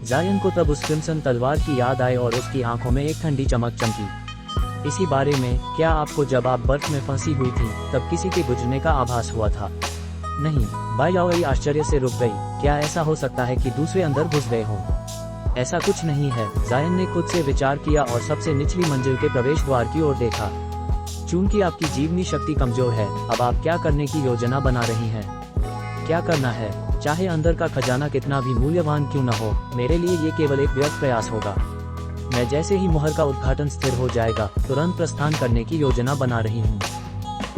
जायन को तब उस क्रिम्सन तलवार की याद आई और उसकी आंखों में एक ठंडी चमक चमकी। इसी बारे में, क्या आपको जब आप बर्फ में फंसी हुई थी तब किसी के गुजरने का आभास हुआ था? नहीं। बाई याओई आश्चर्य से रुक गई। क्या ऐसा हो सकता है कि दूसरे अंदर घुस गए हों? ऐसा कुछ नहीं है। जायन ने खुद से विचार किया और सबसे निचली मंजिल के प्रवेश द्वार की ओर देखा। चूंकि आपकी जीवनी शक्ति कमजोर है, अब आप क्या करने की योजना बना रही हैं? क्या करना है? चाहे अंदर का खजाना कितना भी मूल्यवान क्यों न हो, मेरे लिए ये केवल एक व्यर्थ प्रयास होगा। मैं जैसे ही मुहर का उद्घाटन स्थिर हो जाएगा तुरंत प्रस्थान करने की योजना बना रही हूँ।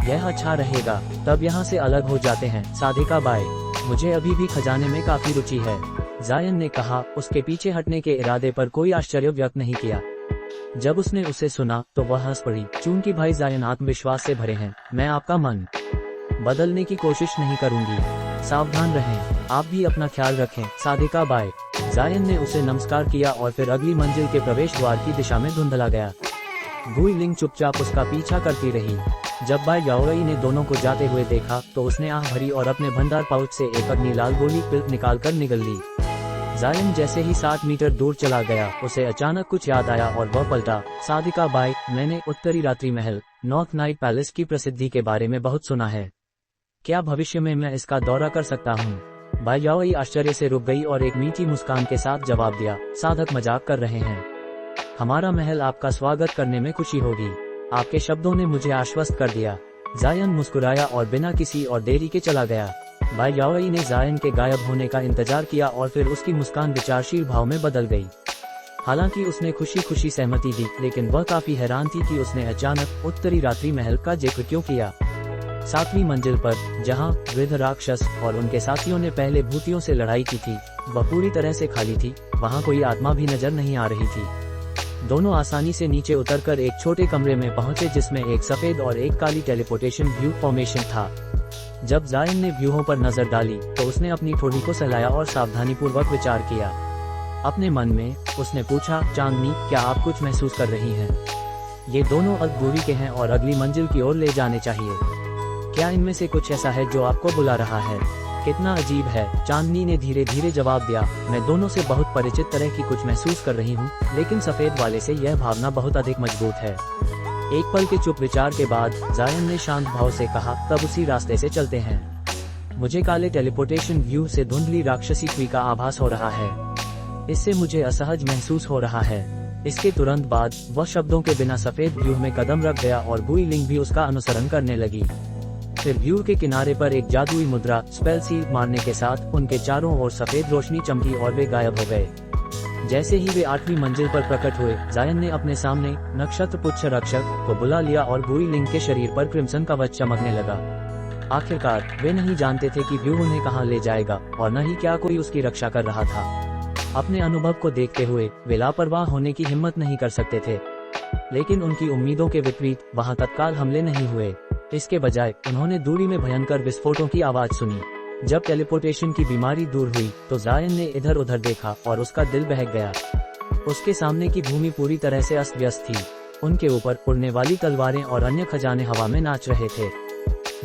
यह अच्छा रहेगा, तब यहाँ से अलग हो जाते हैं। साधिका बाई, मुझे अभी भी खजाने में काफी रुचि है, जायन ने कहा, उसके पीछे हटने के इरादे पर कोई आश्चर्य व्यक्त नहीं किया। जब उसने उसे सुना तो वह हंस पड़ी। चूंकि भाई जायन आत्मविश्वास से भरे हैं, मैं आपका मन बदलने की कोशिश नहीं करूंगी। सावधान रहें, आप भी अपना ख्याल रखें। साधिका बाई। जायन ने उसे नमस्कार किया और फिर अगली मंजिल के प्रवेश द्वार की दिशा में धुंधला गया। गुई लिंग चुपचाप उसका पीछा करती रही। जब बाई याओई ने दोनों को जाते हुए देखा तो उसने आह भरी और अपने भंडार पाउच से एक अग्नि लाल गोली पिल्प निकालकर निगल ली। जायन जैसे ही 60 मीटर दूर चला गया, उसे अचानक कुछ याद आया और वह पलटा। साधिका बाई, मैंने उत्तरी रात्रि महल नॉर्थ नाइट पैलेस की प्रसिद्धि के बारे में बहुत सुना है। क्या भविष्य में मैं इसका दौरा कर सकता हूँ? बाई याओई आश्चर्य से रुक गई और एक मीठी मुस्कान के साथ जवाब दिया, साधक मजाक कर रहे हैं। हमारा महल आपका स्वागत करने में खुशी होगी। आपके शब्दों ने मुझे आश्वस्त कर दिया। जायन मुस्कुराया और बिना किसी और देरी के चला गया। बाई याओई ने जायन के गायब होने का इंतजार किया और फिर उसकी मुस्कान विचारशील भाव में बदल गई। हालांकि उसने खुशी खुशी सहमति दी, लेकिन वह काफी हैरान थी कि उसने अचानक उत्तरी रात्रि महल का जिक्र क्यों किया। 7वीं मंजिल पर, जहां वृद्ध राक्षस और उनके साथियों ने पहले भूतियों से लड़ाई की थी, वह पूरी तरह से खाली थी। वहां कोई आत्मा भी नजर नहीं आ रही थी। दोनों आसानी से नीचे उतरकर एक छोटे कमरे में पहुंचे जिसमें एक सफेद और एक काली टेलीपोर्टेशन व्यू फॉर्मेशन था। जब जायन ने व्यूहों पर नजर डाली तो उसने अपनी ठोड़ी को सहलाया और सावधानीपूर्वक विचार किया। अपने मन में उसने पूछा, चांदनी, क्या आप कुछ महसूस कर रही हैं? ये दोनों अल्प दूरी के हैं और अगली मंजिल की ओर ले जाने चाहिए। क्या इनमें से कुछ ऐसा है जो आपको बुला रहा है? कितना अजीब है। चांदनी ने धीरे धीरे जवाब दिया, मैं दोनों से बहुत परिचित तरह की कुछ महसूस कर रही हूँ, लेकिन सफेद वाले से यह भावना बहुत अधिक मजबूत है। एक पल के चुप विचार के बाद जायन ने शांत भाव से कहा, तब उसी रास्ते से चलते हैं। मुझे काले टेलीपोर्टेशन व्यू से धुंधली राक्षसी क्वी का आभास हो रहा है। इससे मुझे असहज महसूस हो रहा है। इसके तुरंत बाद वह शब्दों के बिना सफेद व्यू में कदम रख गया और गुई लिंग भी उसका अनुसरण करने लगी। फिर व्यू के किनारे पर एक जादुई मुद्रा स्पेल सील मारने के साथ उनके चारों ओर सफेद रोशनी चमकी और वे गायब हो गए। जैसे ही वे 8वीं मंजिल पर प्रकट हुए, जायन ने अपने सामने नक्षत्र पुच्छ रक्षक को बुला लिया और गुई लिंग के शरीर पर क्रिम्सन कवच चमकने लगा। आखिरकार वे नहीं जानते थे कि व्यू उन्हें कहां ले जाएगा और न ही क्या कोई उसकी रक्षा कर रहा था। अपने अनुभव को देखते हुए वे लापरवाह होने की हिम्मत नहीं कर सकते थे, लेकिन उनकी उम्मीदों के विपरीत वहां तत्काल हमले नहीं हुए। इसके बजाय उन्होंने दूरी में भयंकर विस्फोटों की आवाज सुनी। जब टेलीपोर्टेशन की बीमारी दूर हुई तो जायन ने इधर उधर देखा और उसका दिल बहक गया। उसके सामने की भूमि पूरी तरह से अस्त व्यस्त थी। उनके ऊपर उड़ने वाली तलवारें और अन्य खजाने हवा में नाच रहे थे।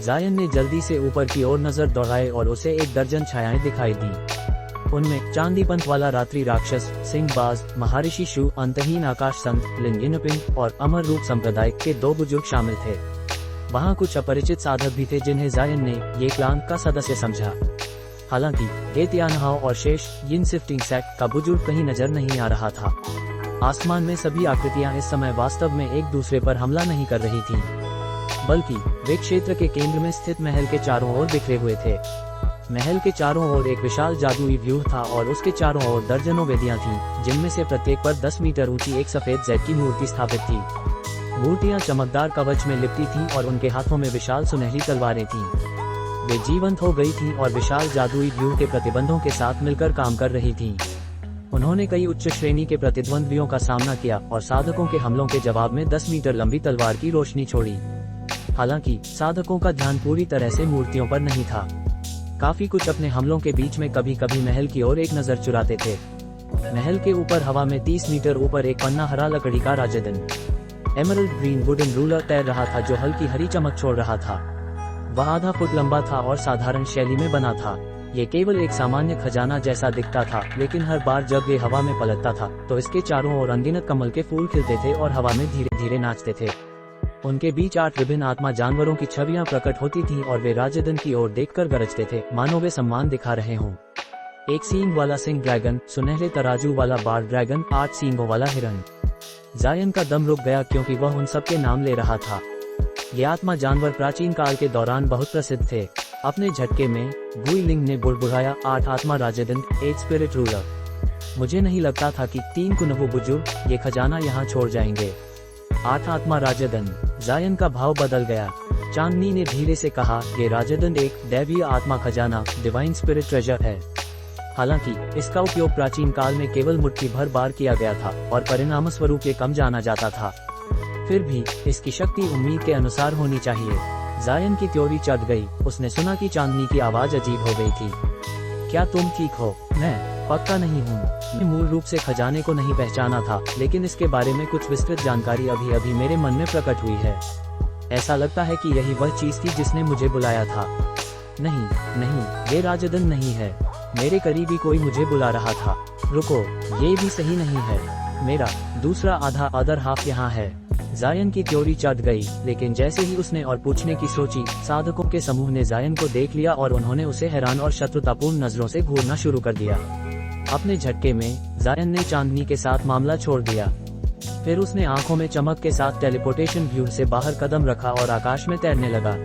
जायन ने जल्दी से ऊपर की ओर नजर दौड़ाई और उसे 1 दर्जन छायाएं दिखाई दी। उनमें चांदी पंथ वाला रात्रि राक्षस, सिंहबाज, महर्षि शु, अंतहीन आकाश संत, लिंगिनपिंग और अमर रूप संप्रदाय के 2 बुजुर्ग शामिल थे। वहाँ कुछ अपरिचित साधक भी थे जिन्हें जायन ने ये क्लान का सदस्य समझा। हालांकि गेतियानहाओ और शेष यिन शिफ्टिंग सेक्ट का बुजुर्ग कहीं नजर नहीं आ रहा था। आसमान में सभी आकृतियां इस समय वास्तव में एक दूसरे पर हमला नहीं कर रही थीं, बल्कि वे क्षेत्र के केंद्र में स्थित महल के चारों ओर बिखरे हुए थे। महल के चारों ओर एक विशाल जादुई व्यूह था और उसके चारों ओर दर्जनों वेदियां थीं, जिनमें से प्रत्येक पर 10 मीटर ऊंची एक सफेद जेड की मूर्ति स्थापित थी। मूर्तियां चमकदार कवच में लिपटी थीं और उनके हाथों में विशाल सुनहरी तलवारें थीं। वे जीवंत हो गई थीं और विशाल जादुई व्यूह के प्रतिबंधों के साथ मिलकर काम कर रही थीं। उन्होंने कई उच्च श्रेणी के प्रतिद्वंद्वियों का सामना किया और साधकों के हमलों के जवाब में 10 मीटर लंबी तलवार की रोशनी छोड़ी। हालांकि साधकों का ध्यान पूरी तरह से मूर्तियों पर नहीं था। काफी कुछ अपने हमलों के बीच में कभी कभी महल की ओर एक नजर चुराते थे। महल के ऊपर हवा में 30 मीटर ऊपर एक पन्ना हरा लकड़ी का राजदंड एमरल्ड ग्रीन वुडन रूलर तैर रहा था जो हल्की हरी चमक छोड़ रहा था। वह आधा फुट लंबा था और साधारण शैली में बना था। ये केवल एक सामान्य खजाना जैसा दिखता था, लेकिन हर बार जब ये हवा में पलटता था तो इसके चारों ओर अनगिनत कमल के फूल खिलते थे और हवा में धीरे धीरे नाचते थे। उनके बीच 8 विभिन्न आत्मा जानवरों की छवियां प्रकट होती थीं और वे राजदंड की ओर देखकर गरजते थे, मानो वे सम्मान दिखा रहे हों। एक सींग वाला सिंह ड्रैगन, सुनहरे तराजू वाला बार ड्रैगन, 8 सींगों वाला हिरण। जायन का दम रुक गया क्योंकि वह उन सबके नाम ले रहा था। ये आत्मा जानवर प्राचीन काल के दौरान बहुत प्रसिद्ध थे। अपने झटके में गुई लिंग ने बुड़बुड़ाया, 8 आत्मा राजदंड, 8 स्पिरिट रूलर। मुझे नहीं लगता था कि 3 कुनवु बुजुर्ग ये खजाना यहाँ छोड़ जाएंगे। 8 आत्मा राजदन। जायन का भाव बदल गया। चांदनी ने धीरे से कहा, ये राजदन एक दैवीय आत्मा खजाना, डिवाइन स्पिरिट ट्रेजर है। हालांकि इसका उपयोग प्राचीन काल में केवल मुट्ठी भर बार किया गया था और परिणाम स्वरूप ये कम जाना जाता था। फिर भी इसकी शक्ति उम्मीद के अनुसार होनी चाहिए। जायन की त्योरी चढ़ गई। उसने सुना कि चांदनी की आवाज अजीब हो गई थी। क्या तुम ठीक हो? मैं पक्का नहीं हूँ। मैं मूल रूप से खजाने को नहीं पहचाना था, लेकिन इसके बारे में कुछ विस्तृत जानकारी अभी अभी मेरे मन में प्रकट हुई है। ऐसा लगता है कि यही वह चीज थी जिसने मुझे बुलाया था। नहीं नहीं, ये राजदन नहीं है। मेरे करीबी कोई मुझे बुला रहा था। रुको, ये भी सही नहीं है। मेरा दूसरा आधा अदर हाफ यहाँ है। जायन की त्योरी चढ़ गई, लेकिन जैसे ही उसने और पूछने की सोची, साधकों के समूह ने जायन को देख लिया और उन्होंने उसे हैरान और शत्रुतापूर्ण नजरों से घूरना शुरू कर दिया। अपने झटके में जायन ने चांदनी के साथ मामला छोड़ दिया। फिर उसने आंखों में चमक के साथ टेलीपोर्टेशन व्यू से बाहर कदम रखा और आकाश में तैरने लगा।